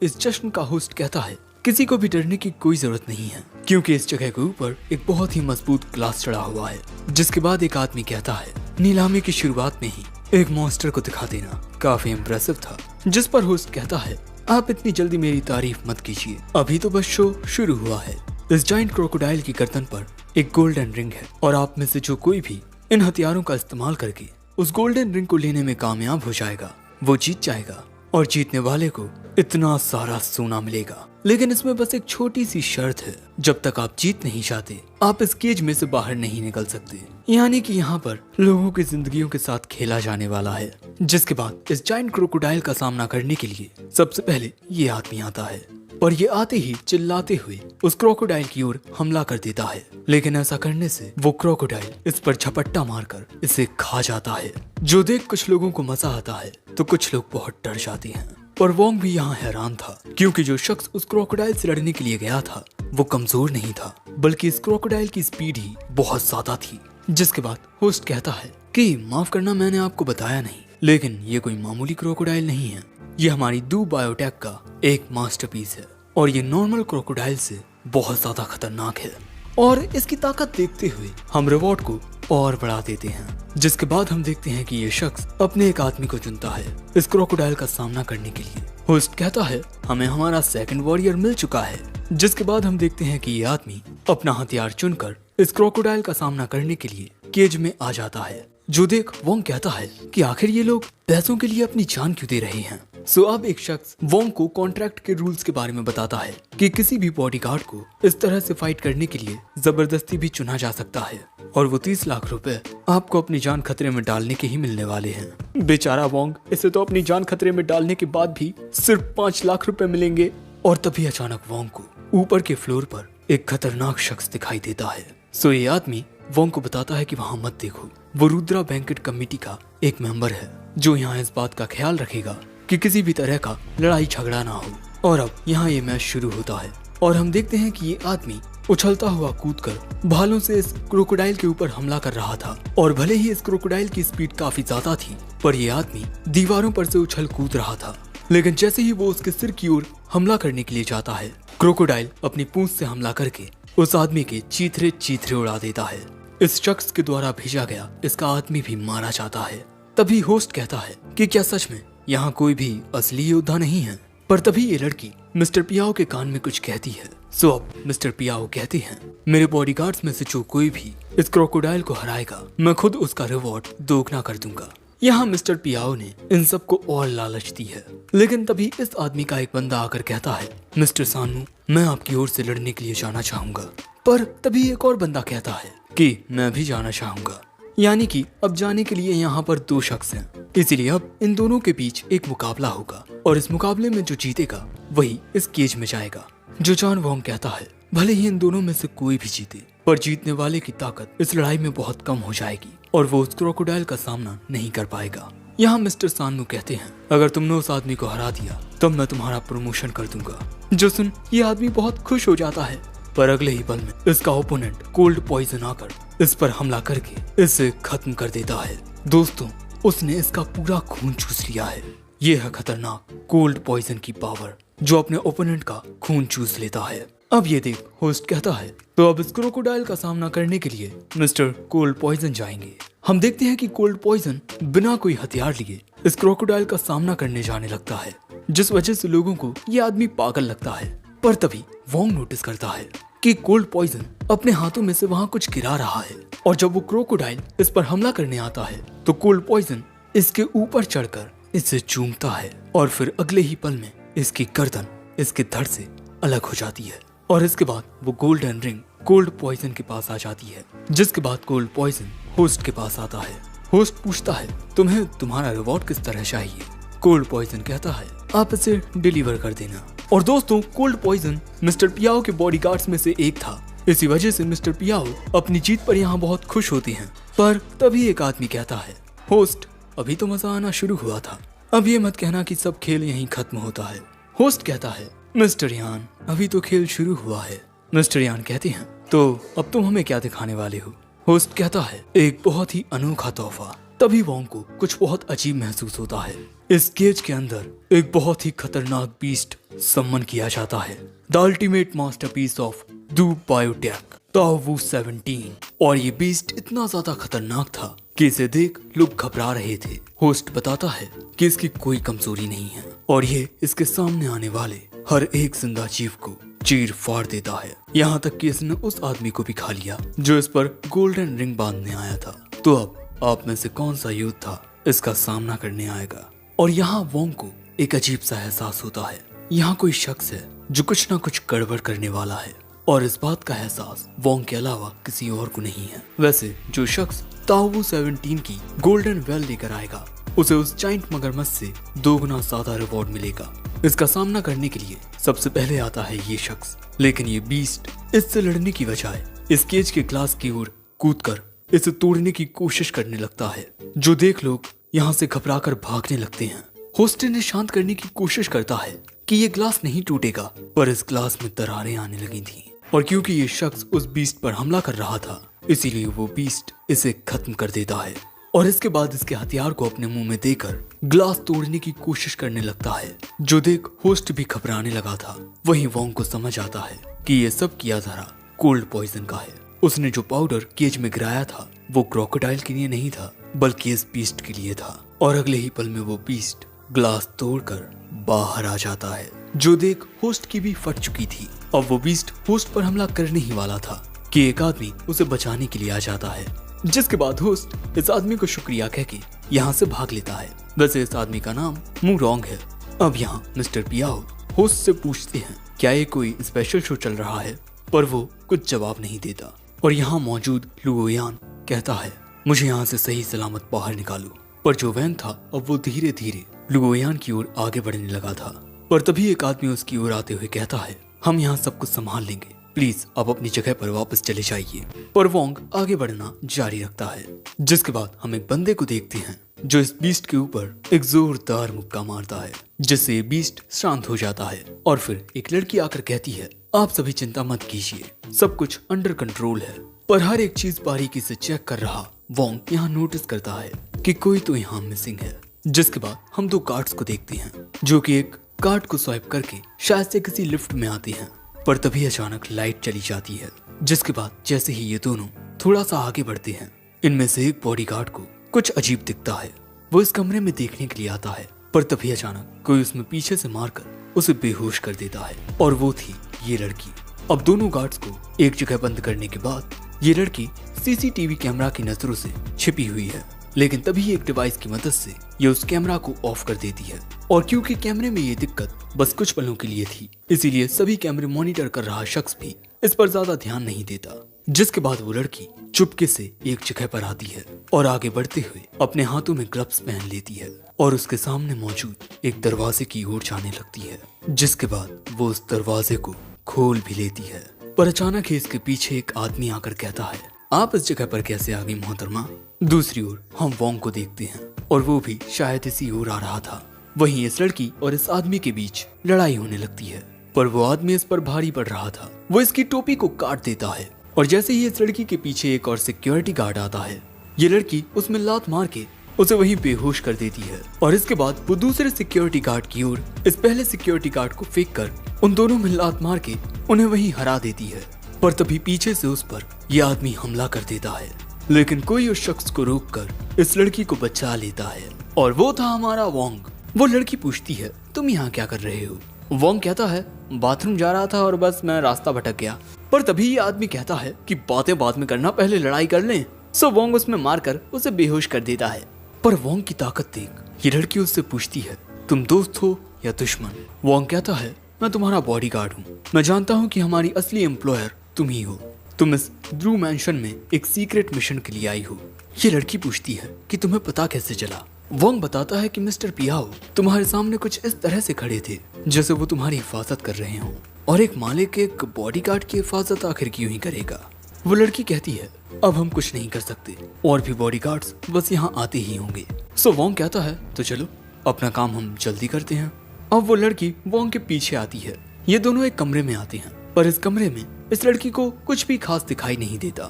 इस जश्न का होस्ट कहता है, किसी को भी डरने की कोई जरूरत नहीं है, क्योंकि इस जगह के ऊपर एक बहुत ही मजबूत ग्लास चढ़ा हुआ है। जिसके बाद एक आदमी कहता है, नीलामी की शुरुआत में ही एक मॉन्स्टर को दिखा देना काफी इम्प्रेसिव था। जिस पर होस्ट कहता है, आप इतनी जल्दी मेरी तारीफ मत कीजिए, अभी तो बस शो शुरू हुआ है। इस जाइंट क्रोकोडाइल की गर्दन पर एक गोल्डन रिंग है और आप में से जो कोई भी इन हथियारों का इस्तेमाल करके उस गोल्डन रिंग को लेने में कामयाब हो जाएगा वो जीत जाएगा और जीतने वाले को इतना सारा सोना मिलेगा। लेकिन इसमें बस एक छोटी सी शर्त है, जब तक आप जीत नहीं जाते आप इस केज में से बाहर नहीं निकल सकते। यानी कि यहाँ पर लोगों की जिंदगियों के साथ खेला जाने वाला है। जिसके बाद इस जाइंट क्रोकोडाइल का सामना करने के लिए सबसे पहले ये आदमी आता है और ये आते ही चिल्लाते हुए उस क्रोकोडाइल की ओर हमला कर देता है। लेकिन ऐसा करने से वो क्रोकोडाइल इस पर झपट्टा मारकर इसे खा जाता है। जो देख कुछ लोगों को मजा आता है तो कुछ लोग बहुत डर जाते हैं। पर वोंग भी यहाँ हैरान था, क्योंकि जो शख्स उस क्रोकोडाइल से लड़ने के लिए गया था वो कमजोर नहीं था, बल्कि इस क्रोकोडाइल की स्पीड ही बहुत ज्यादा थी। जिसके बाद होस्ट कहता है कि माफ करना, मैंने आपको बताया नहीं, लेकिन ये कोई मामूली क्रोकोडाइल नहीं है। ये हमारी दू बायोटेक का एक मास्टरपीस है और ये नॉर्मल क्रोकोडाइल से बहुत ज्यादा खतरनाक है। और इसकी ताकत देखते हुए हम रिवॉर्ड को और बढ़ा देते हैं। जिसके बाद हम देखते हैं कि ये शख्स अपने एक आदमी को चुनता है इस क्रोकोडाइल का सामना करने के लिए। होस्ट कहता है, हमें हमारा सेकंड वॉरियर मिल चुका है। जिसके बाद हम देखते हैं कि ये आदमी अपना हथियार चुनकर इस क्रोकोडाइल का सामना करने के लिए केज में आ जाता है। जो देख वोंग कहता है कि आखिर ये लोग पैसों के लिए अपनी जान क्यों दे रहे हैं। अब एक शख्स वोंग को कॉन्ट्रैक्ट के रूल्स के बारे में बताता है कि किसी भी बॉडीगार्ड को इस तरह से फाइट करने के लिए जबरदस्ती भी चुना जा सकता है और वो 30 लाख रुपए आपको अपनी जान खतरे में डालने के ही मिलने वाले हैं। बेचारा वोंग, इसे तो अपनी जान खतरे में डालने के बाद भी सिर्फ 5 लाख रुपए मिलेंगे। और तभी अचानक वोंग को ऊपर के फ्लोर पर एक खतरनाक शख्स दिखाई देता है। ये आदमी वोंग को बताता है कि वहाँ मत देखो, वो रुद्रा बैंकेट कमेटी का एक मेंबर है जो यहाँ इस बात का ख्याल रखेगा कि किसी भी तरह का लड़ाई झगड़ा ना हो। और अब यहाँ ये मैच शुरू होता है और हम देखते हैं कि ये आदमी उछलता हुआ कूदकर भालों से इस क्रोकोडाइल के ऊपर हमला कर रहा था। और भले ही इस क्रोकोडाइल की स्पीड काफी ज्यादा थी, पर ये आदमी दीवारों पर से उछल कूद रहा था। लेकिन जैसे ही वो उसके सिर की ओर हमला करने के लिए जाता है, क्रोकोडाइल अपनी पूंछ से हमला करके उस आदमी के चीथड़े चीथड़े उड़ा देता है। इस शख्स के द्वारा भेजा गया इसका आदमी भी मारा जाता है। तभी होस्ट कहता है कि क्या सच में यहाँ कोई भी असली योद्धा नहीं है? पर तभी ये लड़की मिस्टर पियाओ के कान में कुछ कहती है। सो अब मिस्टर पियाओ कहते हैं, मेरे बॉडीगार्ड्स में से जो कोई भी इस क्रोकोडाइल को हराएगा, मैं खुद उसका रिवॉर्ड दोगुना कर दूंगा। यहाँ मिस्टर पियाओ ने इन सबको और लालच दी है। लेकिन तभी इस आदमी का एक बंदा आकर कहता है, मिस्टर सानू, मैं आपकी ओर से लड़ने के लिए जाना चाहूंगा। पर तभी एक और बंदा कहता है कि मैं भी जाना चाहूंगा। यानी कि अब जाने के लिए यहाँ पर दो शख्स हैं, इसीलिए अब इन दोनों के बीच एक मुकाबला होगा और इस मुकाबले में जो जीतेगा वही इस केज में जाएगा। जो जॉन वोंग कहता है, भले ही इन दोनों में से कोई भी जीते, पर जीतने वाले की ताकत इस लड़ाई में बहुत कम हो जाएगी और वो उस क्रोकोडाइल का सामना नहीं कर पाएगा। यहाँ मिस्टर सानू कहते हैं, अगर तुमने उस आदमी को हरा दिया तब मैं तुम्हारा प्रमोशन कर दूंगा। जो सुन ये आदमी बहुत खुश हो जाता है, पर अगले ही पल में इसका ओपोनेंट कोल्ड पॉइजन आकर इस पर हमला करके इसे खत्म कर देता है। दोस्तों, उसने इसका पूरा खून चूस लिया है। ये है खतरनाक कोल्ड पॉइजन की पावर, जो अपने ओपोनेंट का खून चूस लेता है। अब ये देख होस्ट कहता है, तो अब इस क्रोकोडाइल का सामना करने के लिए मिस्टर कोल्ड पॉइजन जाएंगे। हम देखते हैं कि कोल्ड पॉइजन बिना कोई हथियार लिए इस क्रोकोडाइल का सामना करने जाने लगता है, जिस वजह से लोगों को ये आदमी पागल लगता है। पर तभी वोंग नोटिस करता है कि कोल्ड पॉइजन अपने हाथों में से वहाँ कुछ गिरा रहा है, और जब वो क्रोकोडाइल इस पर हमला करने आता है तो कोल्ड पॉइजन इसके ऊपर चढ़कर इसे चूमता है और फिर अगले ही पल में इसकी गर्दन इसके धड़ से अलग हो जाती है। और इसके बाद वो गोल्डन रिंग कोल्ड पॉइजन के पास आ जाती है, जिसके बाद कोल्ड पॉइजन होस्ट के पास आता है। होस्ट पूछता है, तुम्हें तुम्हारा रिवॉर्ड किस तरह चाहिए? कोल्ड पॉइजन कहता है, आप इसे डिलीवर कर देना। और दोस्तों, कोल्ड पॉइजन मिस्टर पियाओ के बॉडीगार्ड्स में से एक था। इसी वजह से मिस्टर पियाओ अपनी जीत पर यहाँ बहुत खुश होते हैं। पर तभी एक आदमी कहता है, होस्ट, अभी तो मजा आना शुरू हुआ था, अब ये मत कहना कि सब खेल यहीं खत्म होता है। होस्ट कहता है, मिस्टर यान, अभी तो खेल शुरू हुआ है। मिस्टर यान कहते हैं, तो अब तुम हमें क्या दिखाने वाले हो? होस्ट कहता है, एक बहुत ही अनोखा तोहफा। तभी वोंग को कुछ बहुत अजीब महसूस होता है। इस केज के अंदर एक बहुत ही खतरनाक बीस्ट सम्मन किया जाता है, the ultimate masterpiece of Du Biotech, ताओवू 17। और ये बीस्ट इतना ज्यादा खतरनाक था कि इसे देख लोग घबरा रहे थे। होस्ट बताता है कि इसकी कोई कमजोरी नहीं है और ये इसके सामने आने वाले हर एक जिंदा जीव को चीर फाड़ देता है, यहाँ तक कि इसने उस आदमी को भी खा लिया जो इस पर गोल्डन रिंग बांधने आया था। तो अब आप में से कौन सा योद्धा इसका सामना करने आएगा? और यहाँ वोंग को एक अजीब सा एहसास होता है, यहाँ कोई शख्स है जो कुछ ना कुछ गड़बड़ करने वाला है, और इस बात का एहसास वोंग के अलावा किसी और को नहीं है। वैसे जो शख्स ताओवू 17 की गोल्डन वेल लेकर आएगा, उसे उस जाइंट मगरमच्छ से 2 गुना ज्यादा रिवॉर्ड मिलेगा। इसका सामना करने के लिए सबसे पहले आता है ये शख्स, लेकिन ये बीस्ट इससे लड़ने की बजाय इस केज के ग्लास की ओर कूदकर इसे तोड़ने की कोशिश करने लगता है, जो देख लोग यहाँ से घबराकर भागने लगते हैं। होस्ट ने शांत करने की कोशिश करता है कि ये ग्लास नहीं टूटेगा, पर इस ग्लास में दरारें आने लगी थीं। और क्योंकि ये शख्स उस बीस्ट पर हमला कर रहा था, इसीलिए वो बीस्ट इसे खत्म कर देता है और इसके बाद इसके हथियार को अपने मुंह में देकर ग्लास तोड़ने की कोशिश करने लगता है, जो देख होस्ट भी घबराने लगा था। वहीं वोंग को समझ आता है कि ये सब किया धरा कोल्ड पॉइजन का है। उसने जो पाउडर केज में गिराया था वो क्रोकोडाइल के लिए नहीं था, बल्कि इस बीस्ट के लिए था। और अगले ही पल में वो बीस्ट ग्लास तोड़कर बाहर आ जाता है, जो देख होस्ट की भी फट चुकी थी। अब वो बीस्ट होस्ट पर हमला करने ही वाला था कि एक आदमी उसे बचाने के लिए आ जाता है, जिसके बाद होस्ट इस आदमी को शुक्रिया कह के यहाँ से भाग लेता है। वैसे इस आदमी का नाम मूरोंग है। अब यहाँ मिस्टर पियाओ होस्ट से पूछते हैं क्या ये कोई स्पेशल शो चल रहा है, पर वो कुछ जवाब नहीं देता। और यहाँ मौजूद लुओयान कहता है, मुझे यहाँ से सही सलामत बाहर निकालो। पर जो वैन था अब वो धीरे धीरे लुओयान की ओर आगे बढ़ने लगा था। पर तभी एक आदमी उसकी ओर आते हुए कहता है, हम यहाँ सब कुछ संभाल लेंगे, प्लीज आप अपनी जगह पर वापस चले जाइए। पर वोंग आगे बढ़ना जारी रखता है, जिसके बाद हम एक बंदे को देखते हैं जो इस बीस्ट के ऊपर एक जोरदार मुक्का मारता है, जिससे ये बीस्ट शांत हो जाता है। और फिर एक लड़की आकर कहती है, आप सभी चिंता मत कीजिए, सब कुछ अंडर कंट्रोल है। पर हर एक चीज बारीकी से चेक कर रहा वोंग यहाँ नोटिस करता है कि कोई तो यहाँ मिसिंग है। जिसके बाद हम दो गार्ड्स को देखते हैं जो कि एक कार्ड को स्वाइप करके शायद से किसी लिफ्ट में आते हैं। पर तभी अचानक लाइट चली जाती है। जिसके बाद जैसे ही ये दोनों थोड़ा सा आगे बढ़ते हैं, इनमें से एक बॉडीगार्ड को कुछ अजीब दिखता है। वो इस कमरे में देखने के लिए आता है, पर तभी अचानक कोई उसमें पीछे से मारकर उसे बेहोश कर देता है। और वो थी ये लड़की। अब दोनों गार्ड्स को एक जगह बंद करने के बाद ये लड़की सीसीटीवी कैमरा की नजरों से छिपी हुई है। लेकिन तभी एक डिवाइस की मदद से ये उस कैमरा को ऑफ कर देती है। और क्योंकि कैमरे में ये दिक्कत बस कुछ पलों के लिए थी, इसीलिए सभी कैमरे मॉनिटर कर रहा शख्स भी इस पर ज्यादा ध्यान नहीं देता। जिसके बाद वो लड़की चुपके से एक जगह पर आती है और आगे बढ़ते हुए अपने हाथों में ग्लव्स पहन लेती है और उसके सामने मौजूद एक दरवाजे की ओर जाने लगती है। जिसके बाद वो उस दरवाजे को खोल भी लेती है। पर अचानक ही इसके पीछे एक आदमी आकर कहता है, आप इस जगह पर कैसे आ गई मोहतरमा? दूसरी ओर हम वोंग को देखते हैं और वो भी शायद इसी ओर आ रहा था। वहीं इस लड़की और इस आदमी के बीच लड़ाई होने लगती है। पर वो आदमी इस पर भारी पड़ रहा था। वो इसकी टोपी को काट देता है और जैसे ही इस लड़की के पीछे एक और सिक्योरिटी गार्ड आता है, ये लड़की उसमें लात मार के उसे वहीं बेहोश कर देती है। और इसके बाद वो दूसरे सिक्योरिटी गार्ड की ओर इस पहले सिक्योरिटी गार्ड को फेंक कर उन दोनों में लात मार के उन्हें वहीं हरा देती है। पर तभी पीछे से उस पर यह आदमी हमला कर देता है, लेकिन कोई उस शख्स को रोककर इस लड़की को बचा लेता है। और वो था हमारा वोंग। वो लड़की पूछती है, तुम यहाँ क्या कर रहे हो? वोंग कहता है, बाथरूम जा रहा था और बस मैं रास्ता भटक गया। पर तभी ये आदमी कहता है कि बातें बाद में करना, पहले लड़ाई कर लें। सो वोंग उसमें मारकर उसे बेहोश कर देता है। पर वोंग की ताकत देख ये लड़की उससे पूछती है, तुम दोस्त हो या दुश्मन? वोंग कहता है, मैं तुम्हारा बॉडीगार्ड हूँ। मैं जानता हूँ कि हमारी असली एम्प्लॉयर तुम ही हो। तुम इस ड्रू मैंशन में एक सीक्रेट मिशन के लिए आई हो। ये लड़की पूछती है कि तुम्हें पता कैसे चला? वोंग बताता है कि मिस्टर पियाओ तुम्हारे सामने कुछ इस तरह से खड़े थे जैसे वो तुम्हारी हिफाजत कर रहे हो, और एक मालिक एक बॉडीगार्ड की हिफाजत आखिर क्यों ही करेगा? वो लड़की कहती है, अब हम कुछ नहीं कर सकते, और भी बॉडीगार्ड्स बस यहाँ आते ही होंगे। सो वोंग कहता है, तो चलो अपना काम हम जल्दी करते हैं। अब वो लड़की वोंग के पीछे आती है। ये दोनों एक कमरे में आते हैं, पर इस कमरे में इस लड़की को कुछ भी खास दिखाई नहीं देता।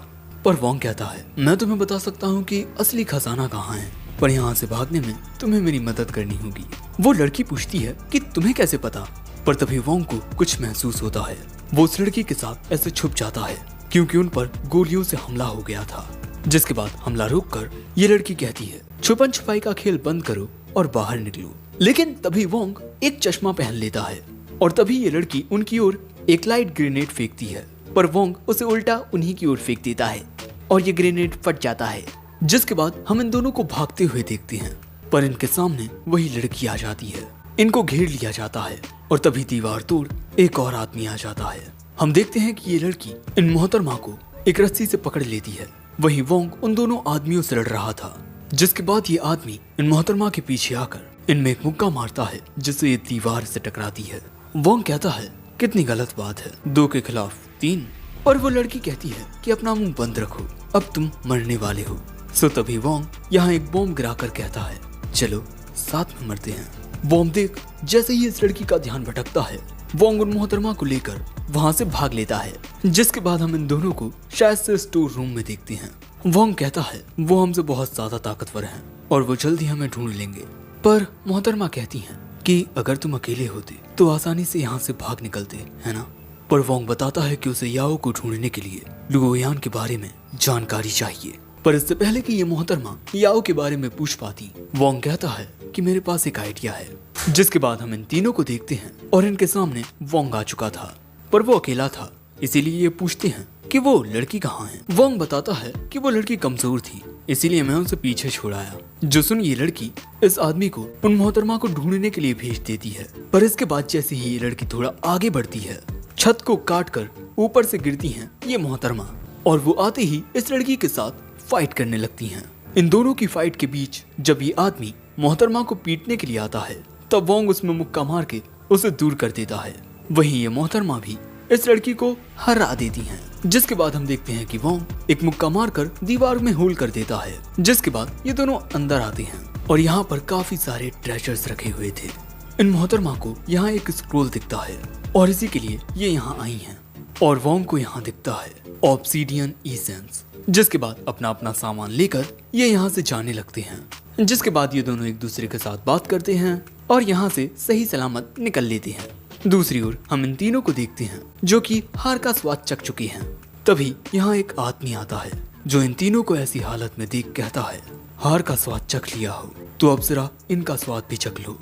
पर वोंग कहता है, मैं तुम्हें बता सकता हूँ कि असली खजाना कहाँ है, पर यहाँ से भागने में तुम्हें मेरी मदद करनी होगी। वो लड़की पूछती है कि तुम्हें कैसे पता? पर तभी वोंग को कुछ महसूस होता है। वो उस लड़की के साथ ऐसे छुप जाता है क्योंकि उन पर गोलियों से हमला हो गया था। जिसके बाद हमला रोककर ये लड़की कहती है, छुपन छुपाई का खेल बंद करो और बाहर निकलो। लेकिन तभी वोंग एक चश्मा पहन लेता है और तभी ये लड़की उनकी ओर एक लाइट ग्रेनेड फेंकती है, पर वोंग उसे उल्टा उन्हीं की ओर फेंक देता है और ये ग्रेनेड फट जाता है। जिसके बाद हम इन दोनों को भागते हुए देखते हैं, पर इनके सामने वही लड़की आ जाती है। इनको घेर लिया जाता है और तभी दीवार तोड़ एक और आदमी आ जाता है। हम देखते हैं कि ये लड़की इन मोहतरमा को एक रस्सी से पकड़ लेती है। वहीं वोंग उन दोनों आदमियों से लड़ रहा था। जिसके बाद ये आदमी इन मोहतरमा के पीछे आकर इनमें एक मुक्का मारता है जिससे ये दीवार से टकराती है। वोंग कहता है, कितनी गलत बात है, 2 के खिलाफ 3। पर वो लड़की कहती है कि अपना मुंह बंद रखो, अब तुम मरने वाले हो। सो तभी वोंग यहाँ एक बॉम्ब गिराकर कहता है, चलो साथ में मरते हैं। बॉम्ब देख जैसे ही इस लड़की का ध्यान भटकता है, वोंग उन मोहतरमा को लेकर वहाँ से भाग लेता है। जिसके बाद हम इन दोनों को शायद से स्टोर रूम में देखते हैं। वोंग कहता है, वो हमसे बहुत ज्यादा ताकतवर हैं और वो जल्दी हमें ढूंढ लेंगे। पर मोहतरमा कहती हैं कि अगर तुम अकेले होते तो आसानी से यहाँ से भाग निकलते, है ना? पर वोंग बताता है कि उसे याओ को ढूंढने के लिए लुओयान के बारे में जानकारी चाहिए। पर इससे पहले कि ये मोहतरमा याओ के बारे में पूछ पाती, वोंग कहता है कि मेरे पास एक आइडिया है। जिसके बाद हम इन तीनों को देखते हैं और इनके सामने वोंग आ चुका था, पर वो अकेला था, इसीलिए ये पूछते हैं कि वो लड़की कहाँ है। वोंग बताता है कि वो लड़की कमजोर थी, इसीलिए मैं उसे पीछे छोड़ाया। जो सुन ये लड़की इस आदमी को उन मोहतरमा को ढूंढने के लिए भेज देती है। पर इसके बाद जैसे ही ये लड़की थोड़ा आगे बढ़ती है, छत को काटकर ऊपर से गिरती हैं ये मोहतरमा, और वो आते ही इस लड़की के साथ फाइट करने लगती हैं। इन दोनों की फाइट के बीच जब ये आदमी मोहतरमा को पीटने के लिए आता है, तब वोंग उसमें मुक्का मार के उसे दूर कर देता है। वहीं ये मोहतरमा भी इस लड़की को हरा देती हैं। जिसके बाद हम देखते हैं कि वोंग एक मुक्का मारकर दीवार में होल कर देता है। जिसके बाद ये दोनों अंदर आते हैं और यहाँ पर काफी सारे ट्रेजर्स रखे हुए थे। इन मोहतरमा को यहाँ एक स्क्रोल दिखता है और इसी के लिए ये यहाँ आई हैं। और वोंग को यहाँ दिखता है ऑब्सीडियन एसेंस। जिसके बाद अपना अपना सामान लेकर ये यहाँ से जाने लगते हैं। जिसके बाद ये दोनों एक दूसरे के साथ बात करते हैं और यहाँ से सही सलामत निकल लेते हैं। दूसरी ओर हम इन तीनों को देखते हैं जो कि हार का स्वाद चख चुके हैं। तभी यहाँ एक आदमी आता है जो इन तीनों को ऐसी हालत में देख कहता है, हार का स्वाद चख लिया हो तो अब जरा इनका स्वाद भी चख लो।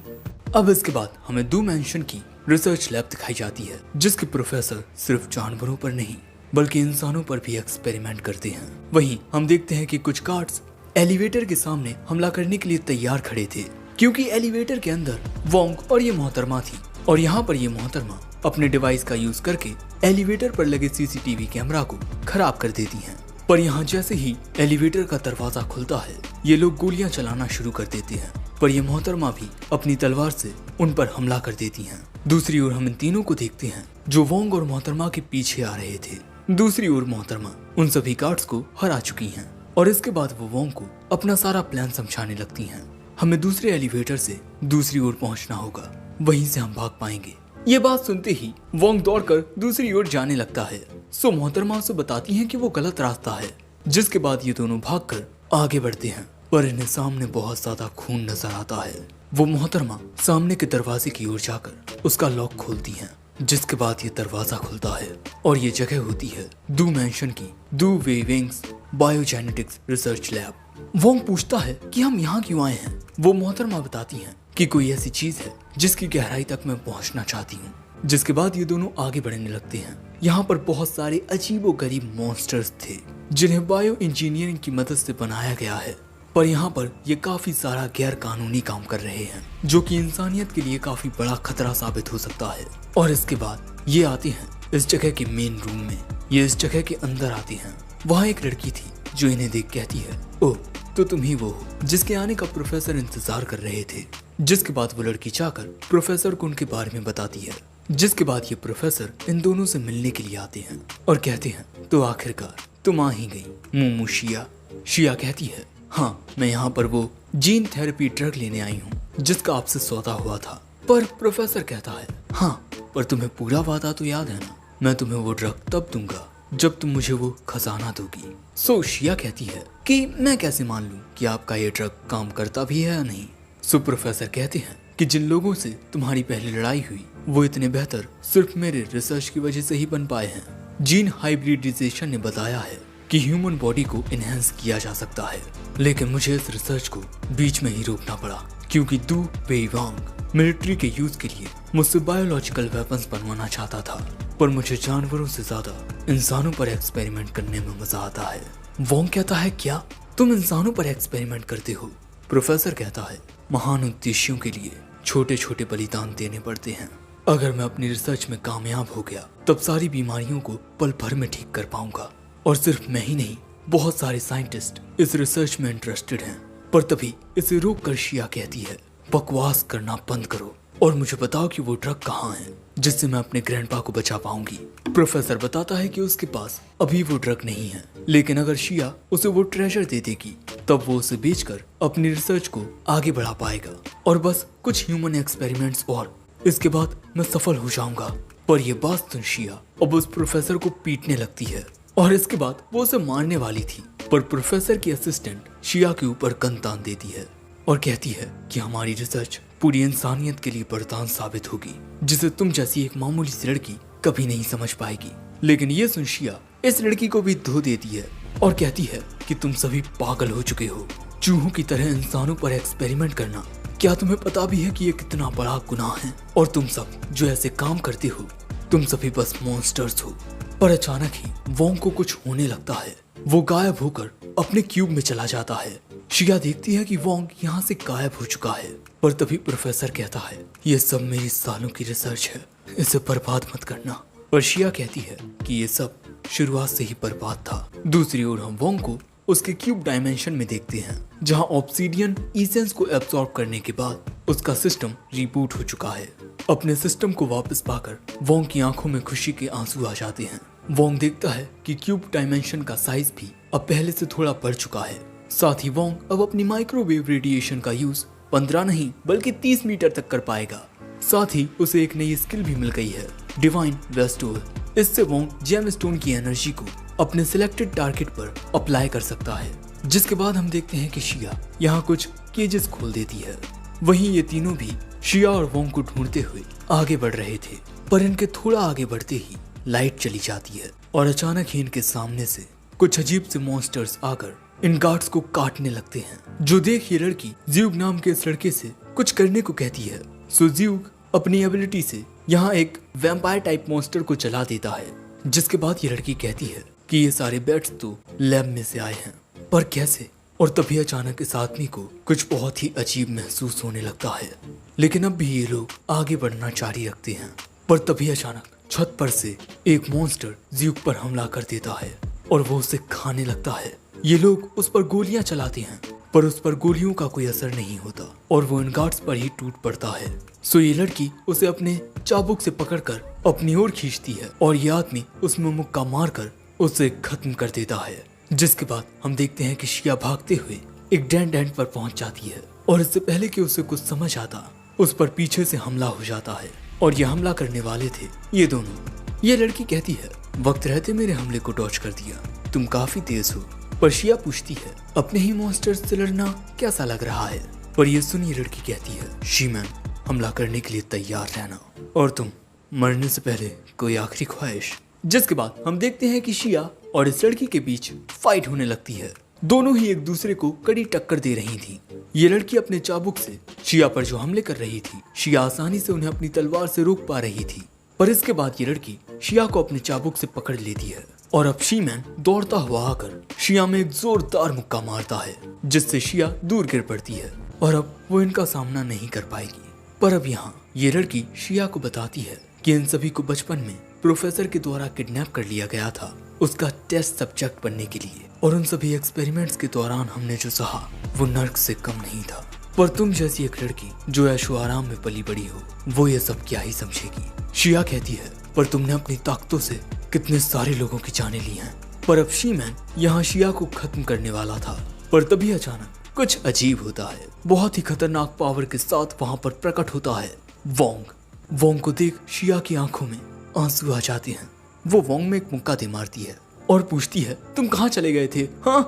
अब इसके बाद हमें दो मेंशन की रिसर्च लैब दिखाई जाती है जिसके प्रोफेसर सिर्फ जानवरों पर नहीं बल्कि इंसानों पर भी एक्सपेरिमेंट करते हैं। वहीं हम देखते हैं कि कुछ गार्ड्स एलिवेटर के सामने हमला करने के लिए तैयार खड़े थे क्योंकि एलिवेटर के अंदर वोंग और ये मोहतरमा थी और यहाँ पर ये मोहतरमा अपने डिवाइस का यूज करके एलिवेटर पर लगे सीसीटीवी कैमरा को खराब कर देती हैं। पर यहाँ जैसे ही एलिवेटर का दरवाजा खुलता है ये लोग गोलियां चलाना शुरू कर देते हैं। पर ये मोहतरमा भी अपनी तलवार से उन पर हमला कर देती हैं। दूसरी ओर हम इन तीनों को देखते हैं जो वोंग और मोहतरमा के पीछे आ रहे थे। दूसरी ओर मोहतरमा उन सभी गार्ड्स को हरा चुकी हैं और इसके बाद वो वोंग को अपना सारा प्लान समझाने लगती हैं। हमें दूसरे एलिवेटर से दूसरी ओर पहुंचना होगा, वहीं से हम भाग पाएंगे। ये बात सुनते ही वोंग दौड़कर दूसरी ओर जाने लगता है। सो मोहतरमा उसे बताती हैं कि वो गलत रास्ता है। जिसके बाद ये दोनों भागकर आगे बढ़ते हैं पर इन्हें सामने बहुत ज्यादा खून नजर आता है। वो मोहतरमा सामने के दरवाजे की ओर जाकर उसका लॉक खोलती हैं। जिसके बाद ये दरवाजा खुलता है और ये जगह होती है दू मेंशन की दू वेविंग्स बायोजेनेटिक्स रिसर्च लैब। वोंग पूछता है कि हम यहाँ क्यों आए हैं। वो मोहतरमा बताती हैं कि कोई ऐसी चीज है जिसकी गहराई तक मैं पहुंचना चाहती हूँ। जिसके बाद ये दोनों आगे बढ़ने लगते हैं। यहाँ पर बहुत सारे अजीबो गरीब मॉन्स्टर्स थे जिन्हें बायो इंजीनियरिंग की मदद से बनाया गया है। पर यहाँ पर ये काफी सारा गैर कानूनी काम कर रहे हैं जो कि इंसानियत के लिए काफी बड़ा खतरा साबित हो सकता है। और इसके बाद ये आते हैं इस जगह के मेन रूम में। ये इस जगह के अंदर आते हैं। वहाँ एक लड़की थी जो इन्हें देख कहती है, ओह तो तुम ही वो हो जिसके आने का प्रोफेसर इंतजार कर रहे थे। जिसके बाद वो लड़की जाकर प्रोफेसर को उनके बारे में बताती है। जिसके बाद ये प्रोफेसर इन दोनों से मिलने के लिए आते हैं और कहते हैं, तो आखिरकार तुम आ ही गई मुमू शिया। शिया कहती है, हाँ मैं यहाँ पर वो जीन थेरेपी ड्रग लेने आई हूँ जिसका आपसे सौदा हुआ था। पर प्रोफेसर कहता है, हाँ पर तुम्हें पूरा वादा तो याद है ना, मैं तुम्हें वो ड्रग तब दूंगा जब तुम मुझे वो खजाना दोगी। सो शिया कहती है कि मैं कैसे मान लूं कि आपका ये ड्रग काम करता भी है या नहीं। सो प्रोफेसर कहते हैं कि जिन लोगों से तुम्हारी पहली लड़ाई हुई वो इतने बेहतर सिर्फ मेरे रिसर्च की वजह से ही बन पाए हैं। जीन हाइब्रिडाइजेशन ने बताया है कि ह्यूमन बॉडी को इनहेंस किया जा सकता है, लेकिन मुझे इस रिसर्च को बीच में ही रोकना पड़ा क्योंकि दू वेइवांग मिलिट्री के यूज के लिए मुझसे बायोलॉजिकल वेपन्स बनवाना चाहता था। पर मुझे जानवरों से ज्यादा इंसानों पर एक्सपेरिमेंट करने में मजा आता है। वोंग कहता है, क्या तुम इंसानों पर एक्सपेरिमेंट करते हो? प्रोफेसर कहता है, महान उद्देश्यों के लिए छोटे छोटे बलिदान देने पड़ते हैं। अगर मैं अपनी रिसर्च में कामयाब हो गया तब सारी बीमारियों को पल भर में ठीक कर पाऊंगा। और सिर्फ मैं ही नहीं, बहुत सारे साइंटिस्ट इस रिसर्च में इंटरेस्टेड हैं। पर तभी इसे रोक कर शिया कहती है, बकवास करना बंद करो और मुझे बताओ कि वो ड्रग कहाँ है जिससे मैं अपने ग्रैंडपा को बचा पाऊंगी। प्रोफेसर बताता है कि उसके पास अभी वो ड्रग नहीं है, लेकिन अगर शिया उसे वो ट्रेजर दे देगी तब वो उसे बेचकर अपनी रिसर्च को आगे बढ़ा पाएगा और बस कुछ ह्यूमन एक्सपेरिमेंट्स और इसके बाद मैं सफल हो जाऊंगा। पर यह बात सुन शिया अब उस प्रोफेसर को पीटने लगती है और इसके बाद वो उसे मारने वाली थी। पर प्रोफेसर की असिस्टेंट शिया के ऊपर गन तान देती है और कहती है कि हमारी रिसर्च पूरी इंसानियत के लिए वरदान साबित होगी जिसे तुम जैसी एक मामूली सी लड़की कभी नहीं समझ पाएगी। लेकिन ये सुन शिया इस लड़की को भी धो देती है और कहती है कि तुम सभी पागल हो चुके हो, चूहों की तरह इंसानों पर एक्सपेरिमेंट करना। क्या तुम्हें पता भी है कि ये कितना बड़ा गुनाह है? और तुम सब जो ऐसे काम करते हो तुम सभी बस मॉन्स्टर्स हो। पर अचानक ही वोंग को कुछ होने लगता है। वो गायब होकर अपने क्यूब में चला जाता है। शिया देखती है कि वोंग यहाँ से गायब हो चुका है। पर तभी प्रोफेसर कहता है, ये सब मेरी सालों की रिसर्च है, इसे बर्बाद मत करना। पर शिया कहती है कि ये सब शुरुआत से ही बर्बाद था। दूसरी ओर हम वोंग को उसके क्यूब डायमेंशन में देखते हैं जहाँ ऑब्सीडियन एसेंस को एब्सॉर्ब करने के बाद उसका सिस्टम रिबूट हो चुका है। अपने सिस्टम को वापस पाकर वोंग की आंखों में खुशी के आंसू आ जाते हैं। वोंग देखता है कि क्यूब डायमेंशन का साइज भी अब पहले से थोड़ा बढ़ चुका है। साथ ही वोंग अब अपनी माइक्रोवेव रेडिएशन का यूज 15 नहीं बल्कि 30 मीटर तक कर पाएगा। साथ ही उसे एक नई स्किल भी मिल गई है, डिवाइन वेस्टोर। इससे वोंग जेम स्टोन की एनर्जी को अपने सिलेक्टेड टारगेट पर अप्लाई कर सकता है। जिसके बाद हम देखते हैं कि शिया यहाँ कुछ केजेस खोल देती है। वहीं ये तीनों भी शिया और वोंग को ढूंढते हुए आगे बढ़ रहे थे, पर इनके थोड़ा आगे बढ़ते ही लाइट चली जाती है और अचानक ही इनके सामने से कुछ अजीब से मॉन्स्टर्स आकर इन गार्ड्स को काटने लगते हैं। जो देख ये लड़की ज्यूग नाम के इस लड़के से कुछ करने को कहती है। सो ज्यूग अपनी एबिलिटी से यहाँ एक वैम्पायर टाइप मॉन्स्टर को चला देता है। जिसके बाद ये लड़की कहती है कि ये सारे बैट्स तो लैब में से आए हैं, पर कैसे? और तभी अचानक इस आदमी को कुछ बहुत ही अजीब महसूस होने लगता है। लेकिन अब भी ये लोग आगे बढ़ना जारी रखते हैं, पर तभी अचानक छत पर से एक मॉन्स्टर ज्यूग पर हमला कर देता है और वो उसे खाने लगता है। ये लोग उस पर गोलियां चलाते हैं, पर उस पर गोलियों का कोई असर नहीं होता और वो इन गार्ड्स पर ही टूट पड़ता है। सो ये लड़की उसे अपने चाबुक से पकड़कर अपनी ओर खींचती है और ये आदमी उसमें मुक्का मारकर उसे खत्म कर देता है। जिसके बाद हम देखते हैं कि शिया भागते हुए एक डेड एंड पर पहुंच जाती है और इससे पहले कि उसे कुछ समझ आता, उस पर पीछे से हमला हो जाता है और ये हमला करने वाले थे ये दोनों। ये लड़की कहती है, वक्त रहते मेरे हमले को डॉज कर दिया, तुम काफी तेज हो। पर शिया पूछती है, अपने ही मॉन्स्टर्स से लड़ना कैसा लग रहा है? पर ये सुन ये लड़की कहती है, शीमैन हमला करने के लिए तैयार रहना, और तुम मरने से पहले कोई आखिरी ख्वाहिश। जिसके बाद हम देखते हैं कि शिया और इस लड़की के बीच फाइट होने लगती है। दोनों ही एक दूसरे को कड़ी टक्कर दे रही थी। ये लड़की अपने चाबुक से शिया पर जो हमले कर रही थी, शिया आसानी से उन्हें अपनी तलवार से रोक पा रही थी। पर इसके बाद ये लड़की शिया को अपने चाबुक से पकड़ लेती है और अब शीमैन दौड़ता हुआ आकर शिया में एक जोरदार मुक्का मारता है, जिससे शिया दूर गिर पड़ती है और अब वो इनका सामना नहीं कर पाएगी। पर अब यहाँ ये लड़की शिया को बताती है कि इन सभी को बचपन में प्रोफेसर के द्वारा किडनैप कर लिया गया था उसका टेस्ट सब्जेक्ट बनने के लिए, और उन सभी एक्सपेरिमेंट्स के दौरान हमने जो सहा वो नर्क से कम नहीं था। पर तुम जैसी एक लड़की जो ऐशो आराम में पली बड़ी हो, वो ये सब क्या ही समझेगी। शिया कहती है, पर तुमने अपनी ताकतों से कितने सारे लोगों की जानें ली हैं। पर अब शीमैन यहाँ शिया को खत्म करने वाला था, पर तभी अचानक कुछ अजीब होता है। बहुत ही खतरनाक पावर के साथ वहाँ पर प्रकट होता है वोंग। वोंग को देख शिया की आंखों में आंसू आ जाते हैं। वो वोंग में एक मुक्का दे मारती है और पूछती है, तुम कहाँ चले गए थे? हाँ।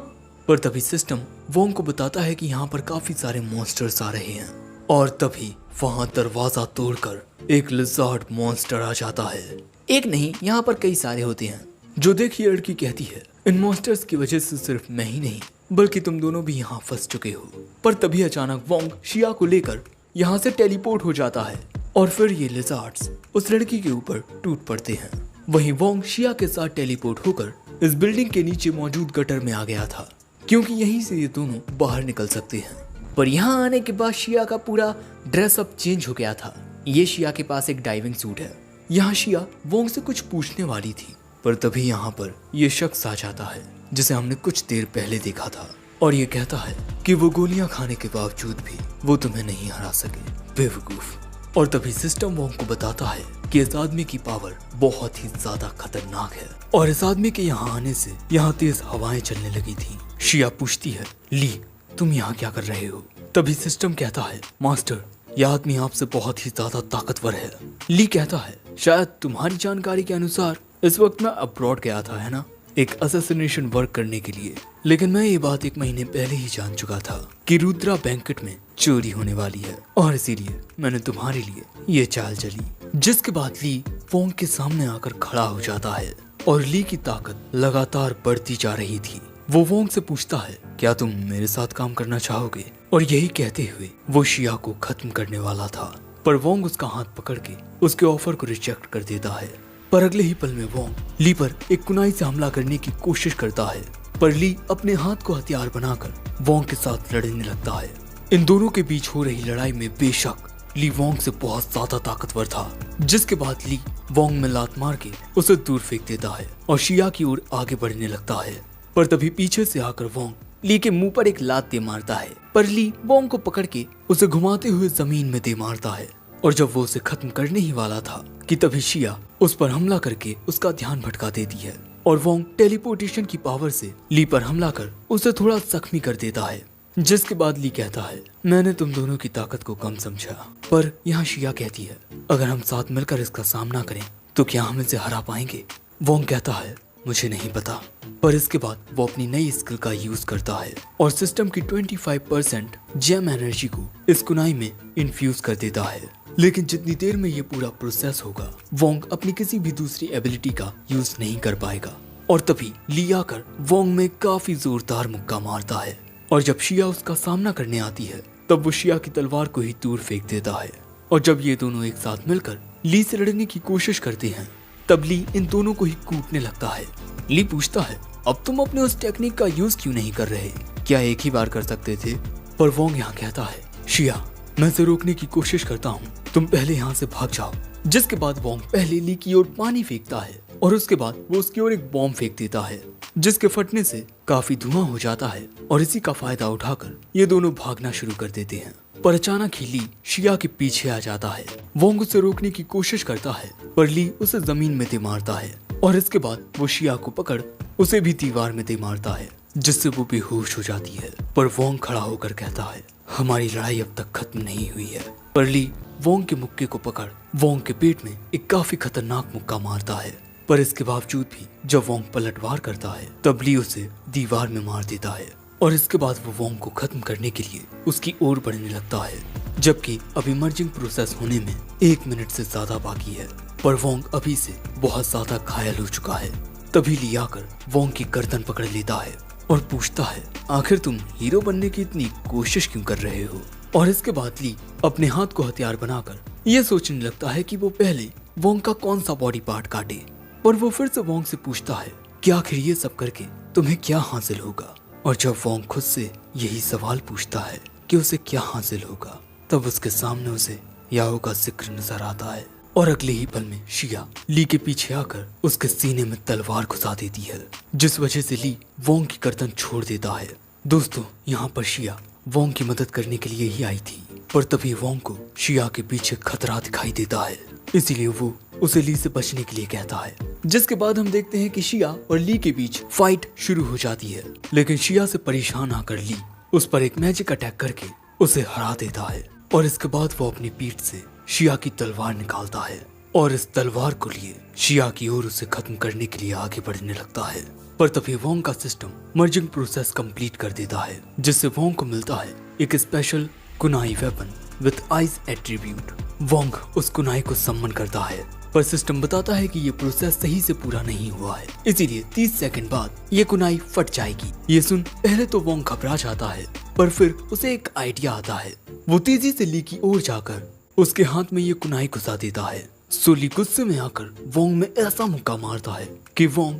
पर तभी सिस्टम वोंग को बताता है कि यहाँ पर काफी सारे मॉन्स्टर्स आ रहे हैं, और तभी वहाँ दरवाजा तोड़कर एक लिज़ार्ड मॉन्स्टर आ जाता है। एक नहीं, यहाँ पर कई सारे होते हैं। जो देखिए लड़की कहती है, इन मॉन्स्टर्स की वजह से सिर्फ मैं ही नहीं बल्कि तुम दोनों भी यहाँ फंस चुके हो। पर तभी अचानक वोंग शिया को लेकर यहाँ से टेलीपोर्ट हो जाता है और फिर ये लिज़ार्ड्स उस लड़की के ऊपर टूट पड़ते हैं। वहीं वोंग शिया के साथ टेलीपोर्ट होकर इस बिल्डिंग के नीचे मौजूद गटर में आ गया था, क्योंकि यहीं से ये दोनों बाहर निकल सकते हैं। पर यहाँ आने के बाद शिया का पूरा ड्रेसअप चेंज हो गया था। ये शिया के पास एक डाइविंग सूट है। यहाँ शिया वोंग से कुछ पूछने वाली थी, पर तभी यहाँ पर ये शख्स आ जाता है जिसे हमने कुछ देर पहले देखा था, और ये कहता है कि वो गोलियां खाने के बावजूद भी वो तुम्हें नहीं हरा सके, बेवकूफ। और तभी सिस्टम वोंग को बताता है कि इस आदमी की पावर बहुत ही ज्यादा खतरनाक है, और इस आदमी के यहाँ आने से यहाँ तेज हवाएं चलने लगी थी। शिया पूछती है, ली तुम यहाँ क्या कर रहे हो? तभी सिस्टम कहता है, मास्टर यह आदमी आपसे बहुत ही ज्यादा ताकतवर है। ली कहता है, शायद तुम्हारी जानकारी के अनुसार इस वक्त मैं अब्रॉड गया था, है ना, एक असैसिनेशन वर्क करने के लिए। लेकिन मैं ये बात 1 महीने पहले ही जान चुका था कि रुद्रा बैंकेट में चोरी होने वाली है, और इसीलिए मैंने तुम्हारे लिए ये चाल चली। जिसके बाद ली वोंग के सामने आकर खड़ा हो जाता है और ली की ताकत लगातार बढ़ती जा रही थी। वो वोंग से पूछता है, क्या तुम मेरे साथ काम करना चाहोगे? और यही कहते हुए वो शिया को खत्म करने वाला था, पर वोंग उसका हाथ पकड़ के उसके ऑफर को रिजेक्ट कर देता है। पर अगले ही पल में वोंग ली पर एक कुनाई से हमला करने की कोशिश करता है, पर ली अपने हाथ को हथियार बनाकर वोंग के साथ लड़ने लगता है। इन दोनों के बीच हो रही लड़ाई में बेशक ली वोंग से बहुत ज्यादा ताकतवर था। जिसके बाद ली वोंग में लात मार के उसे दूर फेंक देता है और शिया की ओर आगे बढ़ने लगता है। पर तभी पीछे से आकर वोंग ली के मुंह पर एक लात दे मारता है, पर ली वोंग को पकड़ के उसे घुमाते हुए जमीन में दे मारता है। और जब वो उसे खत्म करने ही वाला था कि तभी शिया उस पर हमला करके उसका ध्यान भटका देती है, और वोंग टेलीपोर्टेशन की पावर से ली पर हमला कर उसे थोड़ा जख्मी कर देता है। जिसके बाद ली कहता है, मैंने तुम दोनों की ताकत को कम समझा, पर यहाँ शिया कहती है, अगर हम साथ मिलकर इसका सामना करें तो क्या हम इसे हरा पाएंगे। वोंग कहता है, मुझे नहीं पता। पर इसके बाद वो अपनी नई स्किल का यूज करता है और सिस्टम की 25% जेम एनर्जी को इस कुनाई में इन्फ्यूज कर देता है। लेकिन जितनी देर में ये पूरा प्रोसेस होगा, वोंग अपनी किसी भी दूसरी एबिलिटी का यूज नहीं कर पाएगा। और तभी ली आकर वोंग में काफी जोरदार मुक्का मारता है और जब शिया उसका सामना करने आती है तब वो शिया की तलवार को ही दूर फेंक देता है। और जब ये दोनों एक साथ मिलकर ली से लड़ने की कोशिश करते हैं तब ली इन दोनों को ही कूटने लगता है। ली पूछता है, अब तुम अपने उस टेक्निक का यूज क्यों नहीं कर रहे, क्या एक ही बार कर सकते थे। पर वोंग यहाँ कहता है, शिया मैं इसे रोकने की कोशिश करता हूँ, तुम पहले यहाँ से भाग जाओ। जिसके बाद वोंग पहले ली की ओर पानी फेंकता है और उसके बाद वो उसकी ओर एक बॉम्ब फेंक देता है जिसके फटने से काफी धुआं हो जाता है। और इसी का फायदा उठाकर ये दोनों भागना शुरू कर देते हैं। पर अचानक ही ली शिया के पीछे आ जाता है। वोंग उसे रोकने की कोशिश करता है पर ली उसे जमीन में दे मारता है और इसके बाद वो शिया को पकड़ उसे भी दीवार में दे मारता है जिससे वो बेहोश हो जाती है। पर वोंग खड़ा होकर कहता है, हमारी लड़ाई अब तक खत्म नहीं हुई है। पर ली वोंग के मुक्के को पकड़ वोंग के पेट में एक काफी खतरनाक मुक्का मारता है। पर इसके बावजूद भी जब वोंग पलटवार करता है तब ली उसे दीवार में मार देता है और इसके बाद वो वोंग को खत्म करने के लिए उसकी ओर बढ़ने लगता है, जबकि अभी मर्जिंग प्रोसेस होने में 1 मिनट से ज्यादा बाकी है। पर वोंग अभी से बहुत ज्यादा घायल हो चुका है। तभी ली आकर वोंग की गर्दन पकड़ लेता है और पूछता है, आखिर तुम हीरो बनने की इतनी कोशिश क्यों कर रहे हो। और इसके बाद ली अपने हाथ को हथियार बनाकर ये सोचने लगता है कि वो पहले वोंग का कौन सा बॉडी पार्ट काटे। पर वो फिर से वोंग से पूछता है कि आखिर ये सब करके तुम्हें क्या हासिल होगा। और जब वोंग खुद से यही सवाल पूछता है कि उसे क्या हासिल होगा तब उसके सामने उसे याओ का जिक्र नजर आता है। और अगले ही पल में शिया ली के पीछे आकर उसके सीने में तलवार घुसा देती है जिस वजह से ली वोंग की गर्दन छोड़ देता है। दोस्तों यहाँ पर शिया वोंग की मदद करने के लिए ही आई थी, पर तभी वोंग को शिया के पीछे खतरा दिखाई देता है, इसीलिए वो उसे ली से बचने के लिए कहता है। जिसके बाद हम देखते हैं कि शिया और ली के बीच फाइट शुरू हो जाती है, लेकिन शिया से परेशान आकर ली उस पर एक मैजिक अटैक करके उसे हरा देता है। और इसके बाद वो अपनी पीठ से शिया की तलवार निकालता है और इस तलवार को लिए शिया की ओर उसे खत्म करने के लिए आगे बढ़ने लगता है। पर तभी वोंग का सिस्टम मर्जिंग प्रोसेस कंप्लीट कर देता है जिससे वोंग को मिलता है एक special Kunai weapon with eyes attribute. Wong उस कुनाई को सम्मन करता है पर सिस्टम बताता है कि ये प्रोसेस सही से पूरा नहीं हुआ है, इसीलिए 30 सेकंड बाद ये कुनाई फट जाएगी। ये सुन पहले तो वोंग घबरा जाता है पर फिर उसे एक आइडिया आता है। वो तेजी से ली की ओर जाकर उसके हाथ में ये कुनाई घुसा देता है। ली गुस्से में आकर वोंग में ऐसा मुक्का मारता है कि वोंग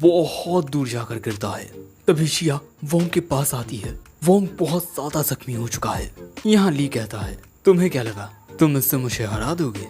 बहुत दूर जाकर गिरता है। तभी शिया वोंग के पास आती है। वोंग बहुत ज्यादा जख्मी हो चुका है। यहाँ ली कहता है, तुम्हें क्या लगा तुम इससे मुझे हरा दोगे,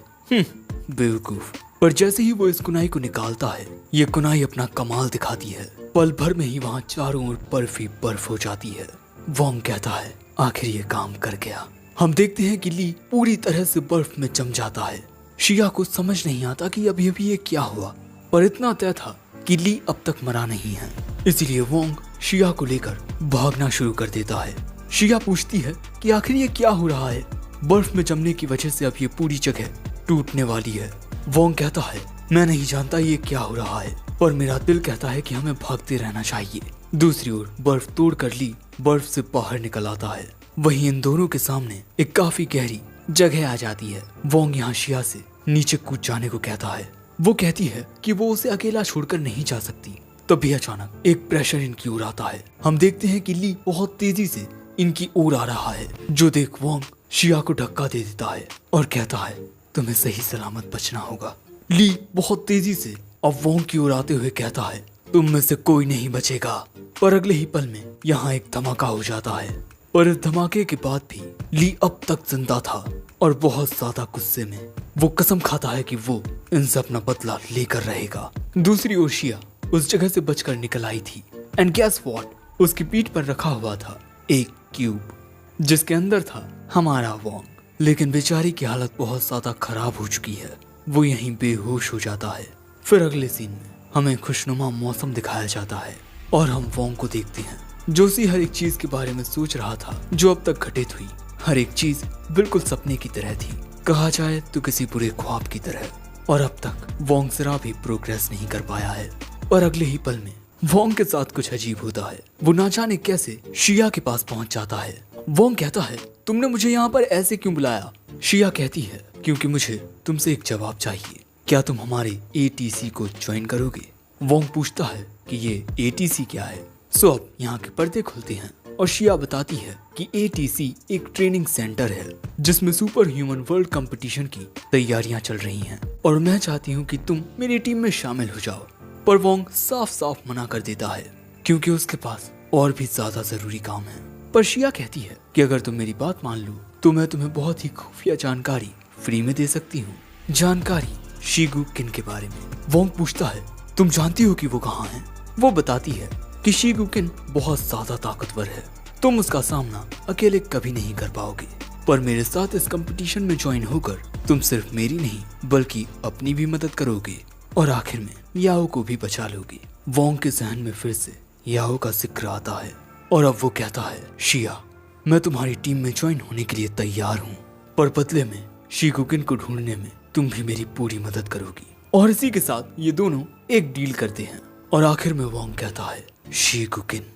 बेवकूफ। पर जैसे ही वो इस कुनाई को निकालता है ये कुनाई अपना कमाल दिखाती है। पल भर में ही वहाँ चारों ओर बर्फ ही बर्फ हो जाती है। वोंग कहता है, आखिर ये काम कर गया। हम देखते हैं कि ली पूरी तरह से बर्फ में जम जाता है। शिया को समझ नहीं आता कि अभी अभी ये क्या हुआ, पर इतना तय था कि ली अब तक मरा नहीं है, इसीलिए वोंग शिया को लेकर भागना शुरू कर देता है। शिया पूछती है कि आखिर ये क्या हो रहा है। बर्फ में जमने की वजह से अब ये पूरी जगह टूटने वाली है। वोंग कहता है, मैं नहीं जानता ये क्या हो रहा है, पर मेरा दिल कहता है कि हमें भागते रहना चाहिए। दूसरी ओर बर्फ तोड़कर ली बर्फ से बाहर निकल आता है। वहीं इन दोनों के सामने एक काफी गहरी जगह आ जाती है। वोंग यहाँ शिया से नीचे कूद जाने को कहता है। वो कहती है कि वो उसे अकेला छोड़कर नहीं जा सकती। तभी अचानक एक प्रेशर इनकी ओर आता है। हम देखते हैं कि ली बहुत तेजी से इनकी ओर आ रहा है, जो देख वोंग शिया को धक्का दे देता है और कहता है, तुम्हें सही सलामत बचना होगा। ली बहुत तेजी से अब वोंग की ओर आते हुए कहता है, तुम में से कोई नहीं बचेगा। पर अगले ही पल में यहाँ एक धमाका हो जाता है। पर इस धमाके के बाद भी ली अब तक जिंदा था और बहुत ज्यादा गुस्से में वो कसम खाता है कि वो इनसे अपना बदला लेकर रहेगा। दूसरी ओर शिया उस जगह से बचकर निकल आई थी एंड गेस व्हाट, उसकी पीठ पर रखा हुआ था एक क्यूब जिसके अंदर था हमारा वोंग। लेकिन बेचारी की हालत बहुत ज्यादा खराब हो चुकी है, वो यहीं बेहोश हो जाता है। फिर अगले सीन में हमें खुशनुमा मौसम दिखाया जाता है और हम वोंग को देखते हैं जोशी हर एक चीज के बारे में सोच रहा था जो अब तक घटित हुई। हर एक चीज बिल्कुल सपने की तरह थी, कहा जाए तो किसी बुरे ख्वाब की तरह। और अब तक वोंग जरा भी प्रोग्रेस नहीं कर पाया है। और अगले ही पल में वोंग के साथ कुछ अजीब होता है। वो ना जाने कैसे शिया के पास पहुंच जाता है। वोंग कहता है, तुमने मुझे यहाँ पर ऐसे क्यों बुलाया? शिया कहती है, क्योंकि मुझे तुमसे एक जवाब चाहिए। क्या तुम हमारे ATC को ज्वाइन करोगे? वोंग पूछता है कि ये ATC क्या है। सो अब यहाँ के पर्दे खुलते हैं और शिया बताती है कि ATC एक ट्रेनिंग सेंटर है जिसमें सुपर ह्यूमन वर्ल्ड कंपटीशन की तैयारियां चल रही हैं और मैं चाहती हूँ कि तुम मेरी टीम में शामिल हो जाओ। पर वोंग साफ साफ मना कर देता है क्योंकि उसके पास और भी ज्यादा जरूरी काम है। पर शिया कहती है कि अगर तुम मेरी बात मान लो तो मैं तुम्हें बहुत ही खुफिया जानकारी फ्री में दे सकती हूँ। जानकारी शीगू किन के बारे में। वोंग पूछता है, तुम जानती हो कि वो कहाँ है? वो बताती है कि शीगू किन बहुत ज्यादा ताकतवर है, तुम उसका सामना अकेले कभी नहीं कर पाओगे। पर मेरे साथ इस कंपटीशन में ज्वाइन होकर तुम सिर्फ मेरी नहीं बल्कि अपनी भी मदद करोगे और आखिर में याओ को भी बचा लोगे। वोंग के जहन में फिर से याओ का जिक्र आता है और अब वो कहता है, शिया मैं तुम्हारी टीम में ज्वाइन होने के लिए तैयार हूँ, पर बदले में शीगुकिन को ढूंढने में तुम भी मेरी पूरी मदद करोगी। और इसी के साथ ये दोनों एक डील करते हैं और आखिर में वोंग कहता है, शीगुकिन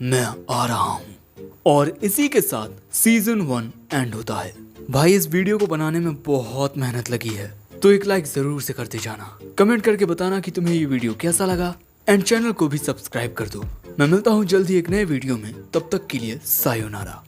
मैं आ रहा हूँ। और इसी के साथ सीजन 1 एंड होता है। भाई इस वीडियो को बनाने में बहुत मेहनत लगी है, तो एक लाइक जरूर से करते जाना। कमेंट करके बताना कि तुम्हें ये वीडियो कैसा लगा एंड चैनल को भी सब्सक्राइब कर दो। मैं मिलता हूँ जल्दी एक नए वीडियो में, तब तक के लिए सायोनारा।